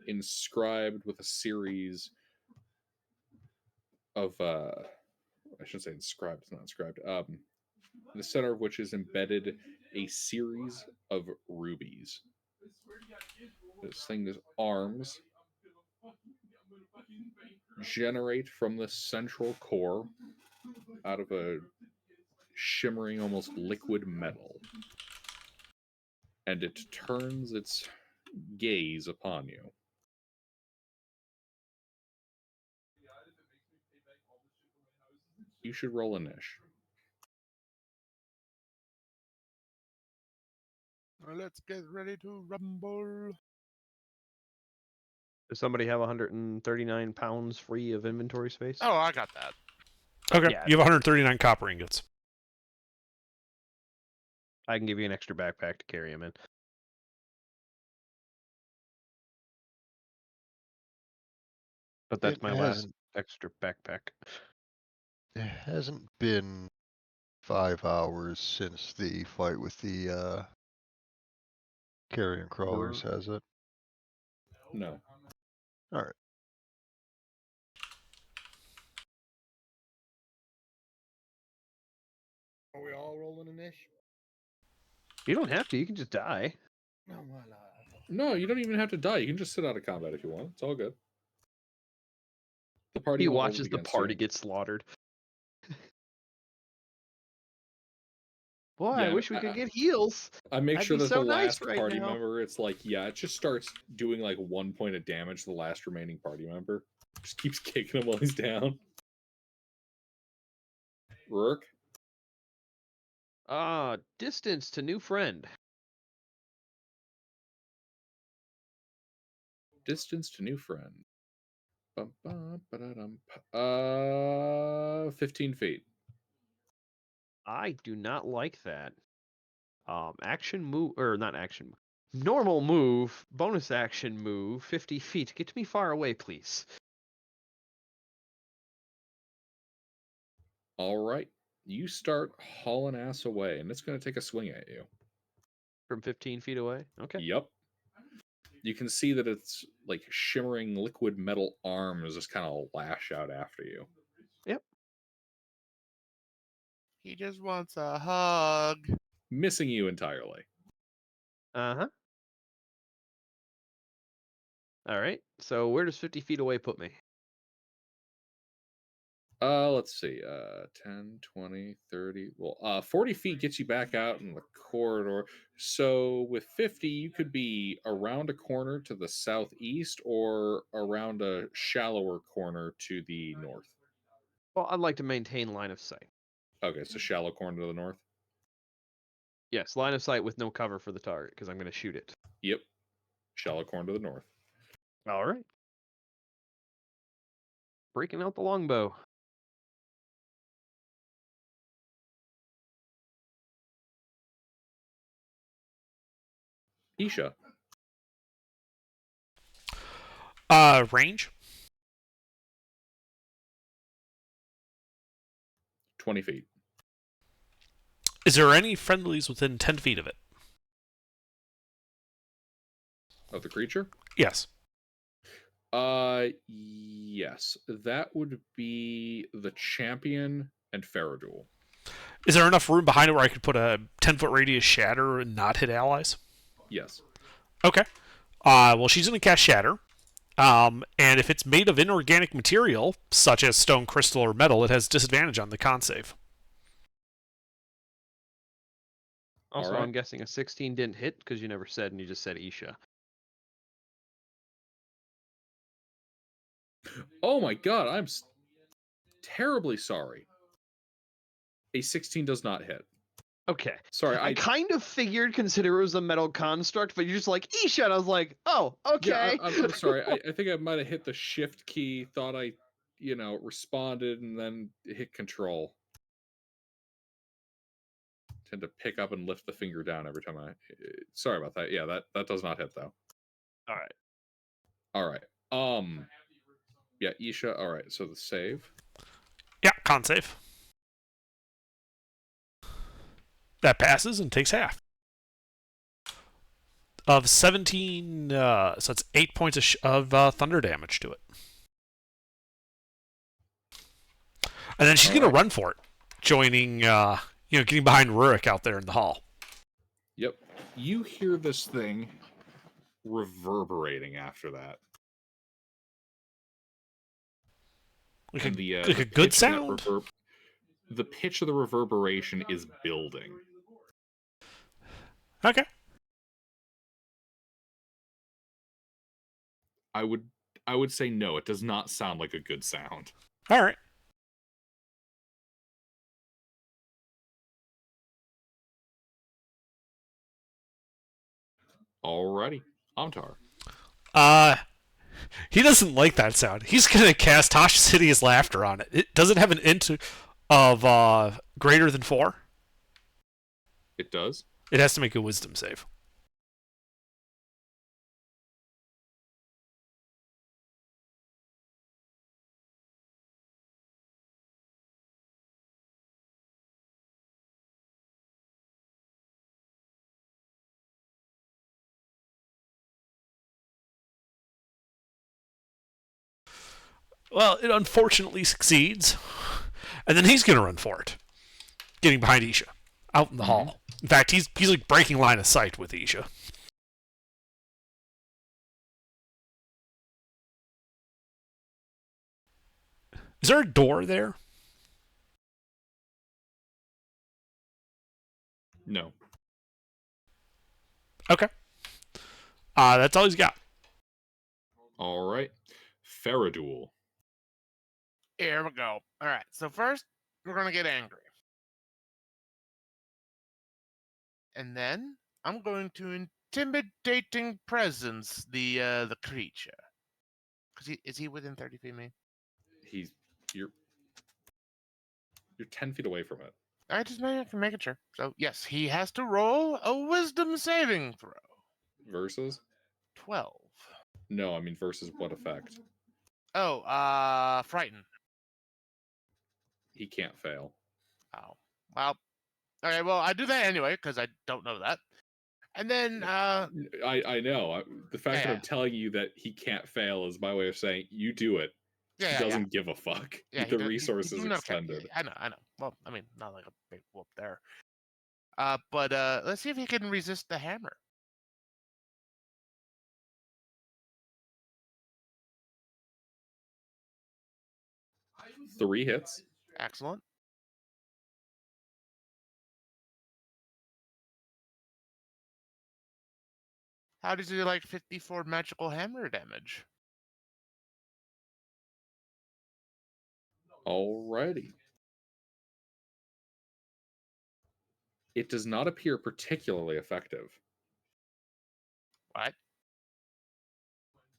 inscribed with a series of I shouldn't say inscribed, it's not inscribed. The center of which is embedded a series of rubies. This thing's arms generate from the central core out of a shimmering, almost liquid metal. And it turns its gaze upon you. You should roll a niche. Let's get ready to rumble. Does somebody have 139 pounds free of inventory space? Oh, I got that. Okay, Yeah. you have 139 copper ingots. I can give you an extra backpack to carry them in. But that's It my last hasn't- extra backpack. It hasn't been 5 hours since the fight with the carrion crawlers, has it? No. All right. Are we all rolling an ish? You don't have to. You can just die. No, why not? No, you don't even have to die. You can just sit out of combat if you want. It's all good. The party He won't hold watches it the against party you. get slaughtered. Boy, Yeah, I wish we could get heals. I make That'd sure be that so the nice last right party now. member, it's like, yeah, it just starts doing like 1 point of damage to the last remaining party member. Just keeps kicking him while he's down. Rourke? Distance to new friend. Distance to new friend. 15 feet. I do not like that. Action move, or not action move. Normal move, bonus action move, 50 feet. Get me far away, please. All right. You start hauling ass away, and it's going to take a swing at you. From 15 feet away? Okay. Yep. You can see that it's like shimmering liquid metal arms just kind of lash out after you. Yep. He just wants a hug. Missing you entirely. Uh-huh. All right. So where does 50 feet away put me? Let's see. 10, 20, 30. Well, 40 feet gets you back out in the corridor. So with 50, you could be around a corner to the southeast or around a shallower corner to the north. Well, I'd like to maintain line of sight. Okay, so shallow corner to the north. Yes, line of sight with no cover for the target, because I'm going to shoot it. Yep. Shallow corner to the north. All right. Breaking out the longbow. Isha. Range? 20 feet. Is there any friendlies within 10 feet of it? Of the creature? Yes. Yes. That would be the champion and Faradul. Is there enough room behind it where I could put a 10-foot radius shatter and not hit allies? Yes. Okay. Well, she's going to cast Shatter. And if it's made of inorganic material, such as stone, crystal, or metal, it has disadvantage on the con save. Also, All right. I'm guessing a 16 didn't hit because you never said, and you just said Isha. Oh my god, I'm terribly sorry. A 16 does not hit. Okay. Sorry, I kind of figured, consider it was a metal construct, but you're just like, Isha, and I was like, oh, okay. Yeah, I'm sorry. I think I might have hit the shift key, thought I, responded, and then hit control. Tend to pick up and lift the finger down every time sorry about that. Yeah, that does not hit though. All right. Yeah, Isha. All right, so the save. Yeah, con save. That passes and takes half. Of 17, so it's 8 points of thunder damage to it. And then she's going to run for it, joining, getting behind Rurik out there in the hall. Yep. You hear this thing reverberating after that. Like, and like a good sound? The pitch of the reverberation is building. Okay. I would say no, it does not sound like a good sound. All right. Alrighty. Amtar. He doesn't like that sound. He's going to cast Tasha's Hideous Laughter on it. Does it have an int of greater than 4? It does. It has to make a wisdom save. Well, it unfortunately succeeds. And then he's going to run for it, getting behind Isha, out in the hall. In fact, he's like breaking line of sight with Isha. Is there a door there? No. Okay. That's all he's got. All right. Faradul. Here we go. All right. So first, we're going to get angry. And then I'm going to intimidating presence, the creature? Because is he within 30 feet of me? He's you're 10 feet away from it. I just making sure. So yes, he has to roll a wisdom saving throw. Versus? 12. No, I mean versus what effect? Oh, frighten. He can't fail. Oh, well. Okay, well, I do that anyway because I don't know that. And then, I know. The fact that Yeah. I'm telling you that he can't fail is my way of saying you do it. Yeah, He yeah, doesn't give a fuck. yeah, The resource is expended. I know. Well, I mean, not like a big whoop there. But let's see if he can resist the hammer. Three hits. Excellent. How does he like 54 magical hammer damage? Alrighty. It does not appear particularly effective. What?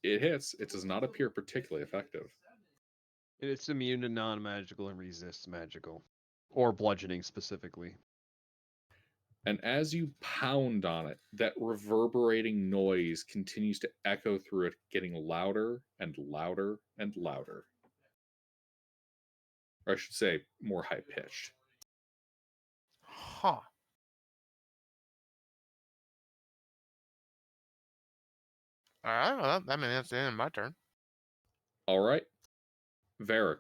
It hits. It does not appear particularly effective. It's immune to non-magical and resists magical, or bludgeoning specifically. And as you pound on it, that reverberating noise continues to echo through it, getting louder and louder and louder. Or I should say, more high pitched. Huh. All right. Well, I mean, that's the end of my turn. All right. Varric.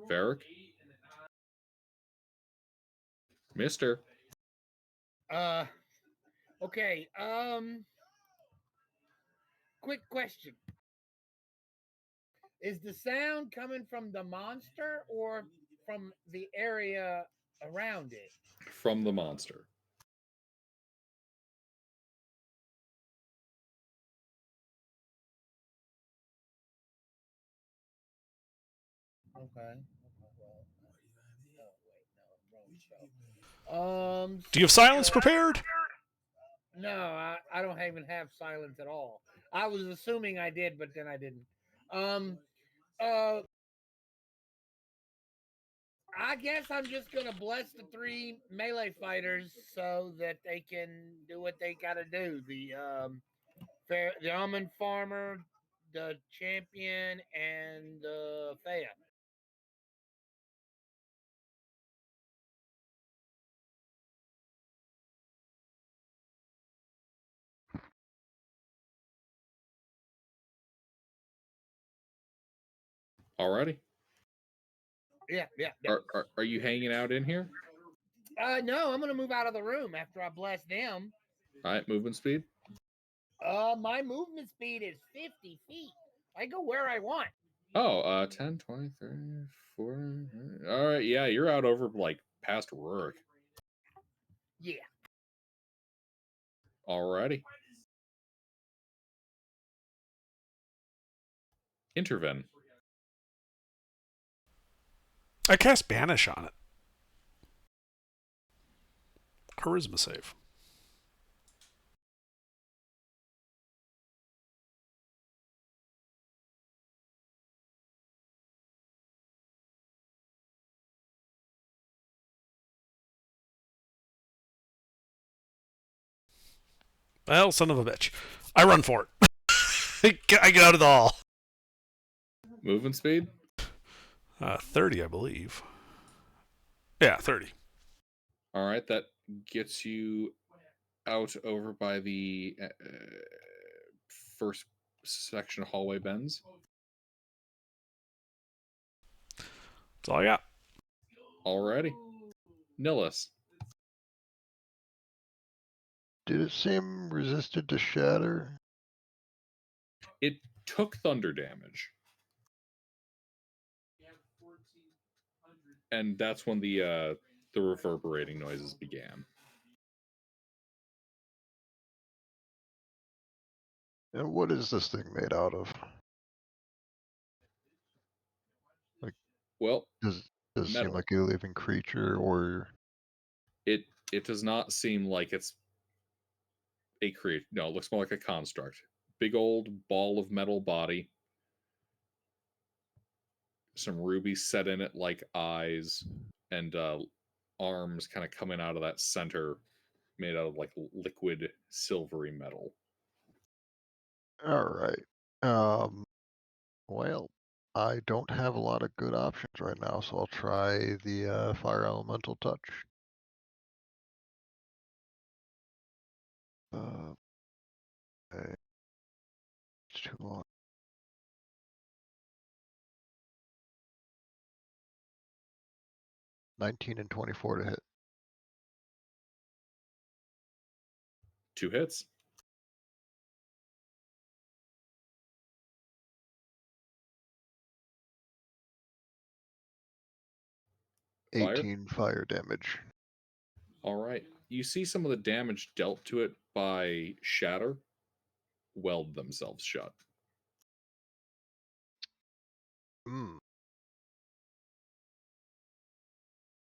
Varric? Mister. Okay. Quick question. Is the sound coming from the monster or from the area around it? From the monster. Okay. Wrong show. Do you have silence prepared? No, I don't even have silence at all. I was assuming I did, but then I didn't. Uh, I guess I'm just gonna bless the three melee fighters so that they can do what they gotta do. The almond farmer, the champion, and the Thea. Alrighty. Yeah. Are you hanging out in here? No, I'm gonna move out of the room after I bless them. Alright, movement speed. My movement speed is 50 feet. I go where I want. Oh, 10, 20, 30, 40. Alright, yeah, you're out over like past Rurik. Yeah. Alrighty. Intervene. I cast Banish on it. Charisma save. Well, son of a bitch. I run for it. I get out of the hall. Movement speed? 30, I believe. Yeah, 30. Alright, that gets you out over by the first section of hallway bends. That's all I got. Alrighty. Nillis. Did it seem resisted to shatter? It took thunder damage. And that's when the reverberating noises began. And what is this thing made out of? Like Well, Does it seem metal. like a living creature, or It does not seem like it's a creature. No, it looks more like a construct. Big old ball of metal body. Some rubies set in it like eyes, and arms kind of coming out of that center, made out of like liquid silvery metal. all right? Well, I don't have a lot of good options right now, so I'll try the fire elemental touch. Okay. It's too long. 19 and 24 to hit. 2 hits. Fire. 18 fire damage. All right. You see some of the damage dealt to it by shatter weld themselves shut. Mm.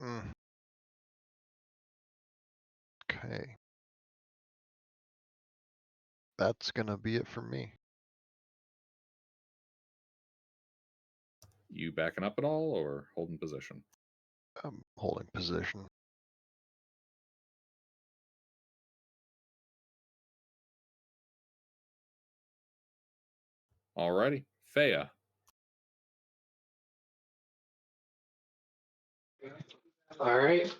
Mm. Okay. That's gonna be it for me. You backing up at all or holding position? I'm holding position. Alrighty. Fea. All right.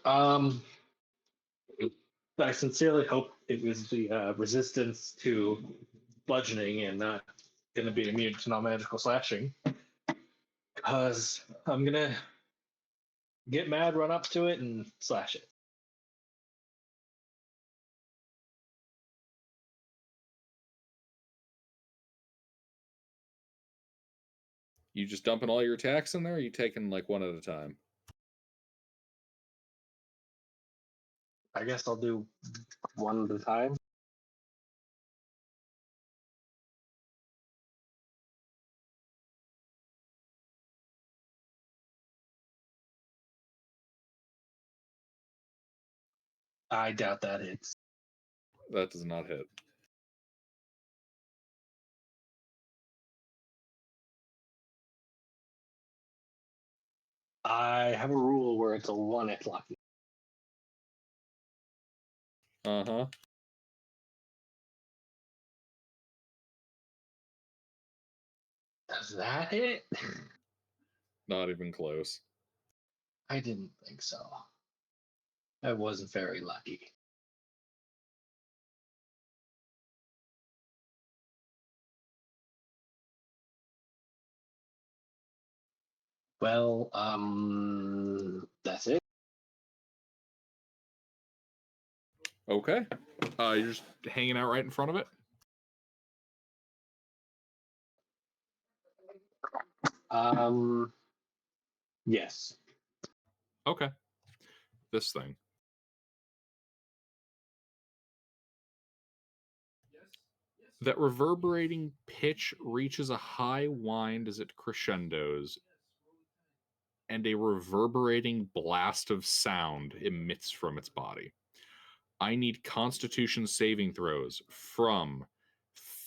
I sincerely hope it was the resistance to bludgeoning and not going to be immune to non-magical slashing. Because I'm gonna get mad, run up to it, and slash it. You just dumping all your attacks in there, or are you taking like one at a time? I guess I'll do one at a time. I doubt that hits. That does not hit. I have a rule where it's a one if lucky. Uh-huh. Does that hit? Not even close. I didn't think so. I wasn't very lucky. Well, that's it. Okay. You're just hanging out right in front of it? Yes. Okay. This thing. That reverberating pitch reaches a high wind as it crescendos, and a reverberating blast of sound emits from its body. I need Constitution saving throws from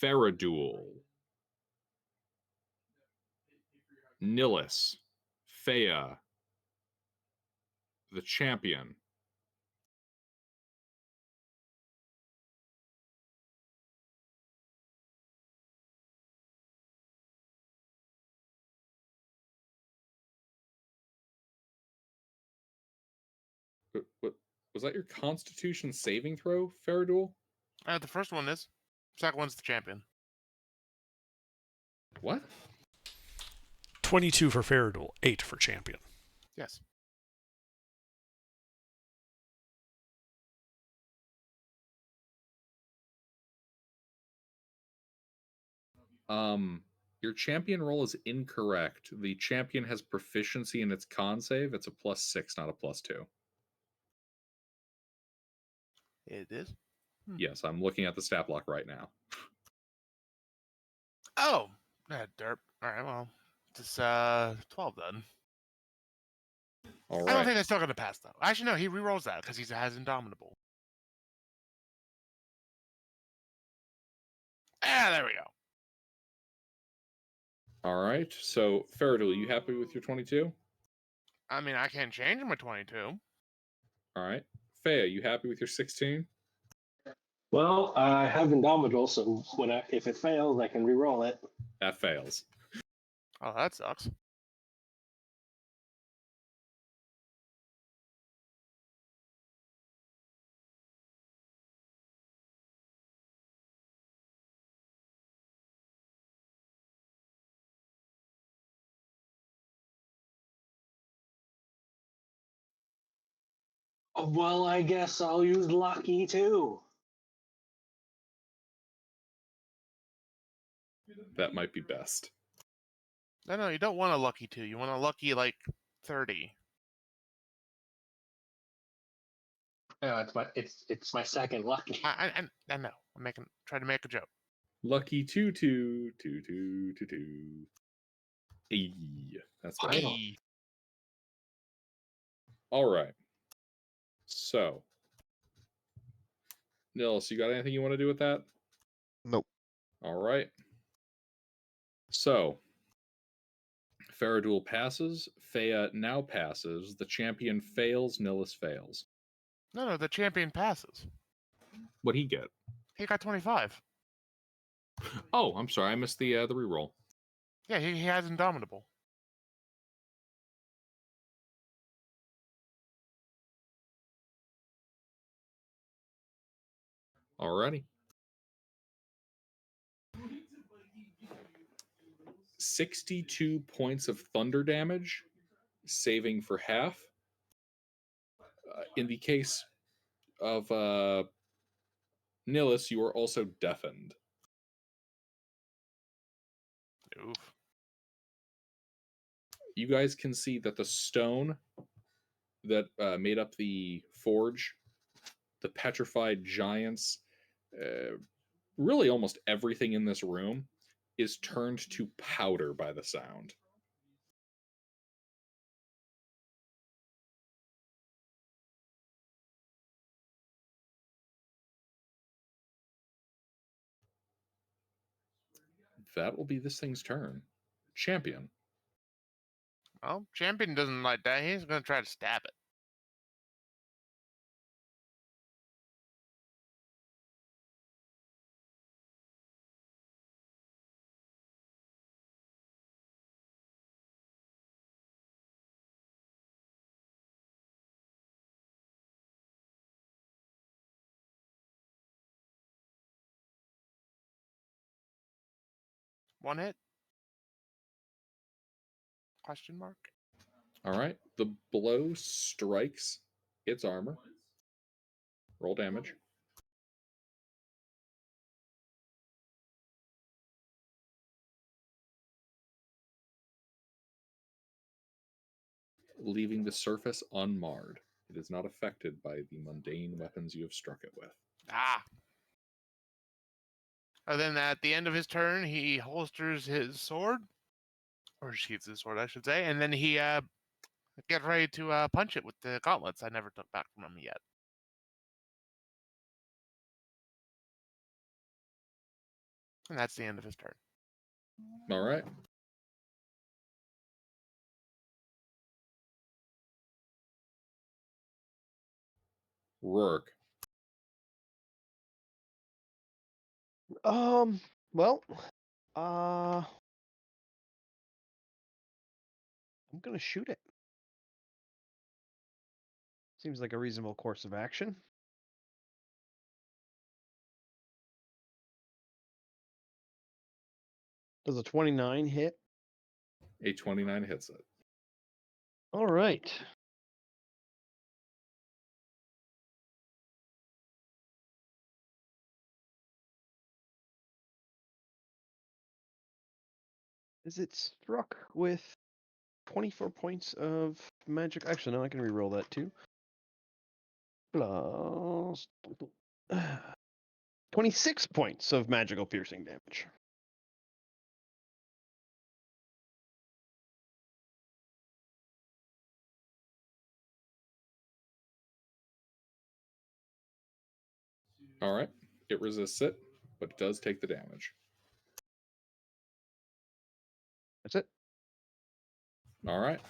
Faradul, Nillis, Fea, the champion. What was that? Your Constitution saving throw, Faradul? The first one is. Second one's the champion. What? 22 for Faradul, 8 for champion. Yes. Your champion roll is incorrect. The champion has proficiency in its con save. It's a +6, not a +2. It is. Yes, I'm looking at the stat block right now. Oh, derp. All right, well, it's 12 then. All I don't right. think that's still gonna pass though. Actually, no, he rerolls that because he has Indomitable. Ah, there we go. All right. So, Faradul, you happy with your 22? I mean, I can't change my 22. All right. Fea, you happy with your 16? Well, I have Indomitable, so if it fails, I can re-roll it. That fails. Oh, that sucks. Well, I guess I'll use Lucky too. That might be best. No, you don't want a lucky 2. You want a lucky like 30. No, it's my second Lucky. I know. I'm trying to make a joke. Lucky 2 2 2 2 2 2. Hey, that's better. Hey. All right. So, Nils, you got anything you want to do with that? Nope. All right. So, Faradul passes. Fea now passes. The champion fails. Nils fails. No, the champion passes. What'd he get? He got 25. Oh, I'm sorry. I missed the reroll. Yeah, he has Indomitable. Alrighty. 62 points of thunder damage, saving for half. In the case of Nils, you are also deafened. Oof. You guys can see that the stone that made up the forge, the petrified giants, really almost everything in this room is turned to powder by the sound. That will be this thing's turn. Champion. Well, champion doesn't like that. He's gonna try to stab it. One hit? Question mark? All right. The blow strikes its armor. Roll damage. Leaving the surface unmarred. It is not affected by the mundane weapons you have struck it with. Ah. And then at the end of his turn, he holsters his sword, or sheathes his sword, I should say, and then he get ready to punch it with the gauntlets I never took back from him yet. And that's the end of his turn. All right. Rourke. Well, I'm gonna shoot it. Seems like a reasonable course of action. Does a 29 hit? A 29 hits it. All right. Is it struck with 24 points of magic? Actually, no, I can reroll that too. Plus 26 points of magical piercing damage. All right. It resists it, but it does take the damage. That's it. All right.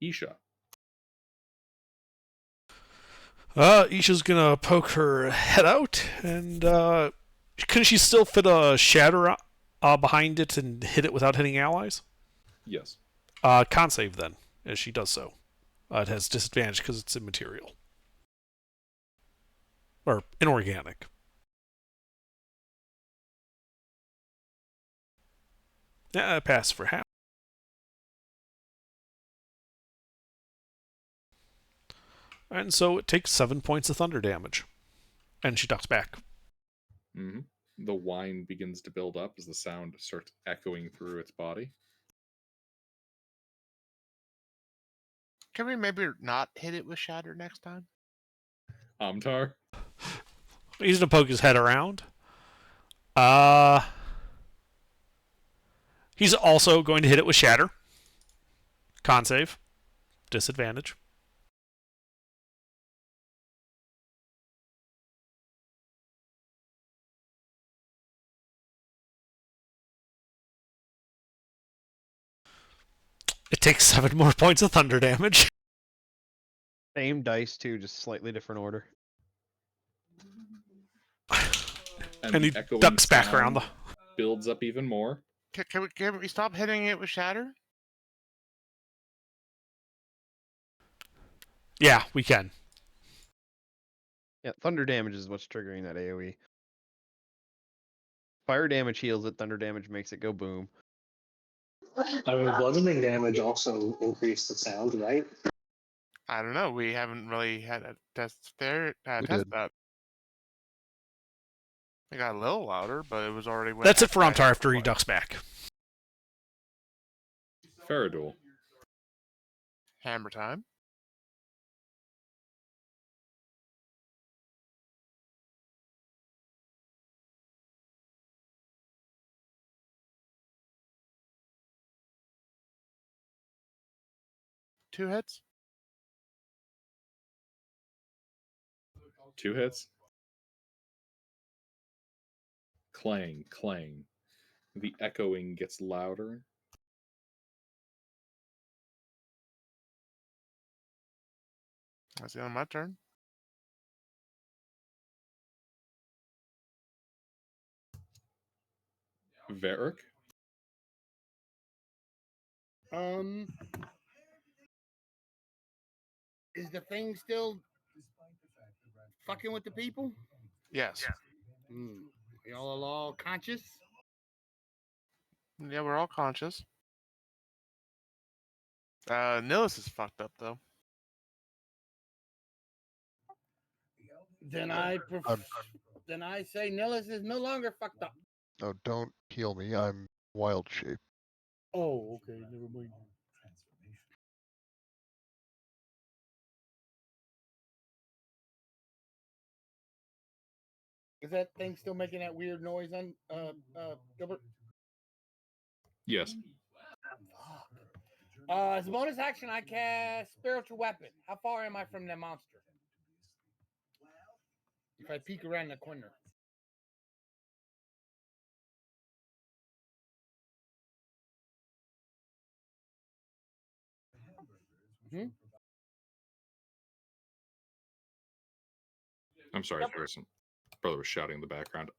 Isha. Isha's gonna poke her head out, and can she still fit a shatter behind it and hit it without hitting allies? Yes. Con save then, as she does so. It has disadvantage because it's immaterial. Or inorganic. Yeah, pass for half. And so it takes 7 points of thunder damage. And she ducks back. Mm-hmm. The whine begins to build up as the sound starts echoing through its body. Can we maybe not hit it with shatter next time? Amtar. He's gonna poke his head around. He's also going to hit it with shatter. Con save. Disadvantage. It takes 7 more points of thunder damage. Same dice too, just slightly different order. And the he echoing ducks back around sound builds up even more. Can we stop hitting it with shatter? Yeah, we can. Yeah, thunder damage is what's triggering that AoE. Fire damage heals it, thunder damage makes it go boom. I mean, bludgeoning damage also increased the sound, right? I don't know. We haven't really had a test there. We Test did. that. It got a little louder, but it was already. That's it for Amtar after he ducks back. Faradul. Hammer time. Two hits. 2 hits. Clang, clang. The echoing gets louder. That's the end of my turn. Varric. Is the thing still fucking with the people? Yes. Y'all all conscious? Yeah, we're all conscious. Nillis is fucked up though. Then then I say Nillis is no longer fucked up. Oh, don't heal me. I'm wild shape. Oh, okay, never mind. Is that thing still making that weird noise on Gilbert? Yes. As a bonus action, I cast Spiritual Weapon. How far am I from the monster? If I peek around the corner. I'm sorry, person. Brother was shouting in the background.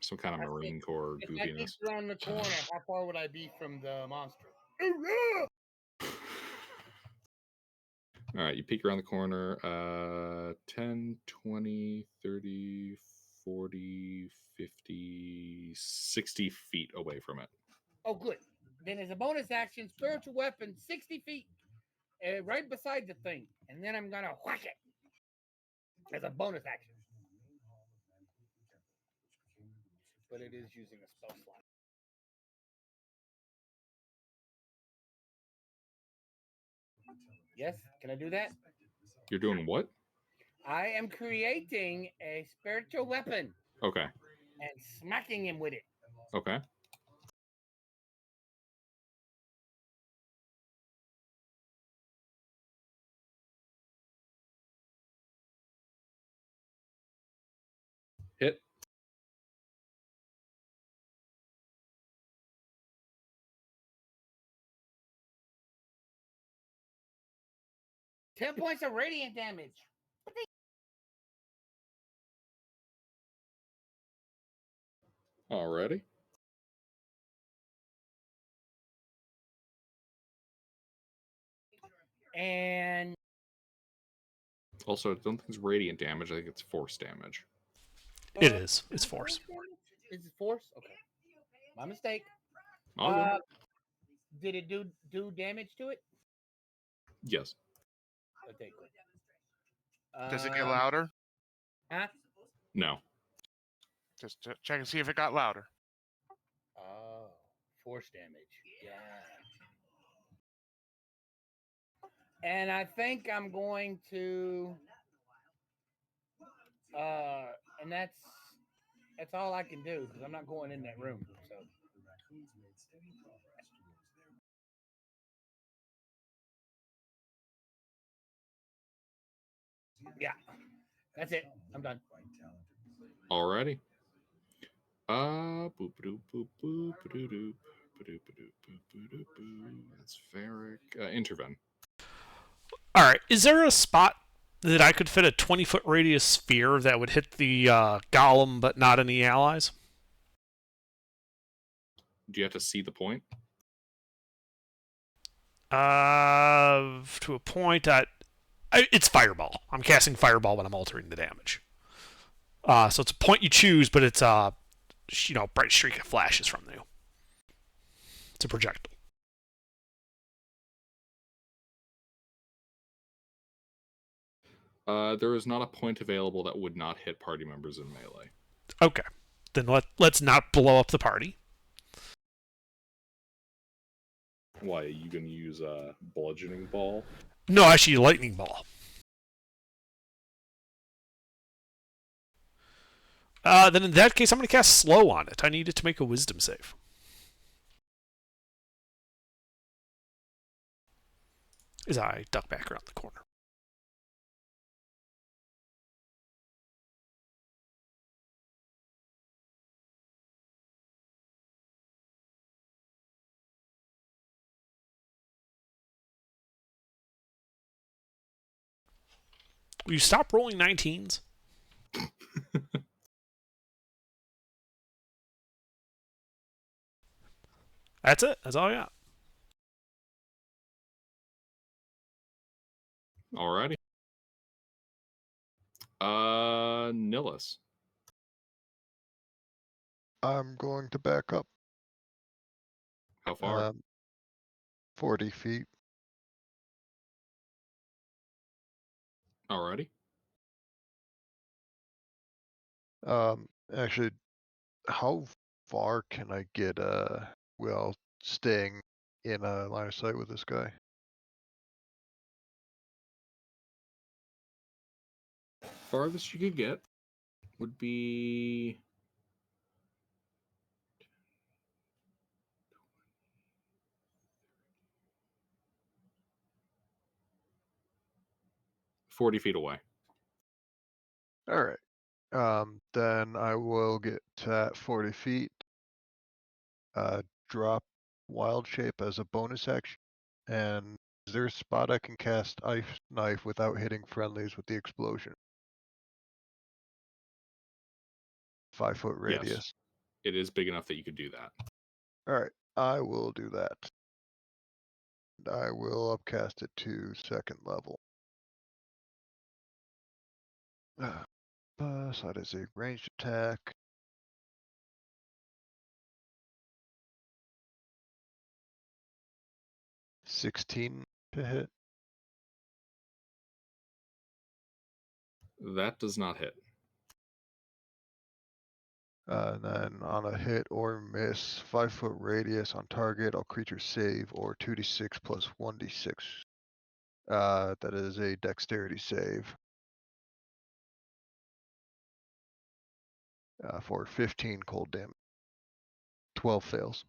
Some kind of Marine Corps If I peek goofiness. around the corner, how far would I be from the monster? All right, you peek around the corner. 10, 20, 30, 40, 50, 60 feet away from it. Oh, good. Then as a bonus action, Spiritual Weapon, 60 feet, right beside the thing. And then I'm going to whack it as a bonus action. But it is using a spell slot. Yes, can I do that? You're doing what? I am creating a spiritual weapon Okay. and smacking him with it. Okay. Hit. Ten points of radiant damage. Alrighty. And Also, I don't think it's radiant damage. I think it's force damage. It is. It's force. Is it force? Okay. My mistake. All good. Did it do damage to it? Yes. Okay, good. Does it get louder? Huh? No. Just check and see if it got louder. Oh, force damage. Yeah. And I think I'm going to and that's all I can do because I'm not going in that room. So yeah. That's it. I'm done. Alrighty. Boop doop boop boop doo doo boop boop boop. That's Varric. Interven. All right. Is there a spot that I could fit a 20-foot radius sphere that would hit the golem but not any allies? Do you have to see the point? To a point it's fireball. I'm casting fireball when I'm altering the damage. So it's a point you choose, but it's bright streak of flashes from you. It's a projectile. There is not a point available that would not hit party members in melee. Okay. Then let's not blow up the party. Why, are you going to use a bludgeoning ball? No, actually, lightning ball. Then in that case, I'm going to cast slow on it. I need it to make a wisdom save. As I duck back around the corner. Will you stop rolling 19s? That's it. That's all I got. Alrighty. Nillis. I'm going to back up How far? 40 feet. Alrighty. Actually, how far can I get, well, staying in a line of sight with this guy? Farthest you could get would be 40 feet away. Alright. Then I will get to that 40 feet. Drop Wild Shape as a bonus action. And is there a spot I can cast Ice Knife without hitting friendlies with the explosion? 5-foot radius. Yes. It is big enough that you could do that. Alright, I will do that. And I will upcast it to 2nd level. So that is a ranged attack. $16 to hit. That does not hit. And then on a hit or miss, 5-foot radius on target, all creatures save or 2d6 plus 1d6. That is a dexterity save. For 15 cold damage. 12 fails.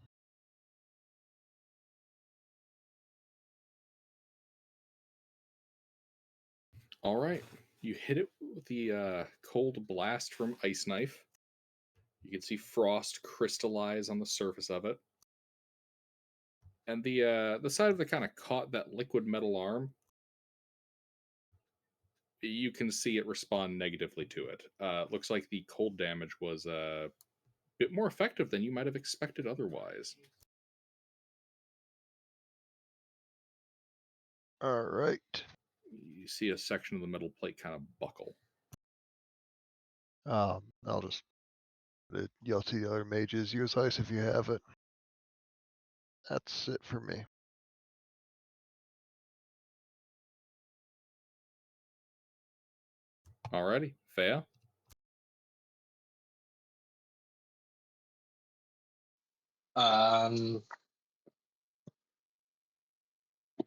All right. You hit it with the cold blast from Ice Knife. You can see frost crystallize on the surface of it. And the side of the kind of caught that liquid metal arm, you can see it respond negatively to it. Looks like the cold damage was a bit more effective than you might have expected otherwise. All right. You see a section of the metal plate kind of buckle. I'll just yell to the other mages, use ice if you have it. That's it for me. Alrighty, Fea.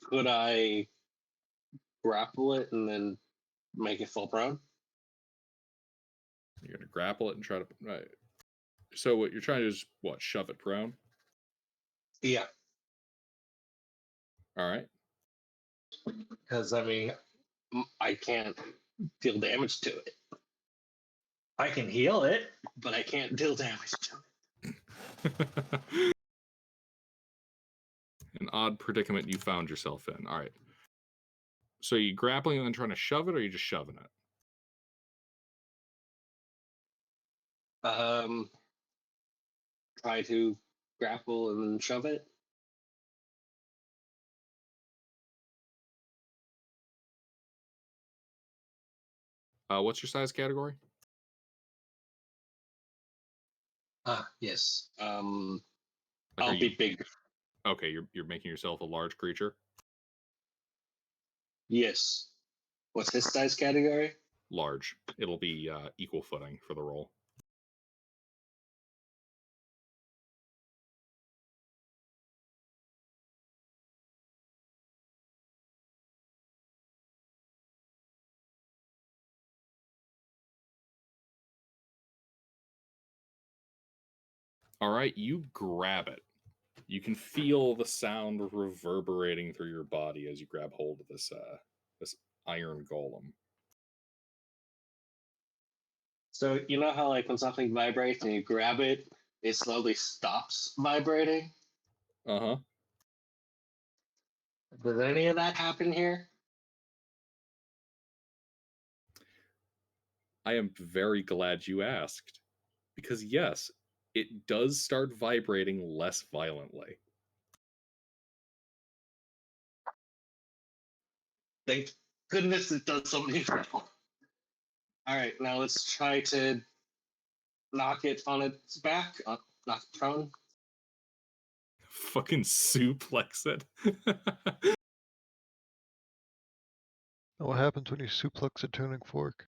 Could I grapple it and then make it fall prone? You're gonna grapple it and try to. So what you're trying to do is what? Shove it prone. Yeah, All right. because I mean, I can't deal damage to it, I can heal it. but I can't deal damage to it. An odd predicament you found yourself in. All right. So you grappling and then trying to shove it, or are you just shoving it? Try to grapple and then shove it. What's your size category? Yes. Like, I'll be big. Okay, you're making yourself a large creature. Yes. What's his size category? Large. It'll be equal footing for the roll. All right, you grab it. You can feel the sound reverberating through your body as you grab hold of this iron golem. So you know how like when something vibrates and you grab it, it slowly stops vibrating? Uh-huh. Does any of that happen here? I am very glad you asked. Because yes, it does start vibrating less violently. Thank goodness it does something now. Alright, now let's try to knock it on its back. Knock it prone. Fucking suplex it. What happens when you suplex a tuning fork?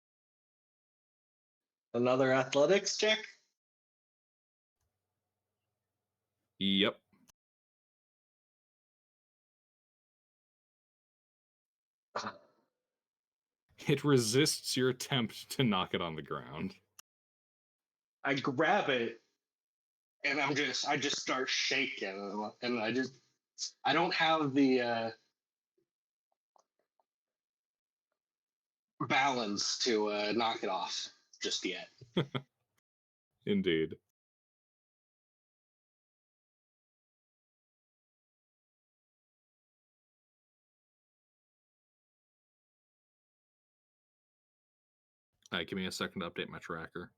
Another athletics check. Yep. It resists your attempt to knock it on the ground. I grab it and I just start shaking and I don't have the balance to knock it off just yet. Indeed. All right, give me a second to update my tracker.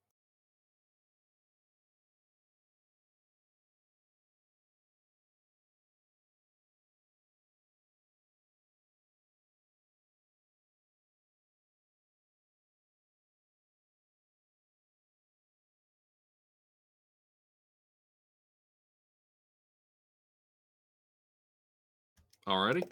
Alrighty.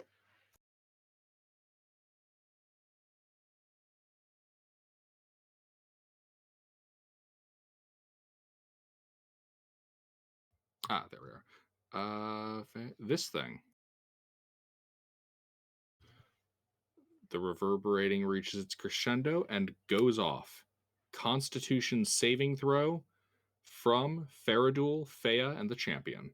There we are. This thing. The reverberating reaches its crescendo and goes off. Constitution saving throw from Faradul, Fea, and the champion.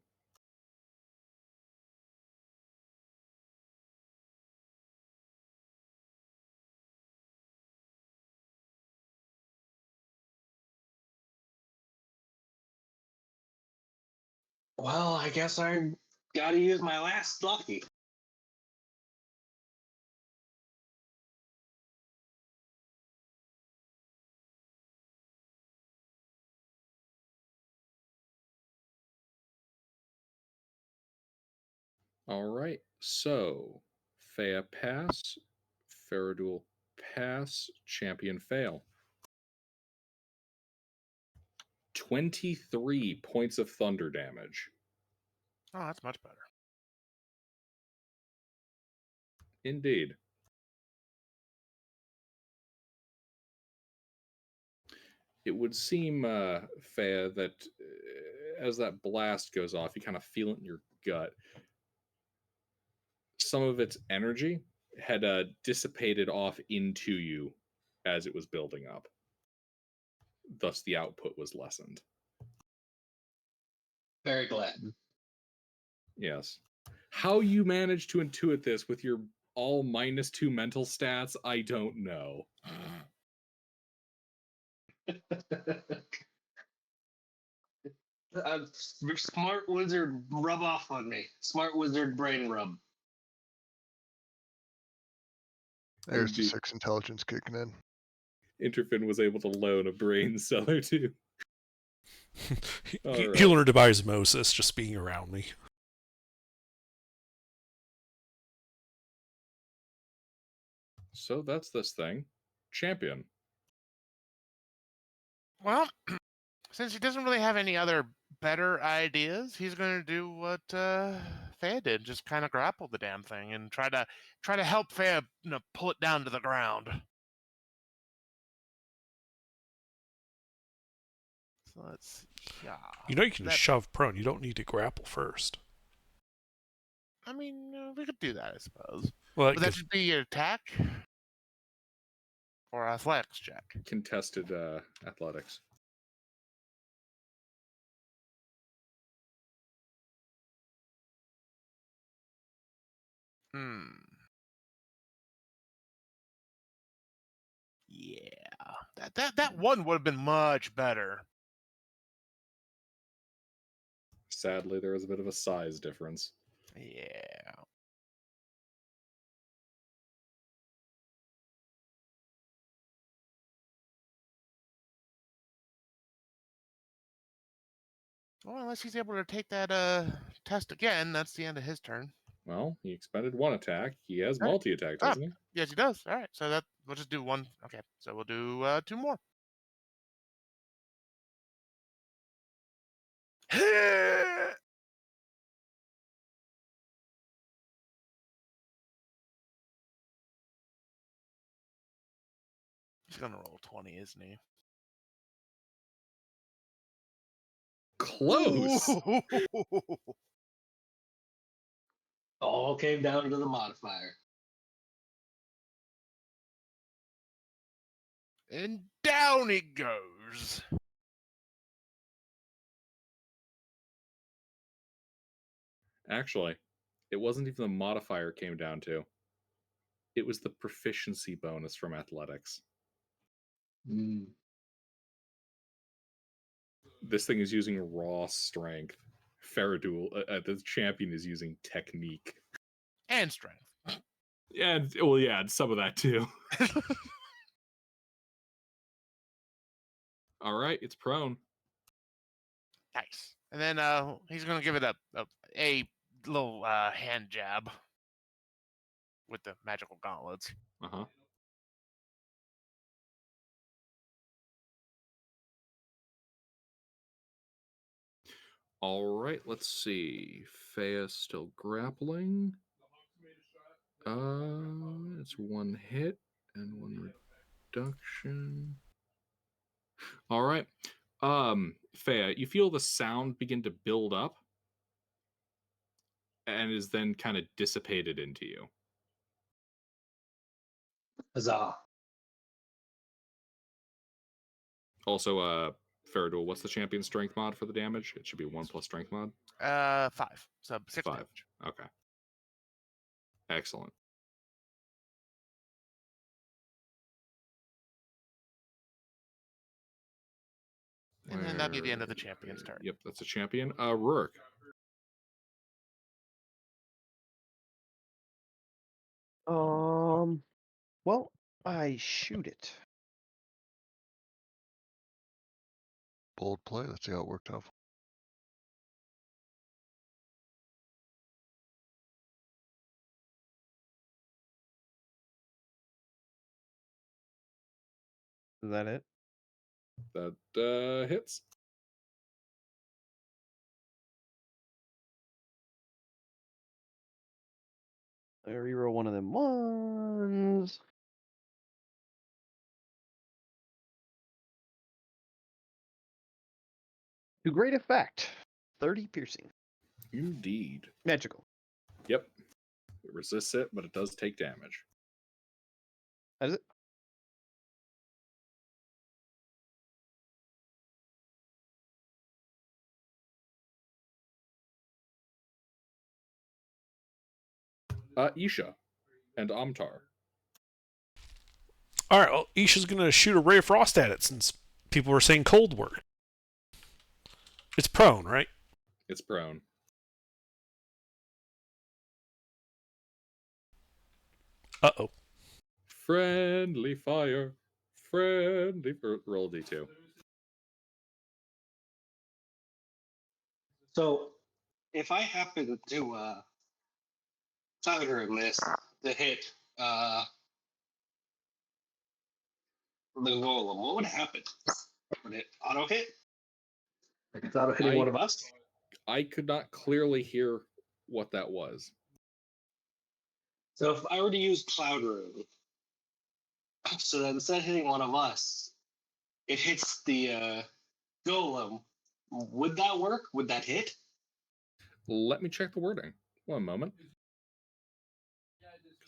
Well, I guess I gotta use my last lucky. All right. So, Fea pass, Faradul pass, champion fail. 23 points of thunder damage. Oh, that's much better. Indeed. It would seem, Fea, that as that blast goes off, you kind of feel it in your gut. Some of its energy had dissipated off into you as it was building up. Thus, the output was lessened. Very glad. Yes. How you managed to intuit this with your all -2 mental stats, I don't know. Smart wizard, rub off on me. Smart wizard brain rub. There's the Indeed. 6 intelligence kicking in. Interfin was able to loan a brain cell or two. He right. learned by osmosis just being around me. So that's this thing. Champion. Well, since he doesn't really have any other better ideas, he's going to do what Fea did, just kind of grapple the damn thing and try to help Fea, pull it down to the ground. So let's see. Yeah. You know you can shove prone. You don't need to grapple first. I mean, we could do that, I suppose. Well, Would that just be your attack or athletics check? Contested athletics. Yeah. That one would have been much better. Sadly, there is a bit of a size difference. Yeah. Well, unless he's able to take that test again, that's the end of his turn. Well, he expended one attack. He has All right. multi-attack, doesn't he? Yes, he does. All right, so we'll just do one. Okay, so we'll do 2 more. He's gonna roll 20, isn't he? Close. All came down to the modifier. And down he goes. Actually, it wasn't even the modifier it came down to. It was the proficiency bonus from athletics. This thing is using raw strength. Faradul, the champion, is using technique. And strength. Yeah, well, yeah, and some of that too. All right, it's prone. Nice. And then he's gonna give it a little hand jab with the magical gauntlets. Uh-huh. All right, let's see. Fea's still grappling. It's 1 hit and 1 reduction. All right. Fea, you feel the sound begin to build up and is then kind of dissipated into you. Huzzah. Also, Faradul, what's the champion strength mod for the damage? It should be 1 plus strength mod. 5, so 6 5. damage. Okay. Excellent. And then that'd be the end of the champion's turn. Yep, that's a champion. Rurik. Well, I shoot it. Bold play. Let's see how it worked out. Is that it? That hits. I reroll one of them ones. To great effect. 30 piercing. Indeed. Magical. Yep. It resists it, but it does take damage. That is it? Isha and Amtar. All right, well, Isha's going to shoot a ray of frost at it since people were saying cold work. It's prone, right? It's prone. Uh-oh. Friendly fire. Friendly. Roll D2. So, if I happen to powder and miss the hit the golem, what would happen? Would it auto hit? Like it's auto hitting one of us? I could not clearly hear what that was. So if I were to use Cloud Rune, so that instead of hitting one of us, it hits the golem, would that work? Would that hit? Let me check the wording. One moment.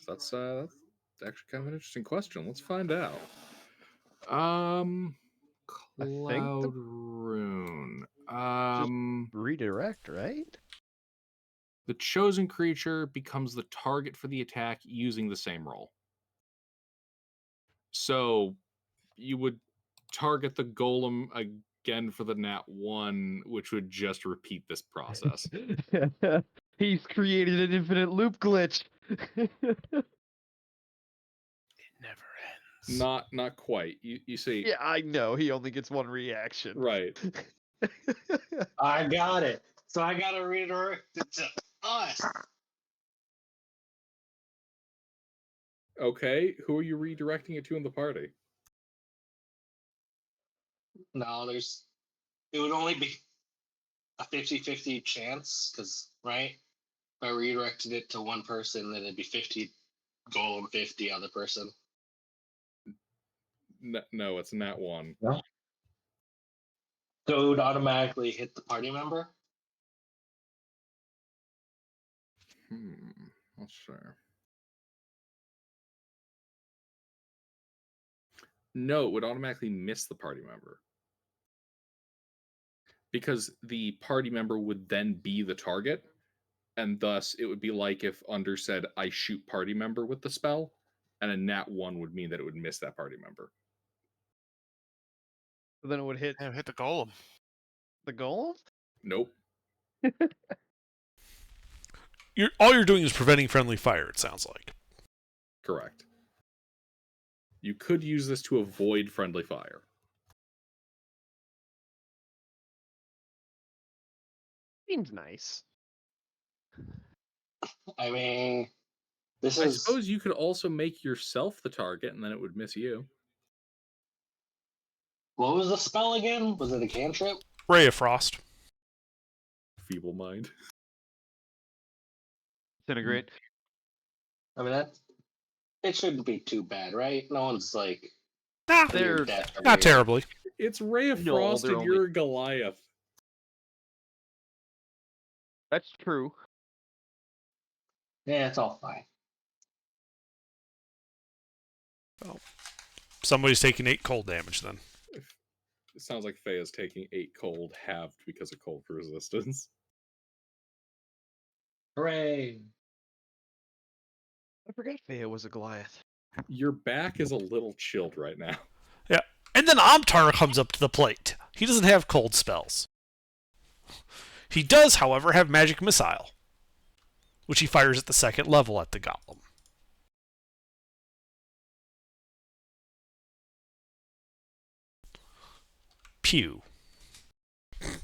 That's actually kind of an interesting question. Let's find out. Cloud Rune. Redirect, right? The chosen creature becomes the target for the attack using the same roll. So you would target the golem again for the nat 1, which would just repeat this process. He's created an infinite loop glitch. It never ends. Not quite. You see. Yeah, I know. He only gets one reaction. Right. I got it. So I got to redirect it to us. Okay, who are you redirecting it to in the party? No, it would only be a 50-50 chance, because, right? If I redirected it to one person, then it'd be 50 golem, 50 other person. No, it's nat 1. No. So it would automatically hit the party member? Let's see. No, it would automatically miss the party member. Because the party member would then be the target, and thus it would be like if Under said, I shoot party member with the spell, and a nat 1 would mean that it would miss that party member. So then it would hit Hit the golem. the golem? Nope. All you're doing is preventing friendly fire, it sounds like. Correct. You could use this to avoid friendly fire. Seems nice. I mean, I suppose you could also make yourself the target, and then it would miss you. What was the spell again? Was it a cantrip? Ray of Frost. Feeble mind. Disintegrate. I mean, it shouldn't be too bad, right? No one's like... They're not terribly. It's Ray of No, Frost they're and you're a Goliath. That's true. Yeah, it's all fine. Well, somebody's taking 8 cold damage then. It sounds like Faye is taking 8 cold, halved because of cold resistance. Hooray! I forgot Fea was a Goliath. Your back is a little chilled right now. Yeah. And then Amtar comes up to the plate. He doesn't have cold spells. He does, however, have Magic Missile, which he fires at the 2nd level at the golem. Pew. And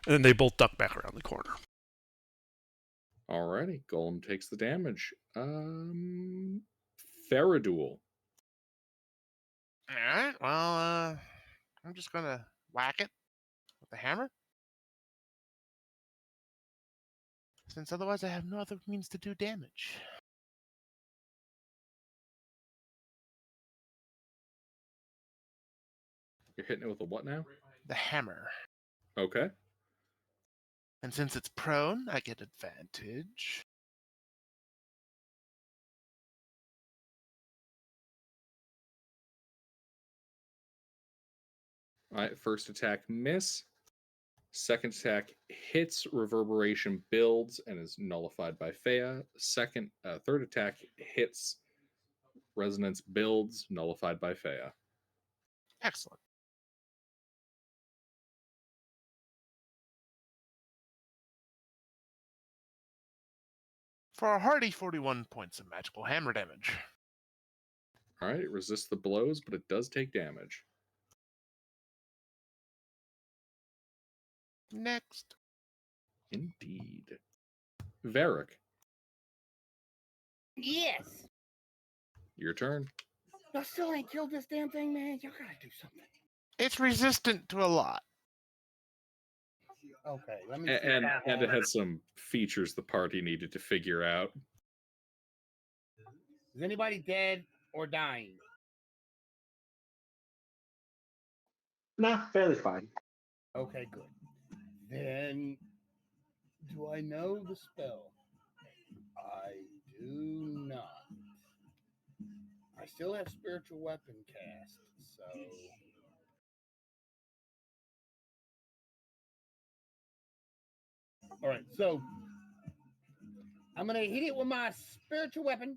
then they both duck back around the corner. Alrighty, Golem takes the damage. Theraduel. All right. Well, I'm just gonna whack it with the hammer, since otherwise I have no other means to do damage. You're hitting it with a what now? The hammer. Okay. And since it's prone, I get advantage. Alright, first attack miss. Second attack hits, reverberation builds, and is nullified by Fea. Third attack hits, resonance builds, nullified by Fea. Excellent. For a hearty 41 points of magical hammer damage. Alright, it resists the blows, but it does take damage. Next. Indeed. Varric, Yes. your turn. I still ain't killed this damn thing, man. Y'all gotta do something. It's resistant to a lot. Okay, let me see. And it had some features the party needed to figure out. Is anybody dead or dying? Nah, fairly fine. Okay, good. Then, do I know the spell? I do not. I still have spiritual weapon cast, so all right. So I'm gonna hit it with my spiritual weapon.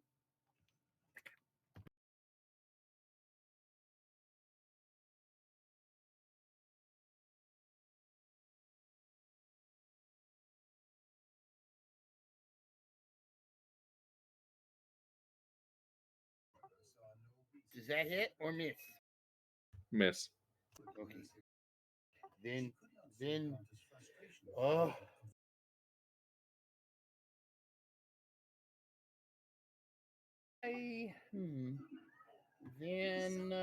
Does that hit or miss? Miss. Okay. Then, oh. Then,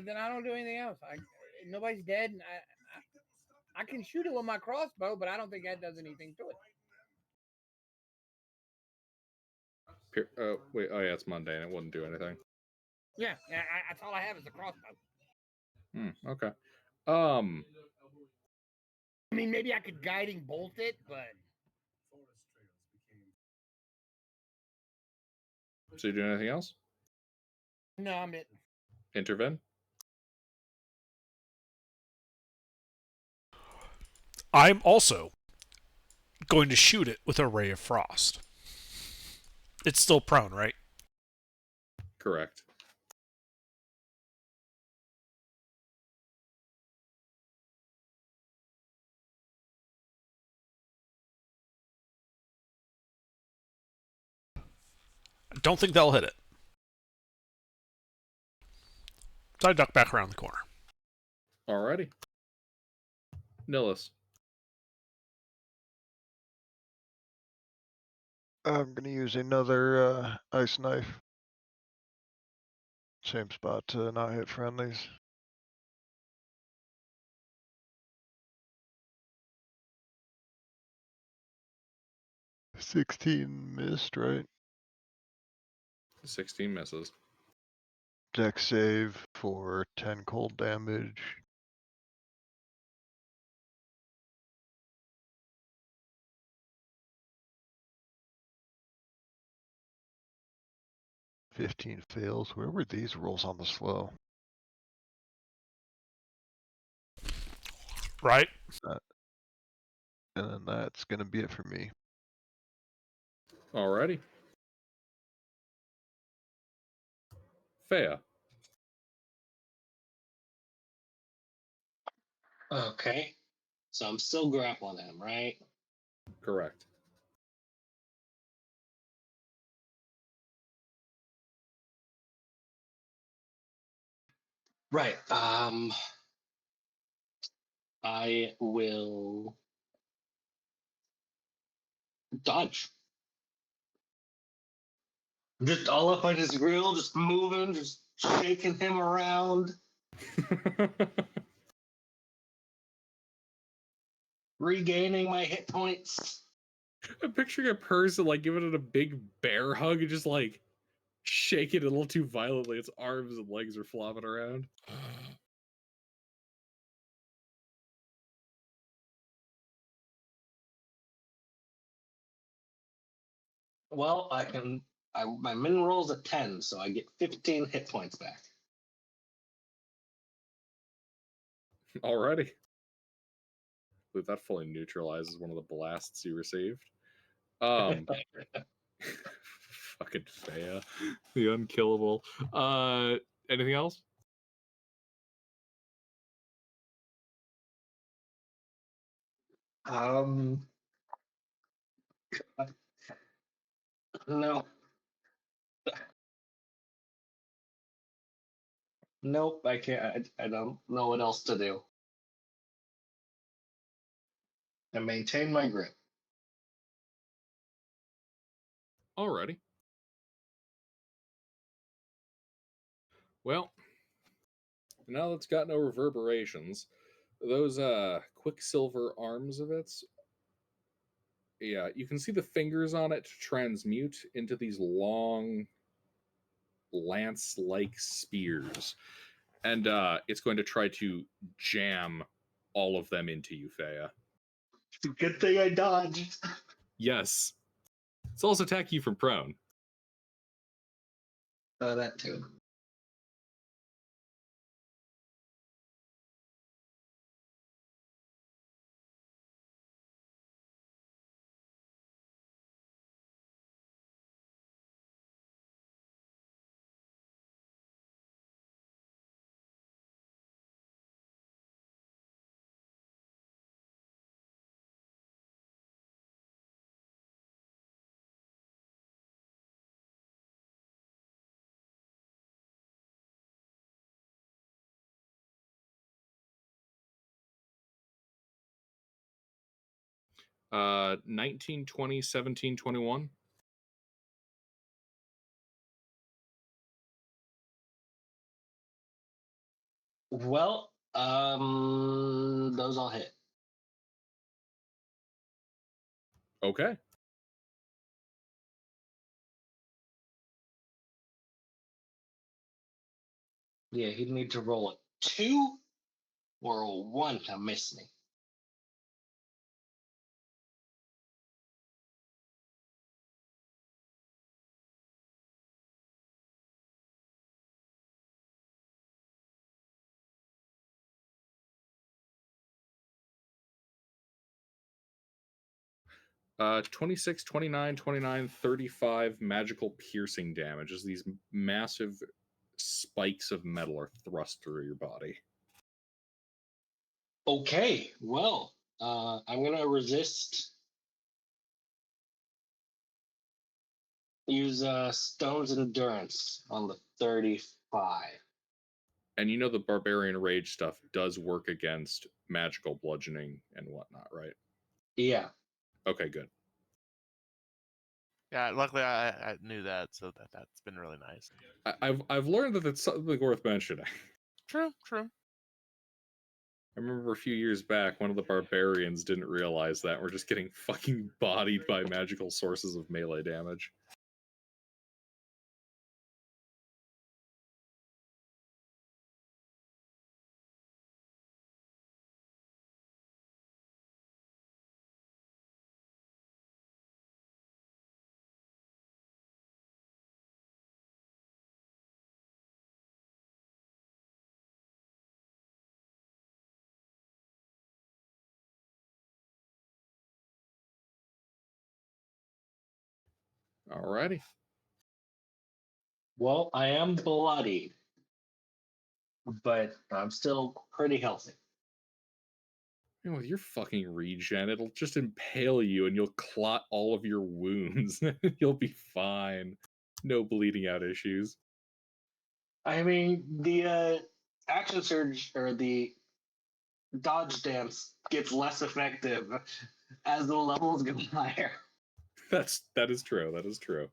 then I don't do anything else. Nobody's dead, and I can shoot it with my crossbow, but I don't think that does anything to it. Wait, oh yeah, it's mundane. It wouldn't do anything. Yeah, that's all I have is a crossbow. Okay. I mean, maybe I could guiding bolt it, but So you do anything else? no, I'm it. Intervene? I'm also going to shoot it with a ray of frost. It's still prone, right? Correct. I don't think they'll hit it. So I duck back around the corner. Alrighty. Nillis. I'm gonna use another ice knife. Same spot to not hit friendlies. $16 missed, right? 16 misses. Deck save for 10 cold damage. $15 fails. Where were these rolls on the slow? Right? And then that's gonna be it for me. Alrighty. Fea. Okay. So I'm still grappling him, right? Correct. Right. I will dodge. Just all up on his grill, just moving, just shaking him around, regaining my hit points. I'm picturing a person like giving it a big bear hug and just like shaking it a little too violently. Its arms and legs are flopping around. Well, my min roll's a 10, so I get 15 hit points back. Alrighty. That fully neutralizes one of the blasts you received. Fucking Fea. The unkillable. Anything else? No. Nope, I can't. I don't know what else to do. I maintain my grip. Alrighty. Well, now that it's got no reverberations, those quicksilver arms of its, yeah, you can see the fingers on it transmute into these long lance-like spears, and it's going to try to jam all of them into you, Fea. Good thing I dodged. Yes. It's also attacking you from prone. That too. Uh, 19, 20, 17, 21. Well, those all hit. Okay. Yeah, he'd need to roll a 2 or a 1 to miss me. 26, 29, 29, 35 magical piercing damage as these massive spikes of metal are thrust through your body. Okay, well, I'm gonna resist. Use Stone's Endurance on the 35. And you know the Barbarian Rage stuff does work against magical bludgeoning and whatnot, right? Yeah. Okay, good. Yeah, luckily I knew that, so that's been really nice. I've learned that it's something worth mentioning. True. I remember a few years back, one of the barbarians didn't realize that. We're just getting fucking bodied by magical sources of melee damage. Alrighty. Well, I am bloodied, but I'm still pretty healthy. With your fucking regen, it'll just impale you and you'll clot all of your wounds. You'll be fine. No bleeding out issues. I mean, the action surge or the dodge dance gets less effective as the levels go higher. That is true. That is true.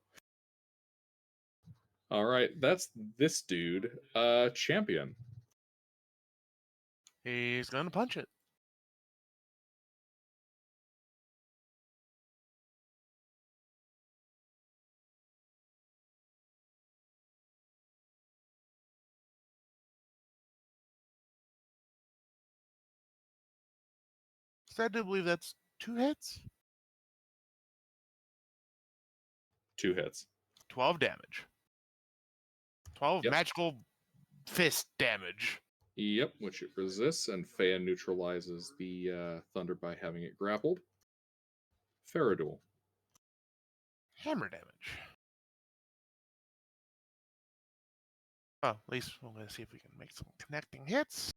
All right, that's this dude. Champion. He's gonna punch it. So I do believe that's 2 hits. 2 hits. 12 damage. 12 Yep. magical fist damage. Yep, which it resists, and Fea neutralizes the thunder by having it grappled. Faraduel. Hammer damage. Well, at least we're going to see if we can make some connecting hits.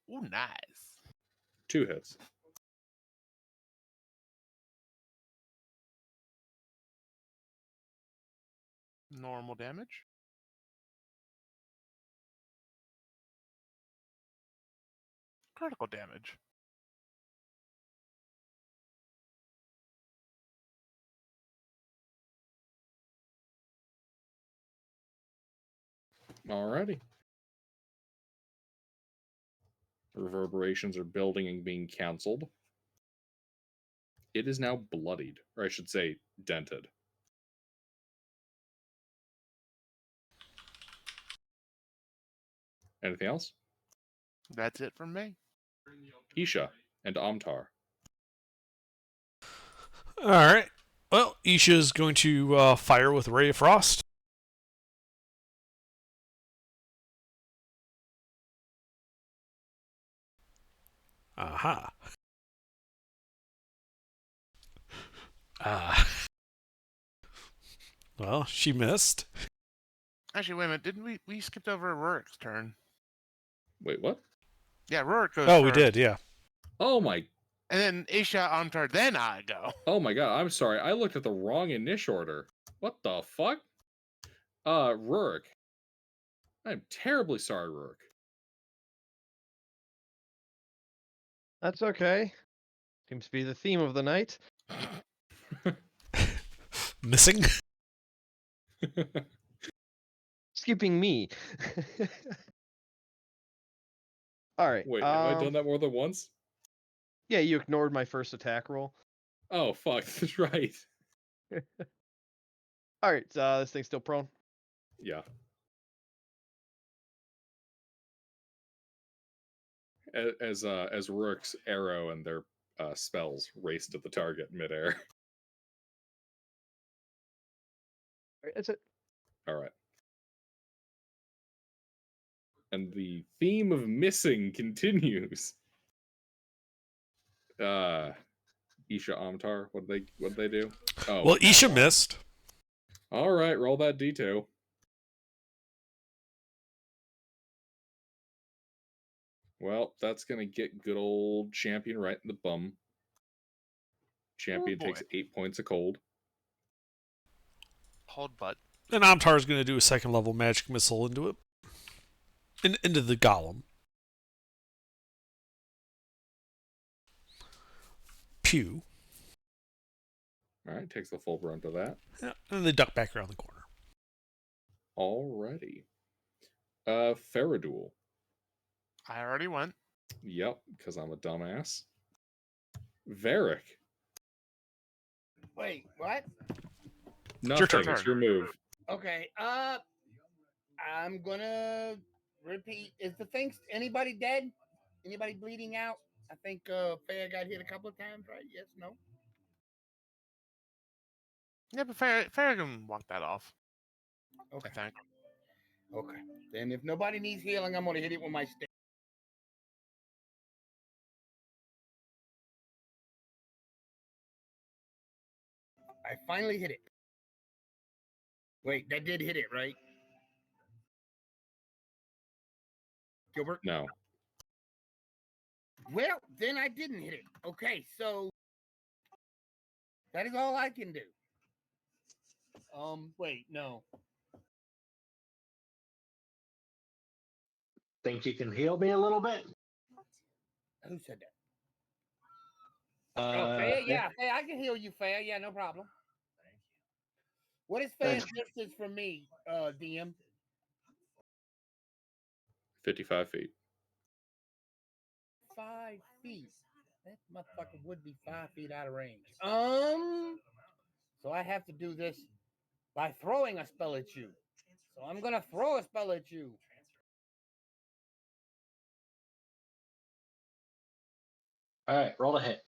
Ooh, nice. 2 hits. Normal damage. Critical damage. Alrighty. Reverberations are building and being cancelled. It is now bloodied, or I should say, dented. Anything else? That's it from me. Isha and Amtar. All right. Well, Isha's going to fire with Ray of Frost. Aha. Well, she missed. Actually, wait a minute. Didn't we skipped over Rurik's turn? Wait, what? Yeah, Rurik goes Oh, we first. did, yeah. Oh my. And then Isha, Amtar, then I go. Oh my god, I'm sorry. I looked at the wrong initial order. What the fuck? Rurik. I'm terribly sorry, Rurik. That's okay. Seems to be the theme of the night. Missing? Skipping me. All right. Wait, have I done that more than once? Yeah, you ignored my first attack roll. Oh, fuck. That's right. All right. This thing's still prone. Yeah. As Rurik's arrow and their spells race to the target midair. All right, that's it. All right. And the theme of missing continues. Isha Amtar, what did they do? Oh, Well, Isha missed. All right, roll that D2. Well, that's gonna get good old Champion right in the bum. Champion takes 8 points of cold. Cold butt. And Amtar's going to do a second level magic missile into it. Into the golem. Pew. Alright, takes the full brunt of that. Yeah, and they duck back around the corner. Alrighty. Faraduel. I already went. Yep, because I'm a dumbass. Varric. Wait, what? Nothing, turn. it's your move. Okay. I'm gonna repeat. Is the thing anybody dead? Anybody bleeding out? I think Fea got hit a couple of times, right? Yes, no. Yeah, but Farrah can walk that off. Okay. I think. Okay. Then if nobody needs healing, I'm gonna hit it with my stick. finally hit it. Wait, that did hit it, right? Gilbert? No. Well, then I didn't hit it. Okay, so that is all I can do. Wait, no. Think you can heal me a little bit? Who said that? Fair? Yeah, Fair. I can heal you, Fair. Yeah, no problem. What is Fair's distance from me, DM? 55 feet. 5 feet. That motherfucker would be 5 feet out of range. So I have to do this by throwing a spell at you. So I'm gonna throw a spell at you. All right, roll a hit.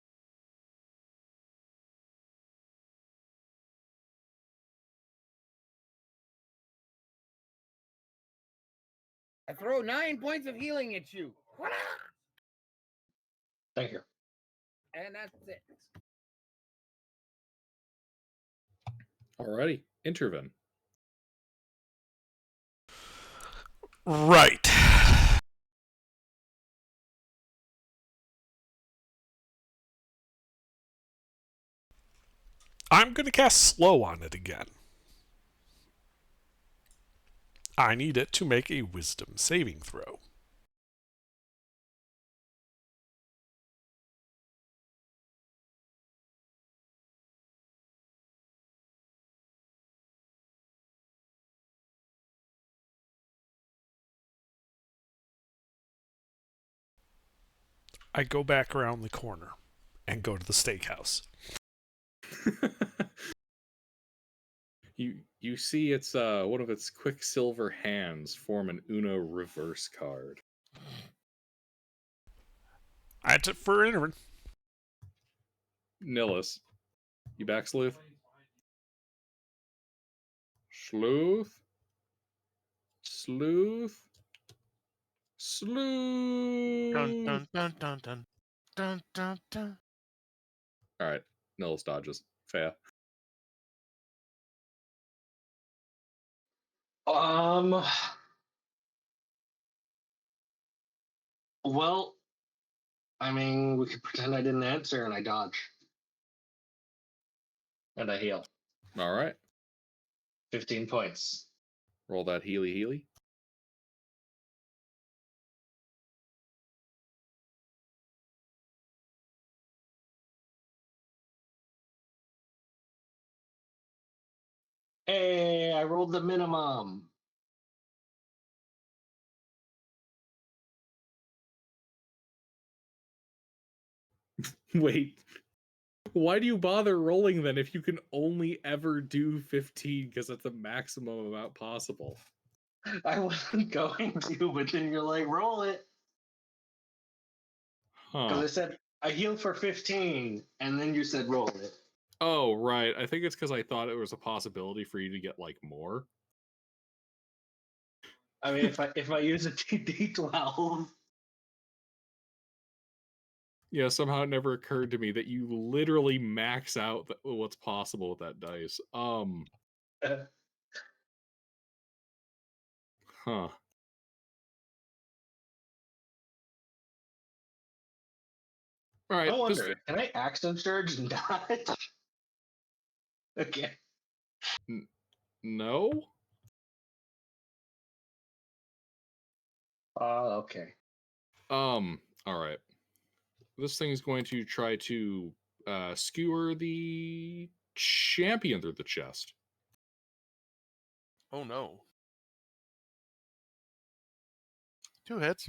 I throw 9 points of healing at you. Thank you. And that's it. Alrighty. Intervene. Right. I'm going to cast slow on it again. I need it to make a wisdom saving throw. I go back around the corner and go to the steakhouse. You see it's one of its quicksilver hands form an Uno reverse card. That's it for Intervene. Nillis. You back, Sleuth? Sleuth? Sleuth? Sleuth? Dun dun dun dun dun dun dun dun. Alright. Nillis dodges. Fair. Well, I mean, we could pretend I didn't answer and I dodge. And I heal. Alright. 15 points. Roll that Healy. Hey, I rolled the minimum. Wait. Why do you bother rolling then if you can only ever do 15 because that's the maximum amount possible? I wasn't going to, but then you're like, roll it. Because Huh. I said, I healed for 15, and then you said, roll it. Oh, right. I think it's because I thought it was a possibility for you to get, like, more. I mean, if I use a D12. Yeah, somehow it never occurred to me that you literally max out what's possible with that dice. Huh. All right. I wonder, can I action surge and dodge? Okay. No. Okay. All right. This thing is going to try to skewer the champion through the chest. Oh no. 2 hits.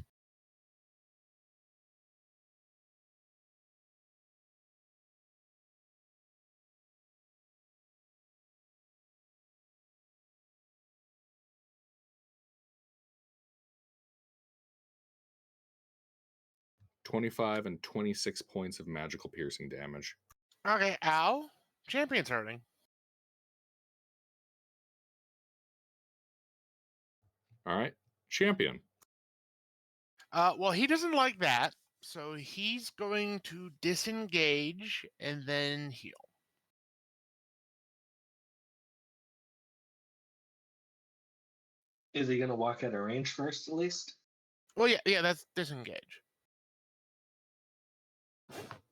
$25 and 26 points of magical piercing damage. Okay, ow. Champion's hurting. All right. Champion. Well, he doesn't like that, so he's going to disengage and then heal. Is he gonna walk out of range first, at least? Well, yeah, that's disengage.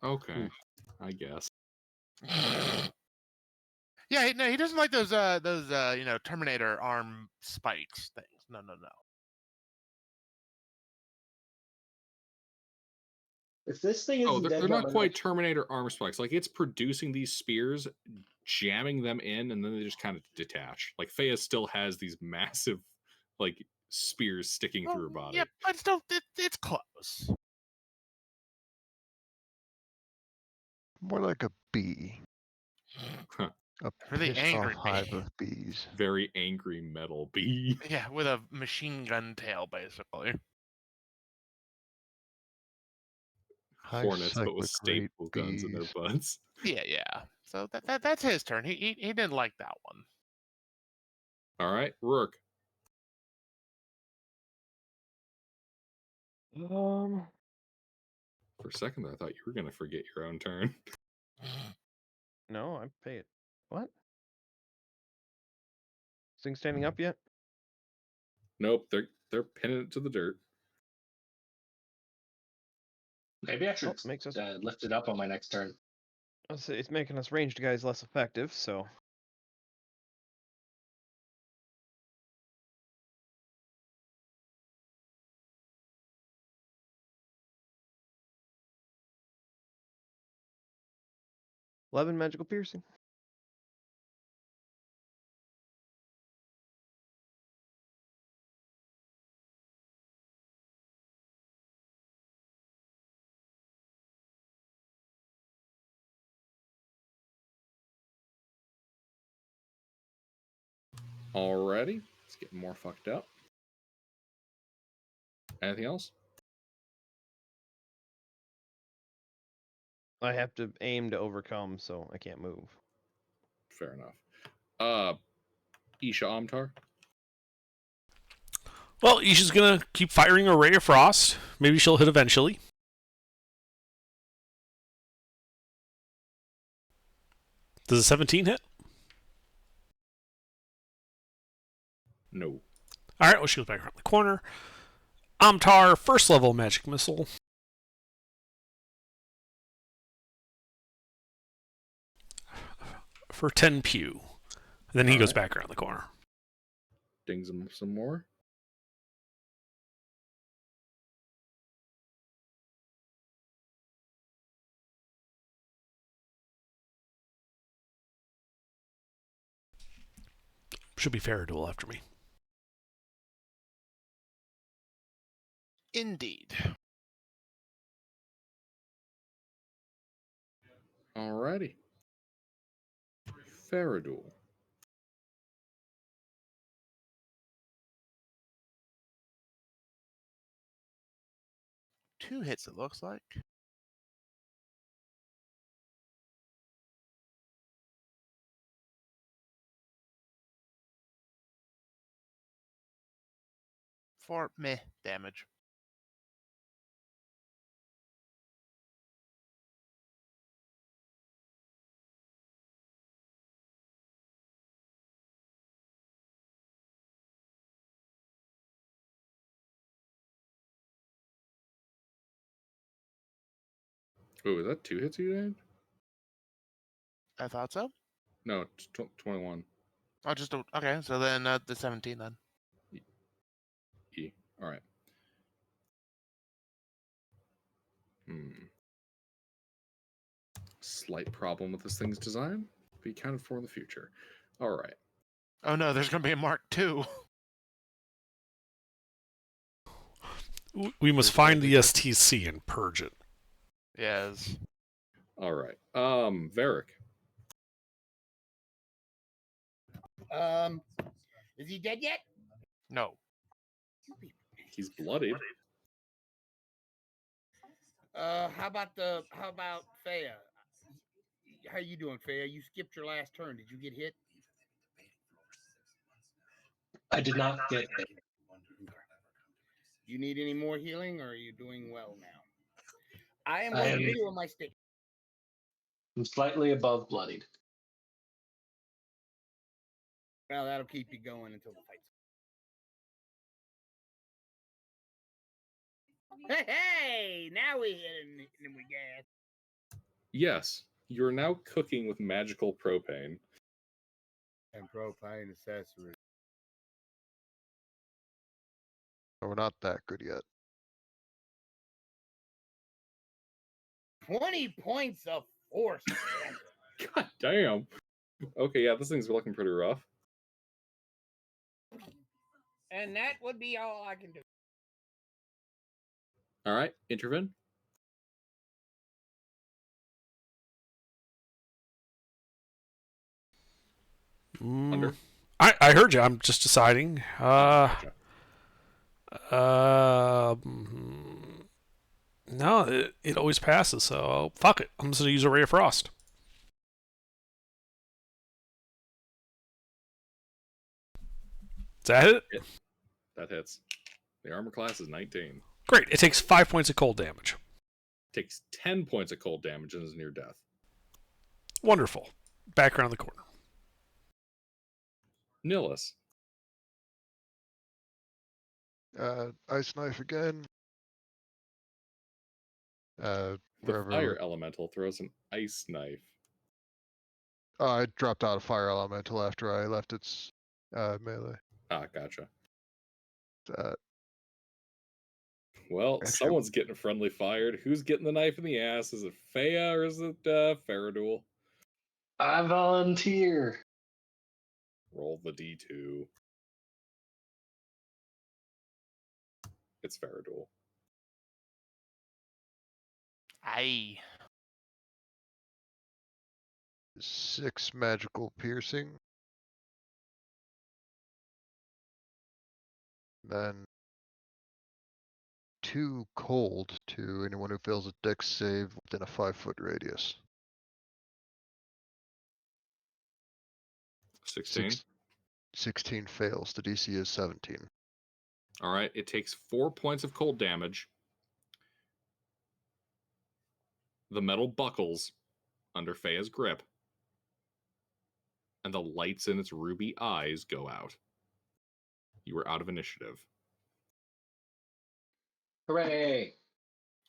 Okay, I guess. Yeah, no, he doesn't like those Terminator arm spikes things. No. If this thing Oh, isn't they're dead, not quite Terminator armor spikes. Like it's producing these spears, jamming them in, and then they just kind of detach. Like Faya still has these massive, like spears sticking through her body. Yeah, but still, it's close. More like a bee. Huh. A Really pissed angry off hive bee. of bees. Very angry metal bee. Yeah, with a machine gun tail, basically. High Hornets, but with cyclic rate staple guns in their bees. butts. Yeah. So that's his turn. He didn't like that one. All right, Rourke. Um, For a second there, I thought you were going to forget your own turn. no, I pay it. What? Is thing standing up yet? Nope, they're pinning it to the dirt. Maybe I should Makes us. lift it up on my next turn. It's making us ranged guys less effective. So 11 magical piercing. Alrighty, it's getting more fucked up. Anything else? I have to aim to overcome, so I can't move. Fair enough. Isha Amtar. Well, Isha's gonna keep firing a ray of frost. Maybe she'll hit eventually. Does a 17 hit? No. All right. Well, she goes back around the corner. Amtar, first level magic missile. For 10 pew. Then he goes back around the corner. Dings him some more. Should be fair duel after me. Indeed. Alrighty. Faradul. Two hits, it looks like. For meh damage. Oh, is that 2 hits you did? I thought so. No, 21. Oh, just okay. So then the 17 then. E. All right. Slight problem with this thing's design. Be accounted for in the future. All right. Oh no, there's gonna be a Mark II. We must find the STC and purge it. Yes. All right. Varric. Is he dead yet? No. He's bloodied. How about Faya? How you doing, Faya? You skipped your last turn. Did you get hit? I did not get hit. Do you need any more healing, or are you doing well now? I am going to video my stick. I'm slightly above bloodied. Well, that'll keep you going until the fight's Hey, now we hit and we gas. Yes, you are now cooking with magical propane. And propane accessories. Oh, we're not that good yet. 20 points of force damage. God damn. Okay, yeah, this thing's looking pretty rough. And that would be all I can do. All right, intervene. Under. I heard you. I'm just deciding. Gotcha. No, it always passes. So fuck it. I'm just gonna use a ray of frost. Is that it? That hits. The armor class is 19. Great. It takes 5 points of cold damage. Takes 10 points of cold damage and is near death. Wonderful. Back around the corner. Nillis. Ice knife again. The Wherever. fire elemental throws an ice knife. I dropped out of fire elemental after I left its melee. Ah, gotcha. That Well, Actually- someone's getting friendly fired. Who's getting the knife in the ass? Is it Fea or is it Faradul? I volunteer. Roll the D2. It's Faradul. Aye. 6 magical piercing. Then 2 cold to anyone who fails a dex save within a 5-foot radius. 16. 16 fails. The DC is 17. All right, it takes 4 points of cold damage. The metal buckles under Fea's grip, and the lights in its ruby eyes go out. You are out of initiative. Hooray!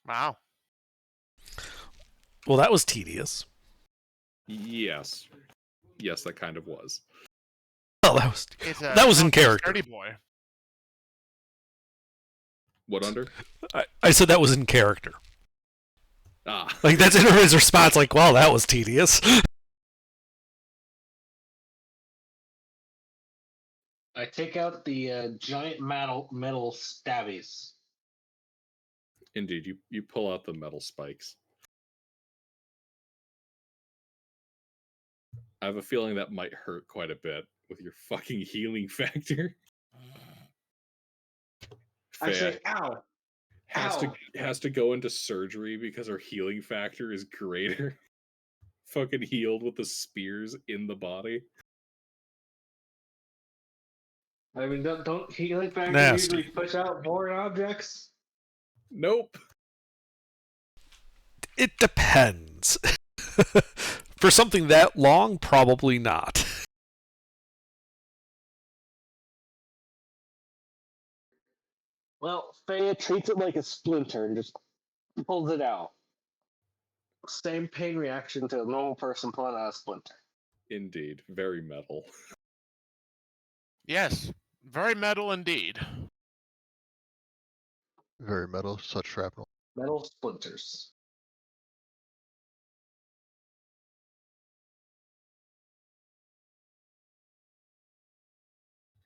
Wow. Well, that was tedious. Yes. Yes, that kind of was. Oh, that was in character. Sturdy boy. What under? I said that was in character. Ah. Like, that's his response, like, well, that was tedious. I take out the giant metal stabbies. Indeed, you pull out the metal spikes. I have a feeling that might hurt quite a bit with your fucking healing factor. I say, Fea ow! has to go into surgery because her healing factor is greater. Fucking healed with the spears in the body. I mean, don't healing factors Nasty. usually push out more objects? Nope. It depends. For something that long, probably not. Well, Fea treats it like a splinter and just pulls it out. Same pain reaction to a normal person pulling out a splinter. Indeed. Very metal. Yes. Very metal indeed. Very metal, such shrapnel. Metal splinters.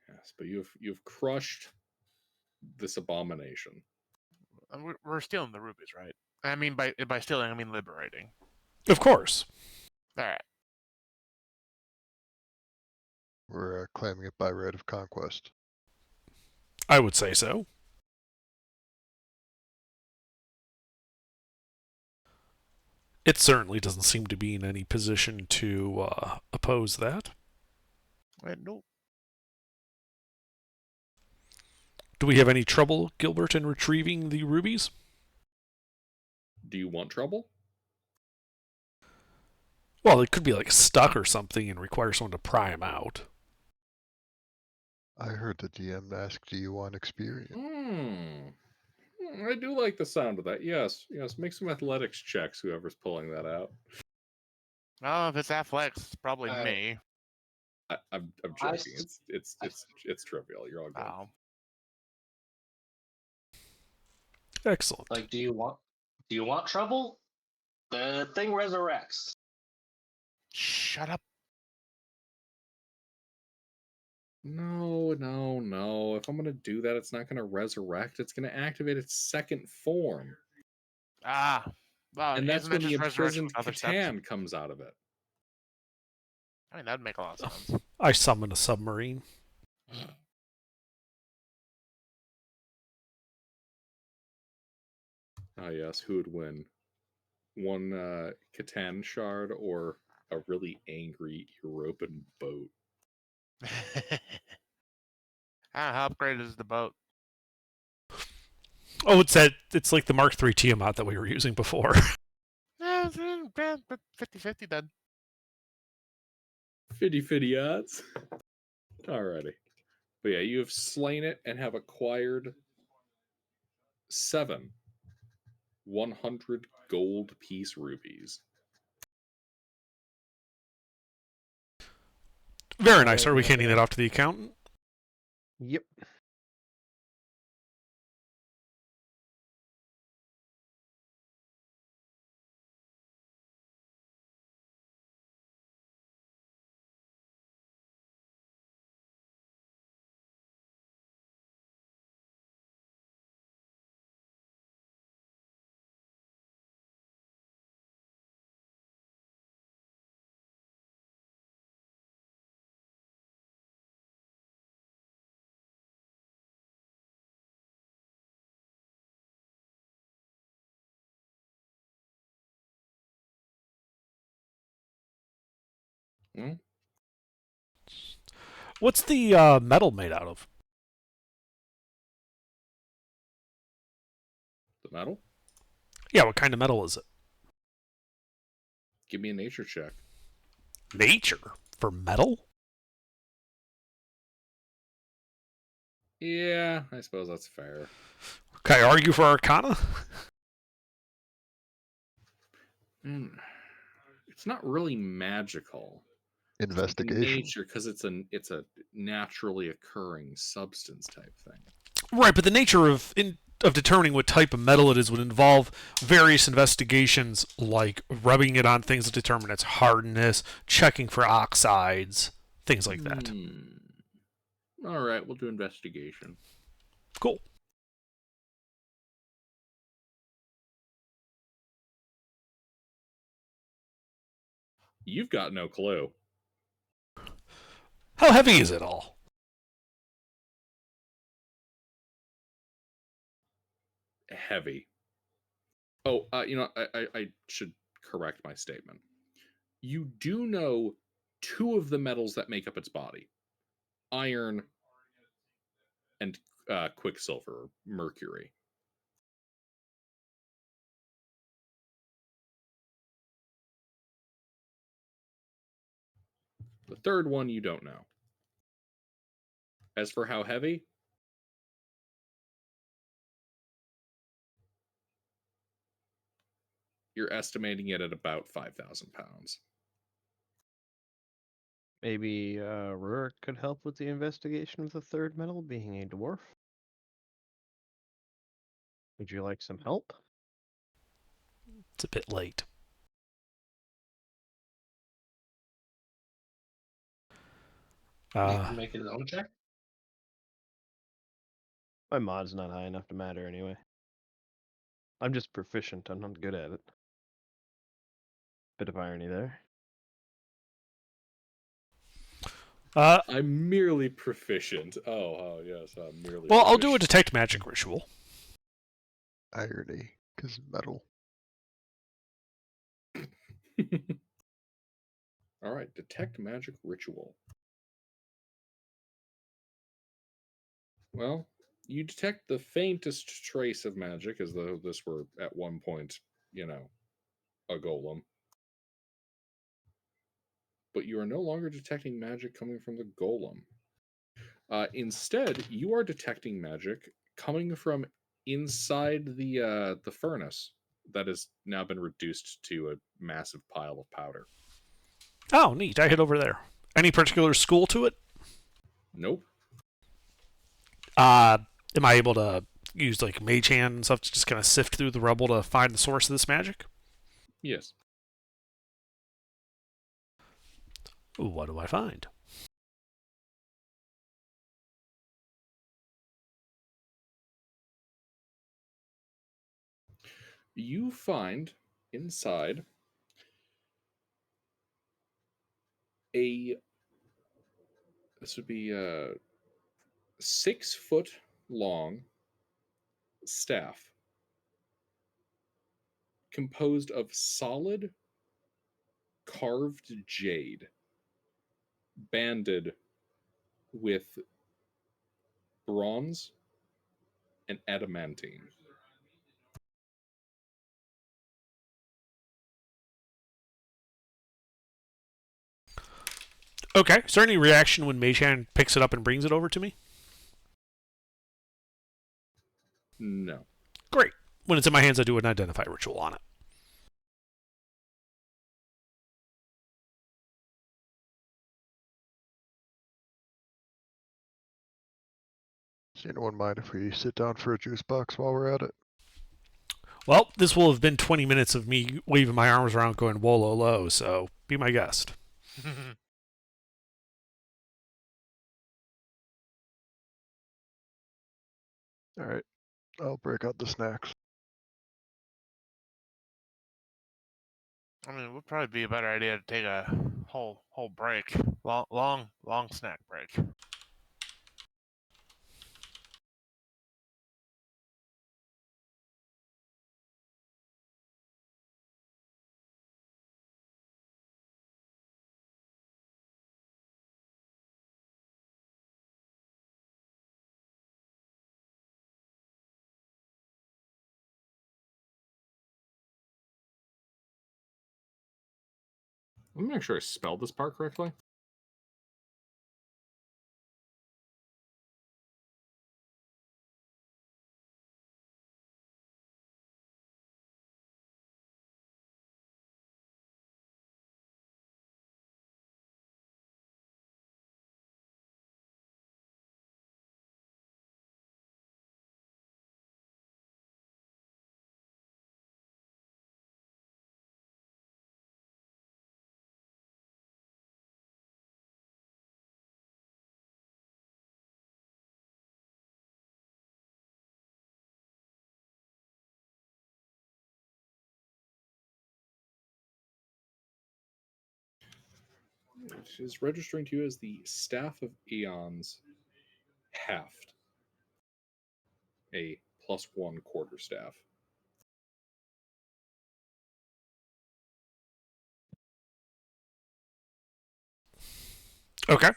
Yes, but you've crushed this abomination. We're stealing the rubies, right? I mean, by stealing, I mean liberating. Of course. All right. We're claiming it by right of conquest. I would say so. It certainly doesn't seem to be in any position to oppose that. No. Do we have any trouble, Gilbert, in retrieving the rubies? Do you want trouble? Well, it could be like stuck or something and require someone to pry them out. I heard the DM ask, do you want experience? I do like the sound of that. Yes, yes. Make some athletics checks, whoever's pulling that out. Oh, if it's athletics, it's probably Alright. me. I'm I joking. s- It's trivial. You're all good. Oh. Excellent. Like, do you want trouble? The thing resurrects. Shut up. No, no, no. If I'm gonna do that, it's not gonna resurrect. It's gonna activate its second form, Ah. Well, and that's isn't that when the just resurrection imprisoned with other steps? Catan comes out of it. I mean, that'd make a lot of sense. I summon a submarine. Ah, yes. Who would win? One Catan shard or a really angry European boat? How upgraded is the boat? Oh, it's like the Mark III Tiamat that we were using before. 50-50 then. 50-50 odds. Alrighty. But yeah, you have slain it and have acquired 7 100 gold piece rupees. Very nice. Are we handing that off to the accountant? Yep. Hmm? What's the metal made out of? The metal? Yeah, what kind of metal is it? Give me a nature check. Nature for metal? Yeah, I suppose that's fair. Can I argue for Arcana? It's not really magical. Investigation. Nature, because it's a naturally occurring substance type thing. Right, but the nature of determining what type of metal it is would involve various investigations, like rubbing it on things to determine its hardness, checking for oxides, things like that. All right, we'll do investigation. Cool. You've got no clue. How heavy is it all? Heavy. Oh, I should correct my statement. You do know 2 of the metals that make up its body: iron and quicksilver, mercury. The third one you don't know. As for how heavy, you're estimating it at about 5,000 pounds. Maybe Rurik could help with the investigation of the third metal, being a dwarf. Would you like some help? It's a bit late. You can make his own check. My mod's not high enough to matter anyway. I'm just proficient. I'm not good at it. Bit of irony there. I'm merely proficient. Oh yes, I'm merely. Well, I'll do a proficient. detect magic ritual. Irony, because metal. All right, detect magic ritual. Well, you detect the faintest trace of magic, as though this were at one point, a golem. But you are no longer detecting magic coming from the golem. Instead, you are detecting magic coming from inside the furnace that has now been reduced to a massive pile of powder. Oh, neat. I head over there. Any particular school to it? Nope. Am I able to use like mage hand and stuff to just kind of sift through the rubble to find the source of this magic? Yes. Ooh, what do I find? You find inside a this would be a 6-foot long staff composed of solid carved jade banded with bronze and adamantine. Okay. Is there any reaction when mage hand picks it up and brings it over to me? No. Great. When it's in my hands, I do an identify ritual on it. Does anyone mind if we sit down for a juice box while we're at it? Well, this will have been 20 minutes of me waving my arms around going whoa, low, low, so be my guest. Alright, I'll break out the snacks. I mean, it would probably be a better idea to take a whole break, long snack break. Let me make sure I spelled this part correctly. It is registering to you as the Staff of Eons Haft, a +1 quarterstaff. Okay.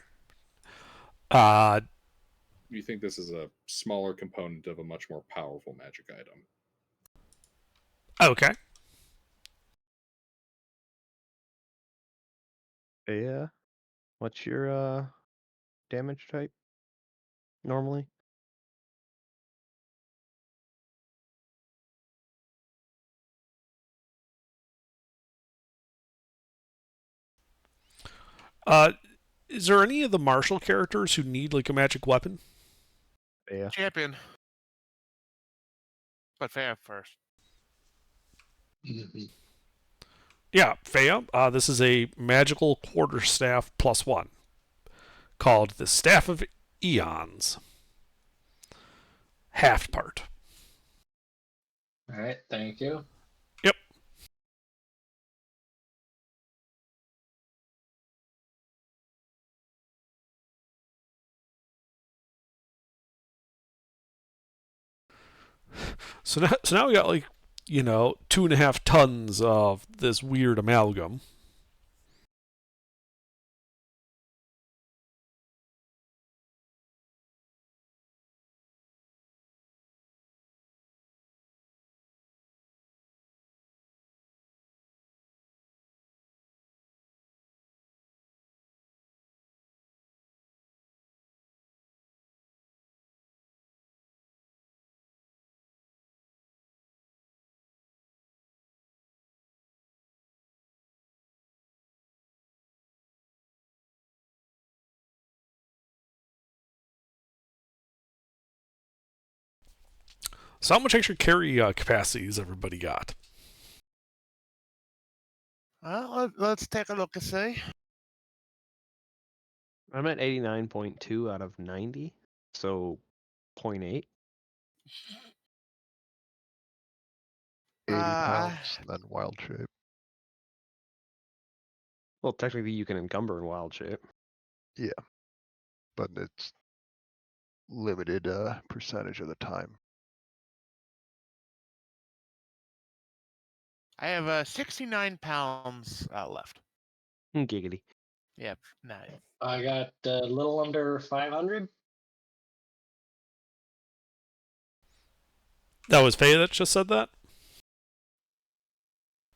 You think this is a smaller component of a much more powerful magic item. Okay. Yeah. What's your damage type normally? Uh, is there any of the martial characters who need like a magic weapon? Yeah. Champion. But fair first. Yeah, Fea. This is a magical quarterstaff +1 called the Staff of Eons. Half part. All right, thank you. Yep. So now we got like 2.5 tons of this weird amalgam. So how much extra carry capacity has everybody got? Well, let's take a look and see. I'm at 89.2 out of 90, so 0.8. 80 Uh, pounds, and then wild shape. Well, technically you can encumber in wild shape. Yeah, but it's limited percentage of the time. I have 69 pounds left. Giggity. Yep, nice. I got a little under 500. That was Faye that just said that?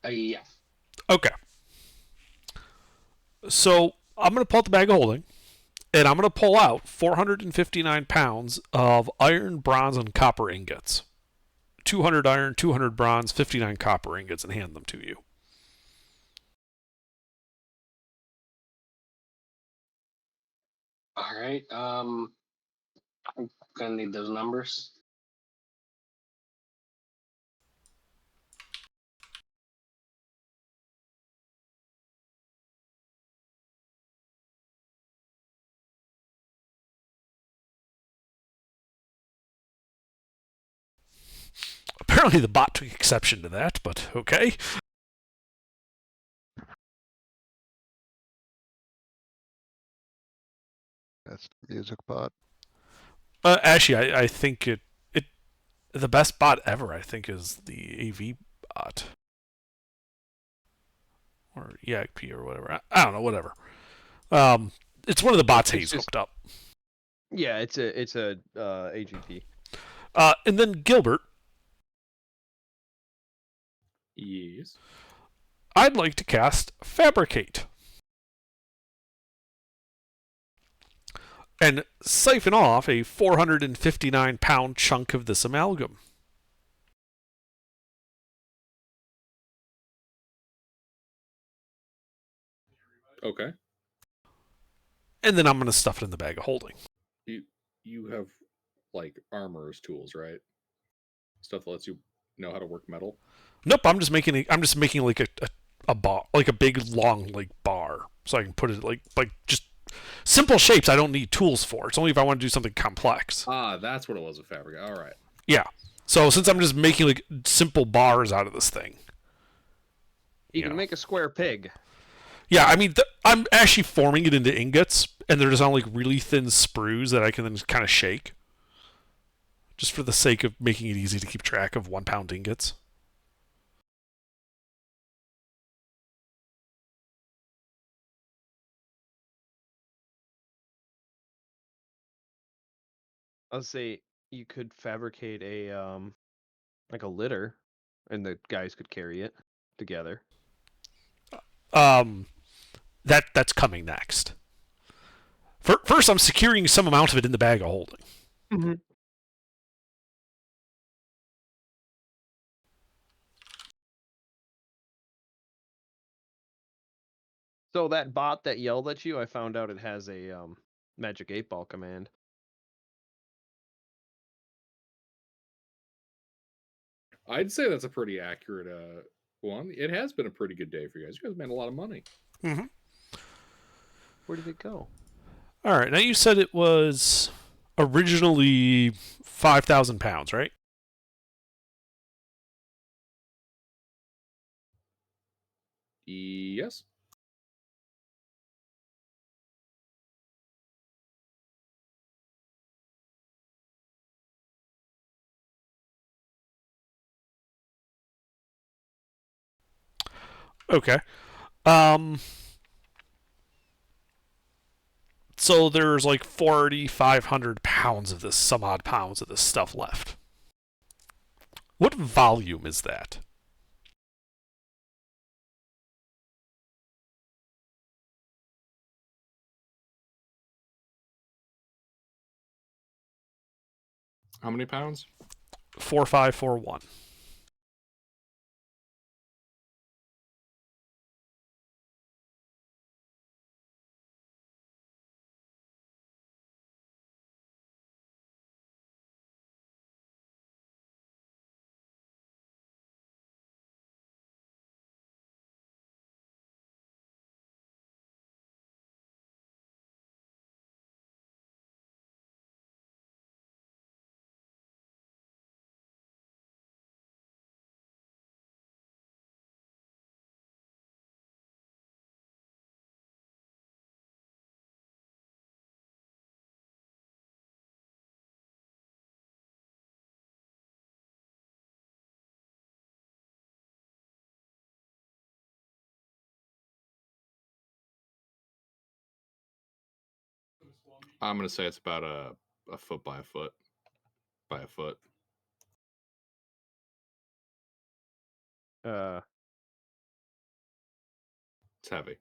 Yeah. Okay. So I'm going to pull out the bag of holding, and I'm going to pull out 459 pounds of iron, bronze, and copper ingots. 200 iron, 200 bronze, 59 copper ingots, and hand them to you. All right. I'm gonna need those numbers. Apparently the bot took exception to that, but okay. That's the music bot. Actually, I think it the best bot ever, I think, is the AV bot. Or EIP or whatever. I don't know, whatever. It's one of the bots he's hooked up. Yeah, it's a AGP. And then Gilbert, Yes. I'd like to cast Fabricate. And siphon off a 459-pound chunk of this amalgam. Okay. And then I'm going to stuff it in the bag of holding. You have like armor as tools, right? Stuff that lets you know how to work metal. Nope, I'm just making like a bar, like a big long like bar, so I can put it like just simple shapes. I don't need tools for. It's only if I want to do something complex. Ah, that's what it was with fabric. All right. Yeah. So since I'm just making like simple bars out of this thing, You can make a square pig. Yeah, I mean, I'm actually forming it into ingots, and they're just on like really thin sprues that I can then kind of shake, just for the sake of making it easy to keep track of 1 pound ingots. I'll say you could fabricate a like a litter, and the guys could carry it together. That's coming next. First, I'm securing some amount of it in the bag of holding. Mm-hmm. So that bot that yelled at you, I found out it has a magic 8-ball command. I'd say that's a pretty accurate one. It has been a pretty good day for you guys. You guys made a lot of money. Mm-hmm. Where did it go? All right. Now you said it was originally 5,000 pounds, right? Yes. Okay. So there's like 4,500 pounds of this, some odd pounds of this stuff left. What volume is that? How many pounds? 4,541. I'm gonna say it's about a foot by a foot by a foot. It's heavy.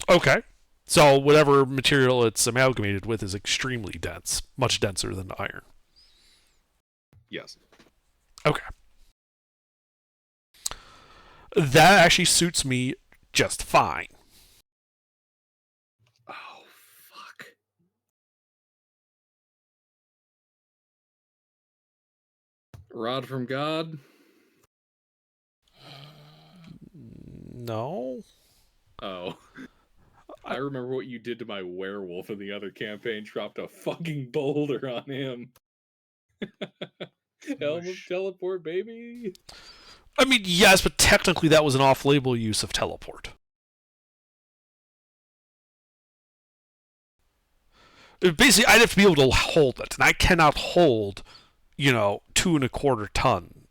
Okay. So whatever material it's amalgamated with is extremely dense, much denser than iron. Yes. Okay. That actually suits me just fine. Oh fuck. Rod from God. No. Oh. I remember what you did to my werewolf in the other campaign. Dropped a fucking boulder on him. Helmet teleport, baby. I mean, yes, but technically that was an off-label use of teleport. Basically, I'd have to be able to hold it, and I cannot hold, 2.25 ton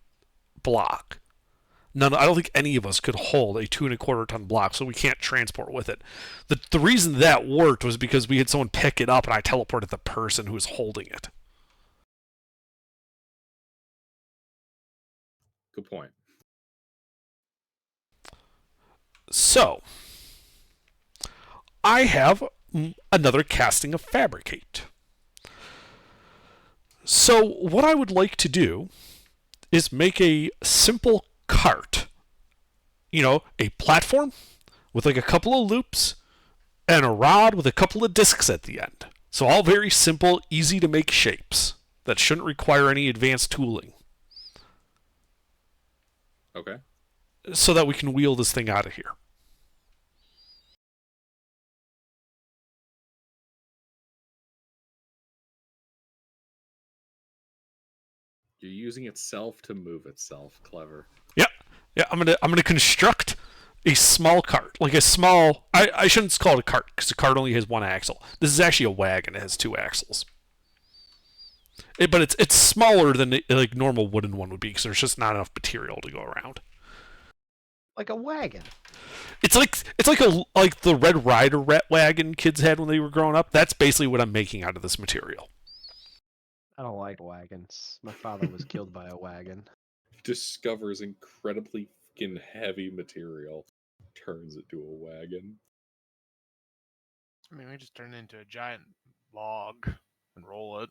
block. None. I don't think any of us could hold a 2.25 ton block, so we can't transport with it. The reason that worked was because we had someone pick it up, and I teleported the person who was holding it. Good point. So, I have another casting of Fabricate. So, what I would like to do is make a simple cart. A platform with like a couple of loops and a rod with a couple of discs at the end. So, all very simple, easy to make shapes that shouldn't require any advanced tooling. Okay. So that we can wheel this thing out of here. You're using itself to move itself. Clever. Yeah, I'm gonna construct a small cart, like a small. I shouldn't call it a cart because a cart only has one axle. This is actually a wagon. It has two axles. But it's smaller than like normal wooden one would be because there's just not enough material to go around. Like a wagon. It's like the Red Rider wagon kids had when they were growing up. That's basically what I'm making out of this material. I don't like wagons. My father was killed by a wagon. Discovers incredibly fucking heavy material. Turns it to a wagon. I mean, we just turn it into a giant log and roll it.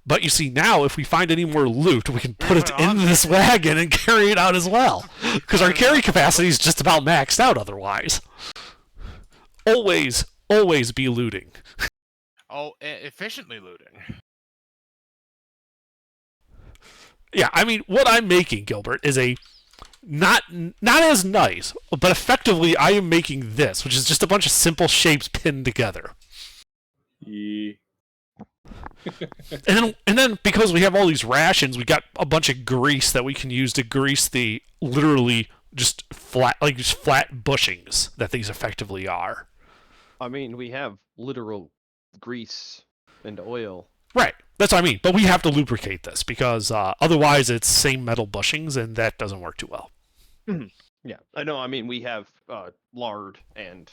But you see, now if we find any more loot, we can put it on in this wagon and carry it out as well. Because our carry capacity is just about maxed out otherwise. Always be looting. Oh, efficiently looting. Yeah, I mean, what I'm making, Gilbert, is a not as nice, but effectively I am making this, which is just a bunch of simple shapes pinned together. Yeah. and then because we have all these rations, we got a bunch of grease that we can use to grease the literally just flat bushings that these effectively are. I mean, we have literal grease and oil. Right. That's what I mean. But we have to lubricate this because otherwise it's same metal bushings and that doesn't work too well. Yeah, I know. I mean, we have lard and.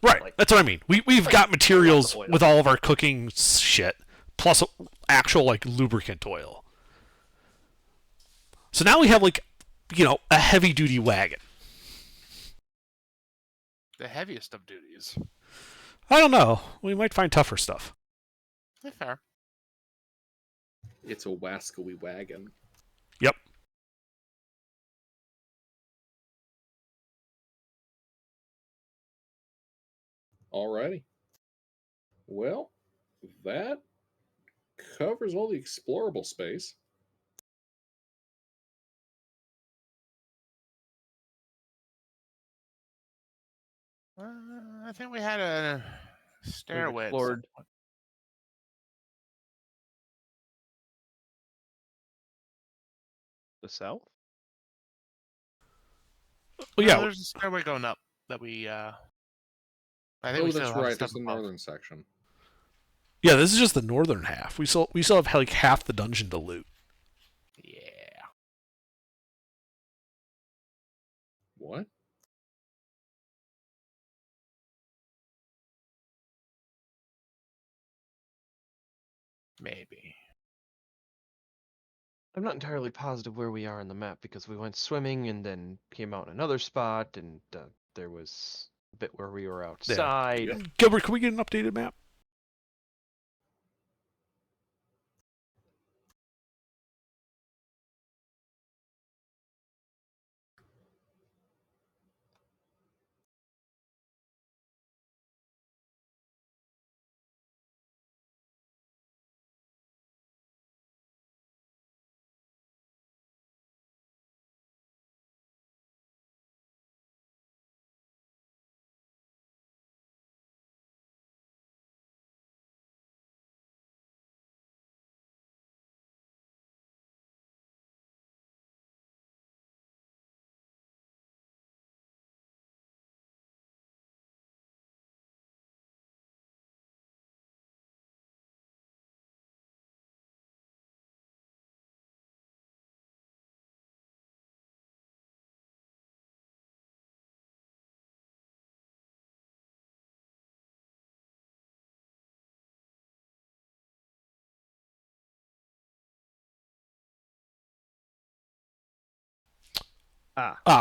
Right. Like, that's what I mean. We've got materials oil. with all of our cooking shit plus actual like lubricant oil. So now we have like, a heavy duty wagon. The heaviest of duties. I don't know. We might find tougher stuff. Yeah, fair. It's a wascally wagon. Yep. Alrighty. Well, that covers all the explorable space. I think we had a stairway. Explored. The south? Well, yeah. There's a stairway going up that we. I think Oh, we that's still have right. stuff It's the above. northern section. Yeah, this is just the northern half. We still have like half the dungeon to loot. Yeah. What? Maybe. I'm not entirely positive where we are on the map because we went swimming and then came out in another spot, and there was a bit where we were outside. Yep. Gilbert, can we get an updated map?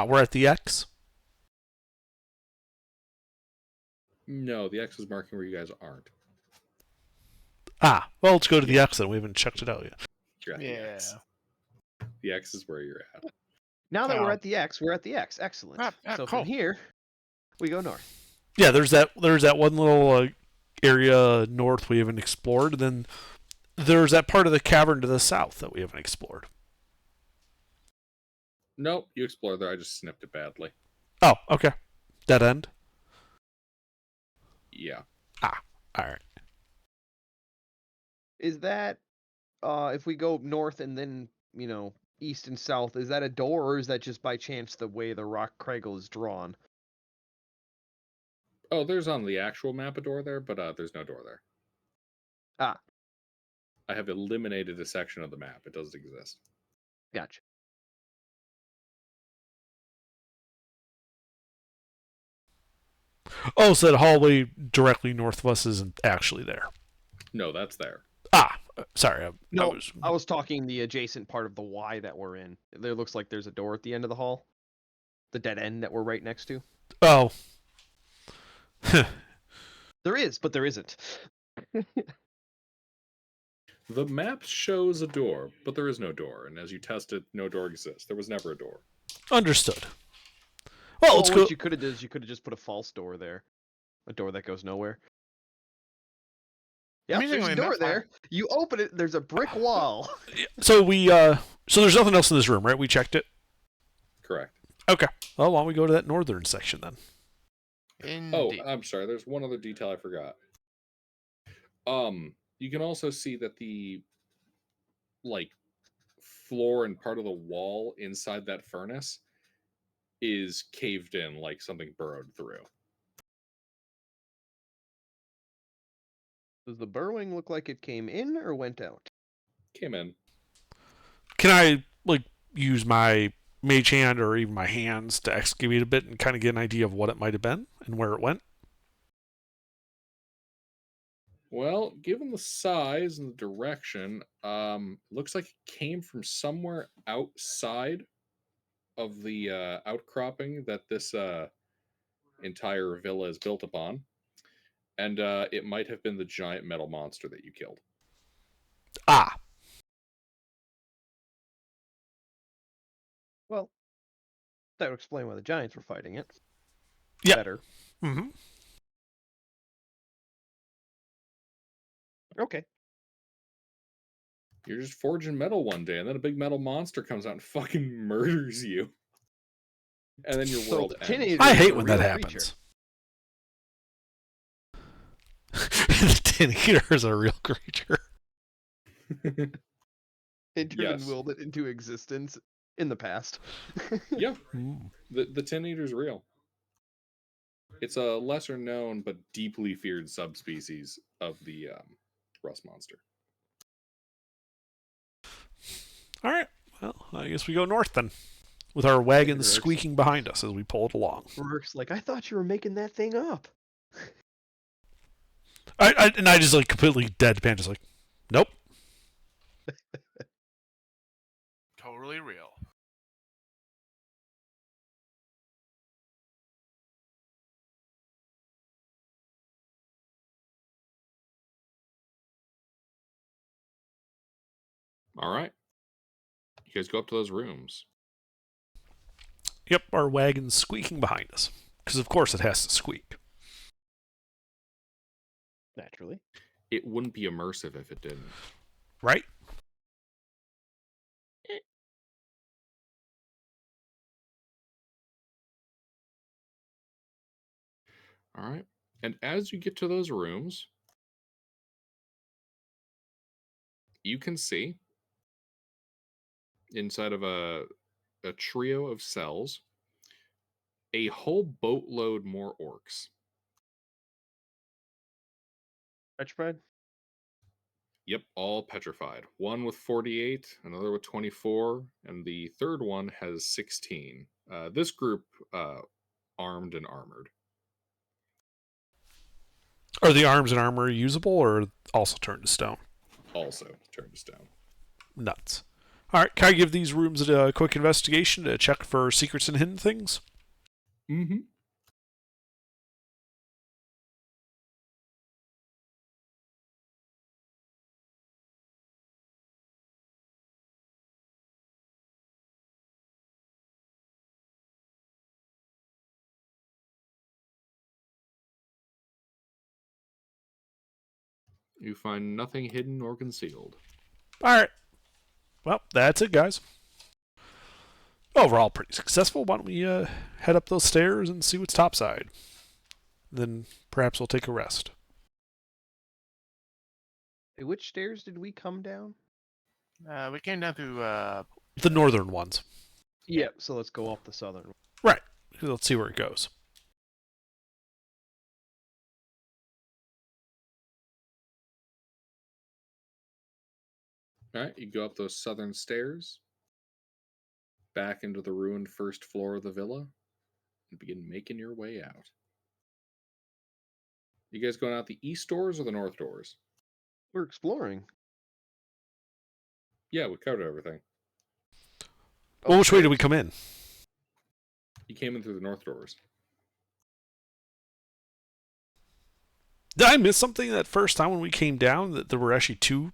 We're at the X. No, the X is marking where you guys aren't. Well, let's go to the X then. We haven't checked it out yet. You're at the X. The X is where you're at. Now that we're Oh. at the X, we're at the X. Excellent. So cool. from here, we go north. Yeah, there's that one little area north we haven't explored. And then there's that part of the cavern to the south that we haven't explored. Nope, you explored there. I just snipped it badly. Oh, okay. Dead end? Yeah. All right. Is that if we go north and then east and south, is that a door, or is that just by chance the way the rock craggle is drawn? Oh, there's on the actual map a door there, but there's no door there. I have eliminated a section of the map. It doesn't exist. Gotcha. Oh, so that hallway directly north of us isn't actually there. No, that's there. Sorry. I was talking the adjacent part of the Y that we're in. There looks like there's a door at the end of the hall. The dead end that we're right next to. Oh. There is, but there isn't. The map shows a door, but there is no door. And as you test it, no door exists. There was never a door. Understood. Well, let's go. What you could have done is you could have just put a false door there. A door that goes nowhere. Yeah, there's a door there. You open it, there's a brick wall. So so there's nothing else in this room, right? We checked it? Correct. Okay. Well, why don't we go to that northern section then? Indeed. Oh, I'm sorry. There's one other detail I forgot. You can also see that the floor and part of the wall inside that furnace is caved in, like something burrowed through. Does the burrowing look like it came in or went out? Came in. Can I use my mage hand or even my hands to excavate a bit and kind of get an idea of what it might have been and where it went? Well, given the size and the direction, looks like it came from somewhere outside of the outcropping that this entire villa is built upon. And it might have been the giant metal monster that you killed. Well, that would explain why the giants were fighting it. Yeah. Better. Mm-hmm. Okay. You're just forging metal one day, and then a big metal monster comes out and fucking murders you. And then your world ends. I hate when that happens. The tin eater is a real creature. It even willed it into existence in the past. Yeah. The tin eater's real. It's a lesser known but deeply feared subspecies of the rust monster. All right. Well, I guess we go north then, with our wagons squeaking behind us as we pull it along. Rourke's like, I thought you were making that thing up. I just completely deadpan, just nope. Totally real. All right. You guys go up to those rooms. Yep, our wagon's squeaking behind us. Because of course it has to squeak. Naturally. It wouldn't be immersive if it didn't. Right? All right. And as you get to those rooms, you can see inside of a trio of cells a whole boatload more orcs. Petrified? Yep, all petrified. One with 48, another with 24, and the third one has 16. This group armed and armored. Are the arms and armor usable or also turned to stone? Also turned to stone. Nuts. All right, can I give these rooms a quick investigation to check for secrets and hidden things? Mm-hmm. You find nothing hidden or concealed. All right. Well, that's it, guys. Overall, pretty successful. Why don't we head up those stairs and see what's topside? Then perhaps we'll take a rest. Hey, which stairs did we come down? We came down through. The northern ones. Yep. So let's go up the southern one. Right. Let's see where it goes. All right, you go up those southern stairs, back into the ruined first floor of the villa, and begin making your way out. You guys going out the east doors or the north doors? We're exploring. Yeah, we covered everything. Well, which way did we come in? You came in through the north doors. Did I miss something that first time when we came down that there were actually two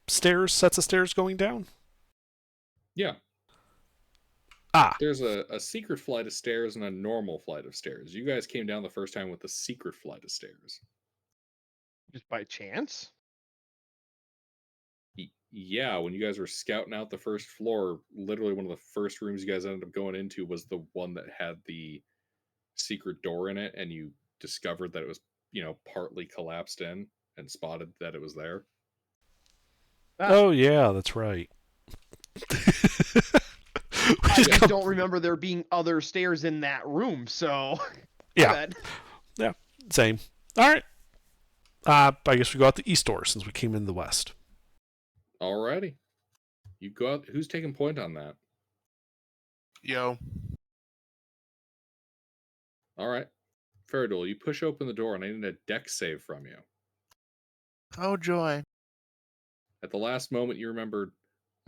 sets of stairs going down? Yeah. Ah. There's a secret flight of stairs and a normal flight of stairs. You guys came down the first time with the secret flight of stairs. Just by chance? Yeah, when you guys were scouting out the first floor, literally one of the first rooms you guys ended up going into was the one that had the secret door in it, and you discovered that it was, partly collapsed in and spotted that it was there. Oh, yeah, that's right. I just don't remember there being other stairs in that room, so... Yeah. Yeah, same. All right. I guess we go out the east door since we came in the west. Alrighty. You go out. Who's taking point on that? Yo. All right. Faradul, you push open the door and I need a deck save from you. Oh, joy. At the last moment, you remembered,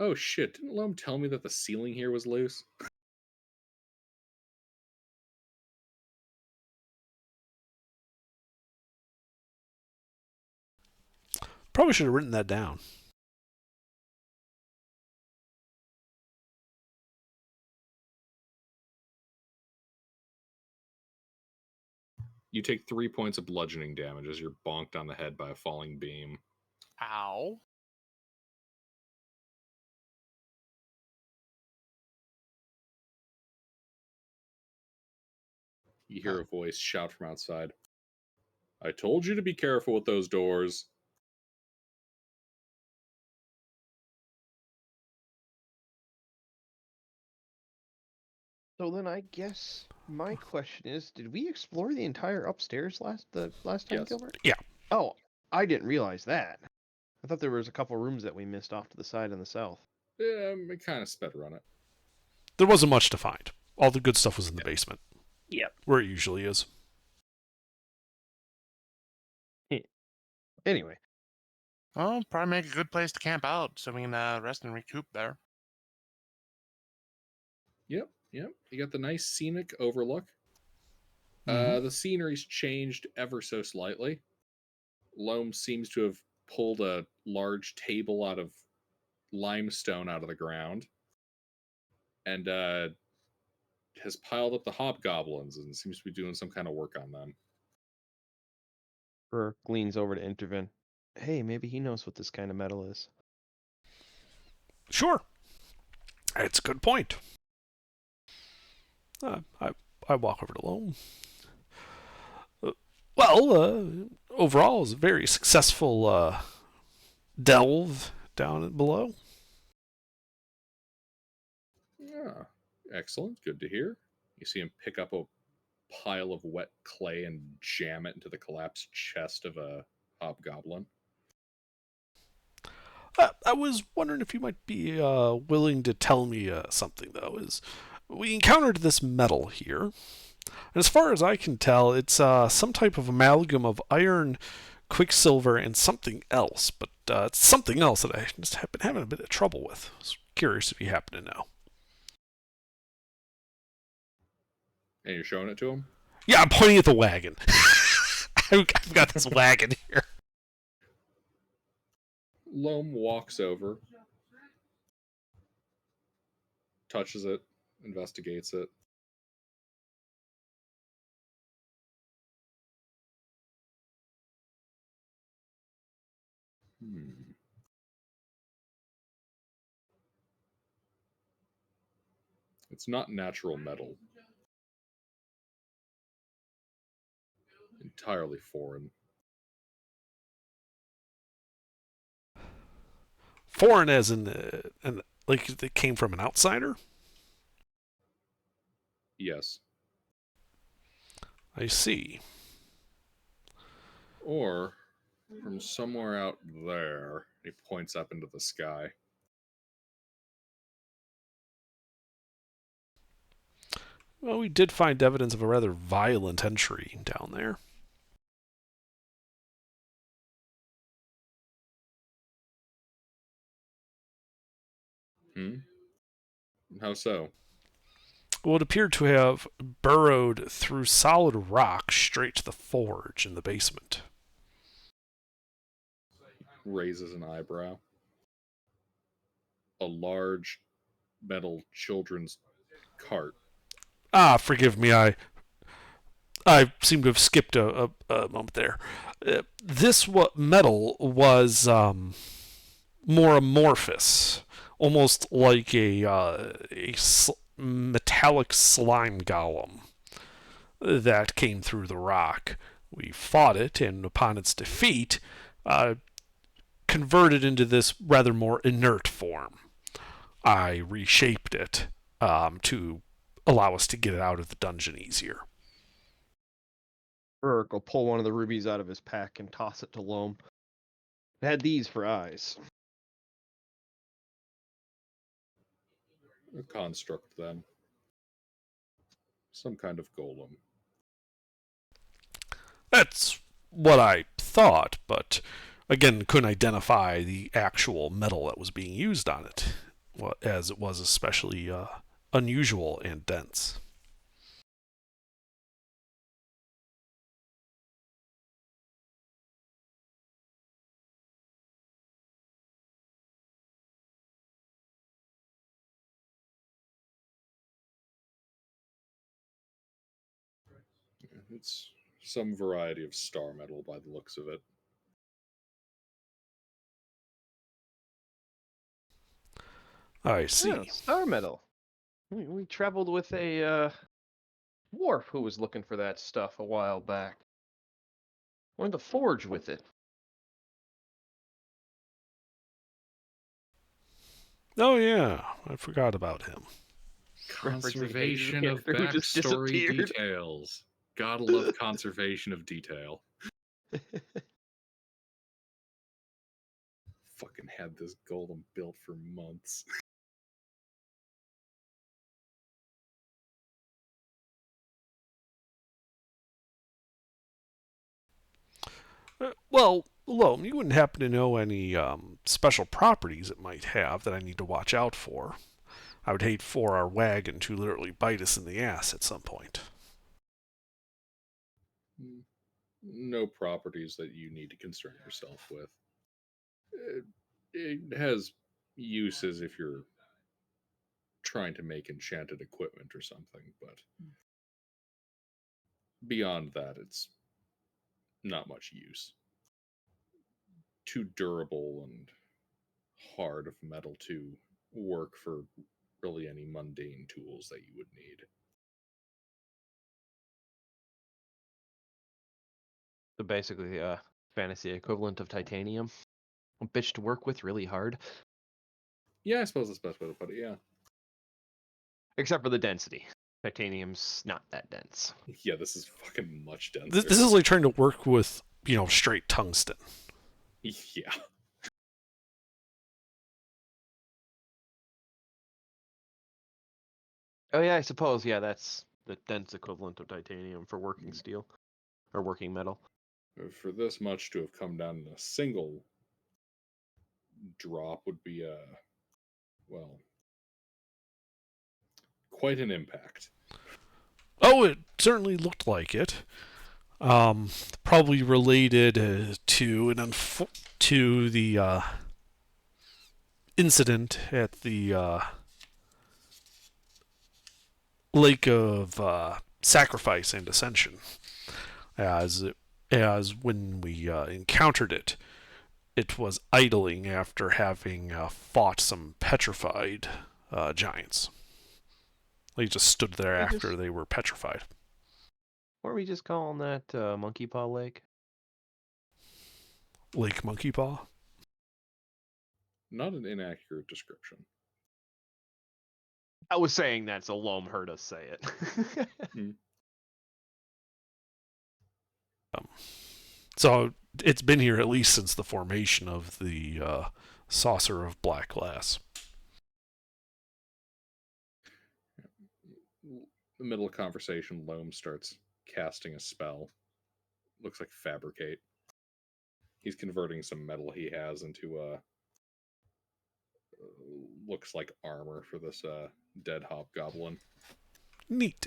oh shit, didn't Lum tell me that the ceiling here was loose? Probably should have written that down. You take 3 points of bludgeoning damage as you're bonked on the head by a falling beam. Ow. You hear a voice shout from outside. I told you to be careful with those doors. So then I guess my question is, did we explore the entire upstairs last time, Yes. Gilbert? Yeah. Oh, I didn't realize that. I thought there was a couple rooms that we missed off to the side in the south. It kind of sped run it. There wasn't much to find. All the good stuff was in the basement. Yep. Where it usually is. Anyway. Well, probably make a good place to camp out so we can rest and recoup there. Yep. You got the nice scenic overlook. Mhm. The scenery's changed ever so slightly. Loam seems to have pulled a large table out of limestone out of the ground and has piled up the hobgoblins and seems to be doing some kind of work on them. Burke leans over to intervene. Hey, maybe he knows what this kind of metal is. Sure. It's a good point. I walk over to Loam. Overall, it was a very successful delve down below. Yeah, excellent. Good to hear. You see him pick up a pile of wet clay and jam it into the collapsed chest of a hobgoblin. I was wondering if you might be willing to tell me something, though. Is we encountered this metal here, and as far as I can tell, it's some type of amalgam of iron, quicksilver, and something else. But it's something else that I just have been having a bit of trouble with. I was curious if you happen to know. And you're showing it to him? Yeah, I'm pointing at the wagon. I've got this wagon here. Loam walks over, touches it, investigates it. It's not natural metal. Entirely foreign. Foreign as in, like it came from an outsider? Yes. I see. Or from somewhere out there. He points up into the sky. Well, we did find evidence of a rather violent entry down there. How so? Well, it appeared to have burrowed through solid rock straight to the forge in the basement. Raises an eyebrow. A large metal children's cart. Forgive me, I seem to have skipped a moment there. This metal was more amorphous, almost like a metallic slime golem that came through the rock. We fought it, and upon its defeat, converted into this rather more inert form. I reshaped it to allow us to get it out of the dungeon easier. Burke will pull one of the rubies out of his pack and toss it to Loam. It had these for eyes. A construct, then. Some kind of golem. That's what I thought, but again, couldn't identify the actual metal that was being used on it, as it was especially unusual and dense. It's some variety of star metal by the looks of it. I see. Yeah, star metal. We traveled with a dwarf who was looking for that stuff a while back. Went to forge with it. Oh yeah, I forgot about him. Conservation Yeah, of who just backstory disappeared. details. Gotta love conservation of detail. Fucking had this golem built for months. Well, Loam, you wouldn't happen to know any special properties it might have that I need to watch out for? I would hate for our wagon to literally bite us in the ass at some point. No properties that you need to concern yourself with. It has uses if you're trying to make enchanted equipment or something, but beyond that, it's not much use. Too durable and hard of metal to work for really any mundane tools that you would need. So basically, fantasy equivalent of titanium. A bitch to work with, really hard. Yeah, I suppose that's the best way to put it, yeah. Except for the density. Titanium's not that dense. Yeah, this is fucking much denser. This is like trying to work with, straight tungsten. Yeah. Oh yeah, I suppose, yeah, that's the dense equivalent of titanium for working steel. Or working metal. For this much to have come down in a single drop would be well, quite an impact. Oh, it certainly looked like it. Probably related to the incident at the Lake of Sacrifice and Ascension. As when we encountered it, it was idling after having fought some petrified giants. They just stood there after they were petrified. What are we just calling that Monkey Paw Lake? Lake Monkey Paw? Not an inaccurate description. I was saying that, so Loam heard us say it. So it's been here at least since the formation of the saucer of black glass. The middle of conversation, Loam starts casting a spell. Looks like fabricate. He's converting some metal he has into looks like armor for this dead hobgoblin. Neat.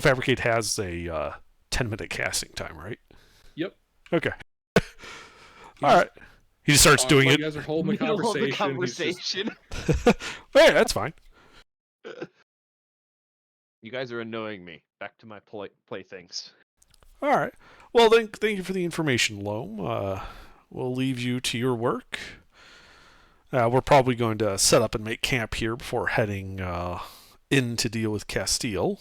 Fabricate has a 10-minute casting time, right? Yep. Okay. All right. He just starts doing it. You guys are holding the conversation. Hey, that's fine. You guys are annoying me. Back to my playthings. All right. Well, then, thank you for the information, Loam. We'll leave you to your work. We're probably going to set up and make camp here before heading in to deal with Castile.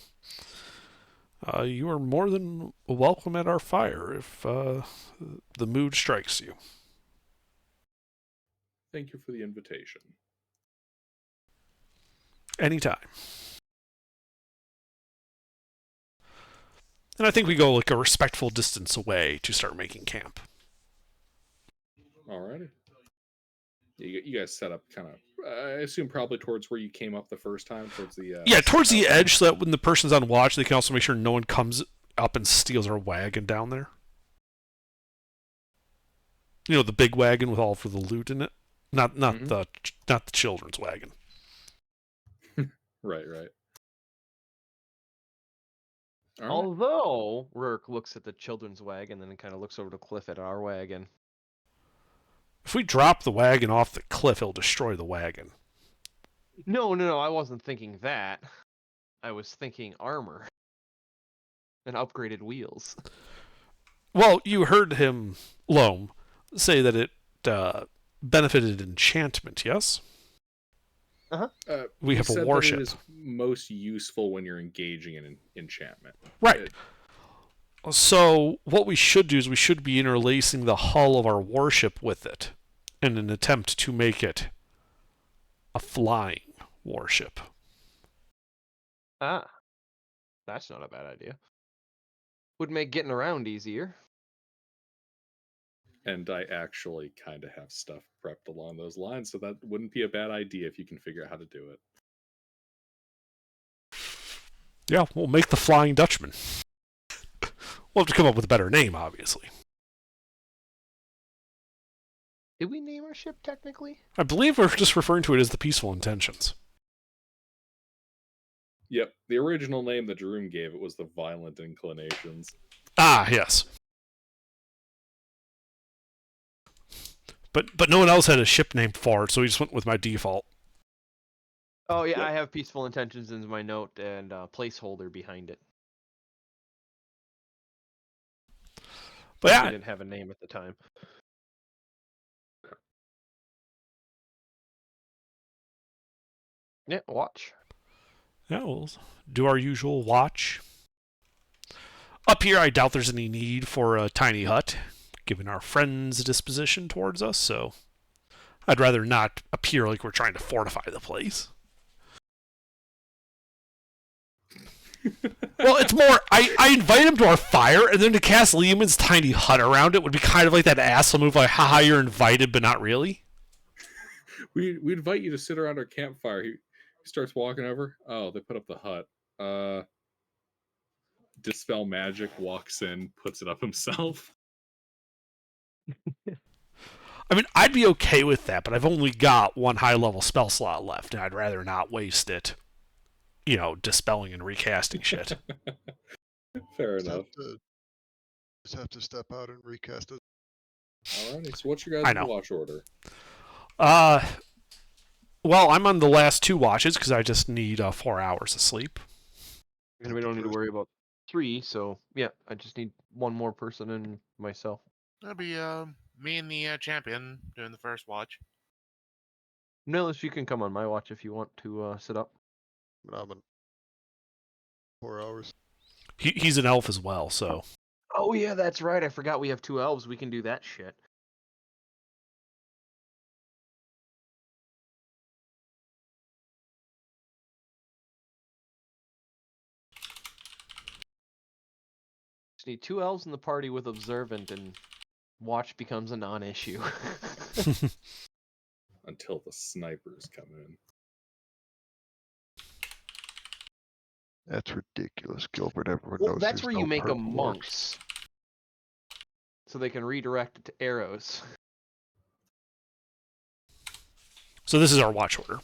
You are more than welcome at our fire if the mood strikes you. Thank you for the invitation. Anytime. And I think we go like a respectful distance away to start making camp. Alrighty. You guys set up kind of, I assume probably towards where you came up the first time, towards the... towards the edge, so that when the person's on watch, they can also make sure no one comes up and steals our wagon down there. The big wagon with all of the loot in it. Not the children's wagon. Right. All right. Although Rourke looks at the children's wagon and then kind of looks over to Cliff at our wagon. If we drop the wagon off the cliff, it'll destroy the wagon. No, I wasn't thinking that. I was thinking armor. And upgraded wheels. Well, you heard him, Loam, say that it benefited enchantment, yes? Uh-huh. We have a warship. It is most useful when you're engaging in enchantment. Right. So what we should do is we should be interlacing the hull of our warship with it in an attempt to make it a flying warship. Ah. That's not a bad idea. Would make getting around easier. And I actually kind of have stuff prepped along those lines, so that wouldn't be a bad idea if you can figure out how to do it. Yeah, we'll make the Flying Dutchman. We'll have to come up with a better name, obviously. Did we name our ship technically? I believe we're just referring to it as the Peaceful Intentions. Yep, the original name that Jerome gave it was the Violent Inclinations. Ah, yes. But no one else had a ship named for it, so we just went with my default. Oh yeah, Yep. I have Peaceful Intentions in my note and placeholder behind it. But We yeah, didn't have a name at the time. Yeah, watch. yeah, we'll do our usual watch. Up here, I doubt there's any need for a tiny hut, given our friend's disposition towards us, so I'd rather not appear like we're trying to fortify the place. Well, it's more, I invite him to our fire, and then to cast Lehman's tiny hut around it would be kind of like that asshole move, like, haha, you're invited, but not really. We invite you to sit around our campfire. He starts walking over. Oh, they put up the hut. Dispel Magic walks in, puts it up himself. I mean, I'd be okay with that, but I've only got one high-level spell slot left, and I'd rather not waste it, dispelling and recasting shit. Fair Just enough. have to step out and recast it. Alrighty, so what's your I guys' know. watch order? Well, I'm on the last 2 watches because I just need 4 hours of sleep. And we don't need to worry about 3, so yeah, I just need one more person and myself. That'll be me and the champion doing the first watch. Nillis, you can come on my watch if you want to sit up. But I'm in 4 hours. He's an elf as well, so Oh yeah, that's right. I forgot we have 2 elves. We can do that shit. Just need 2 elves in the party with observant, and watch becomes a non-issue. Until the snipers come in. That's ridiculous, Gilbert. Everyone Well, knows that's there's where no you make perk them works. monks, so they can redirect it to arrows. so this is our watch order.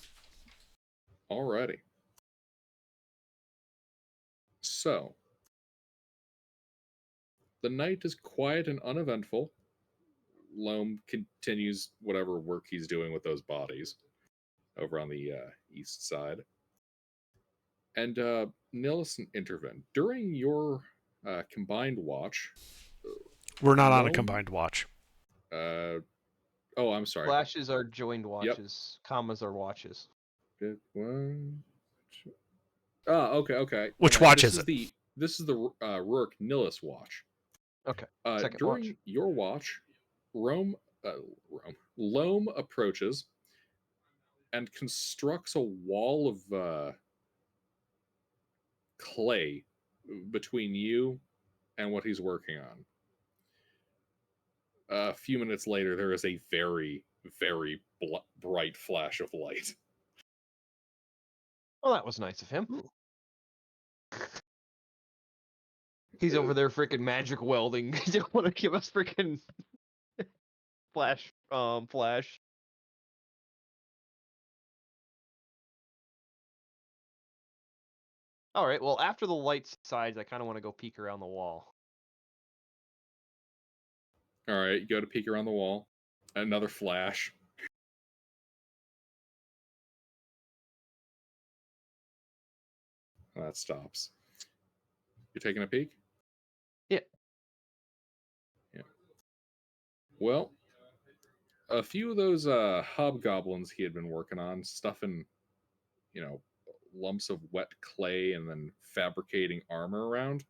Alrighty. So, the night is quiet and uneventful. Loam continues whatever work he's doing with those bodies over on the east side. And Nillis and Intervin, during your combined watch, We're not on a Loam- combined watch. I'm sorry. Flashes are joined watches. Commas are watches. One. Two. Oh, okay. Which Never mind. watch is it? This is the Rourke Nillis watch. Okay. Second During watch. your watch, Loam approaches and constructs a wall of clay between you and what he's working on. A few minutes later, there is a very, very bright flash of light. Well, that was nice of him. Ooh. He's over there freaking magic welding. He don't want to give us freaking flash. All right. Well, after the light subsides, I kind of want to go peek around the wall. All right, you go to peek around the wall. Another flash. That stops. You're taking a peek? Yeah. Well, a few of those hobgoblins he had been working on, stuffing, lumps of wet clay and then fabricating armor around,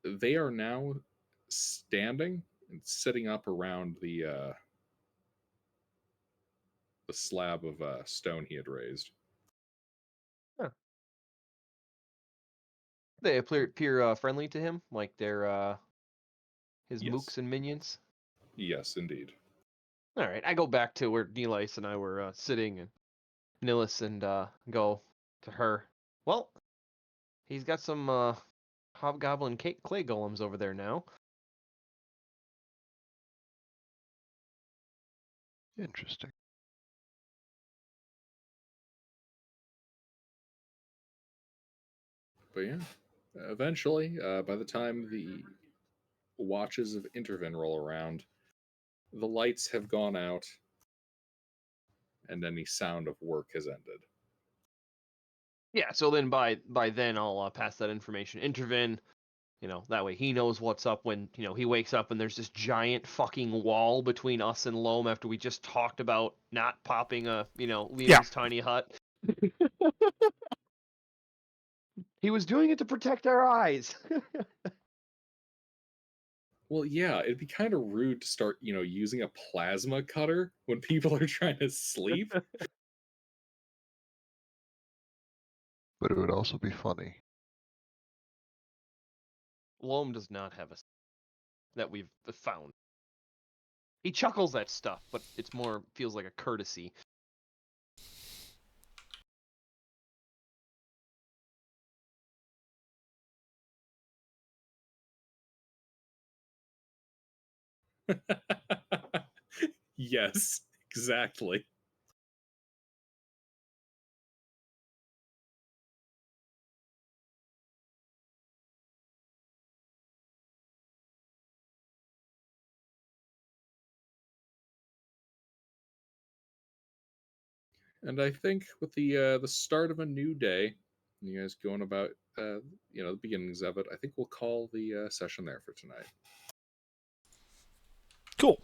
they are now standing and sitting up around the slab of stone he had raised. They appear friendly to him, like they're his Yes. mooks and minions. Yes, indeed. All right, I go back to where Neelice and I were sitting, and Nillis, and go to her. Well, he's got some hobgoblin clay golems over there now. Interesting. But yeah, eventually, by the time the watches of Intervin roll around, the lights have gone out, and any sound of work has ended. Yeah, so then by then I'll pass that information. Intervene, that way he knows what's up when, he wakes up and there's this giant fucking wall between us and Loam after we just talked about not popping Liam's tiny hut. He was doing it to protect our eyes. Well, yeah, it'd be kind of rude to start, using a plasma cutter when people are trying to sleep. But it would also be funny. Loam does not have a that we've found. He chuckles at stuff, but it's more feels like a courtesy. Yes, exactly. And I think with the start of a new day, you guys going about the beginnings of it, I think we'll call the session there for tonight. Cool.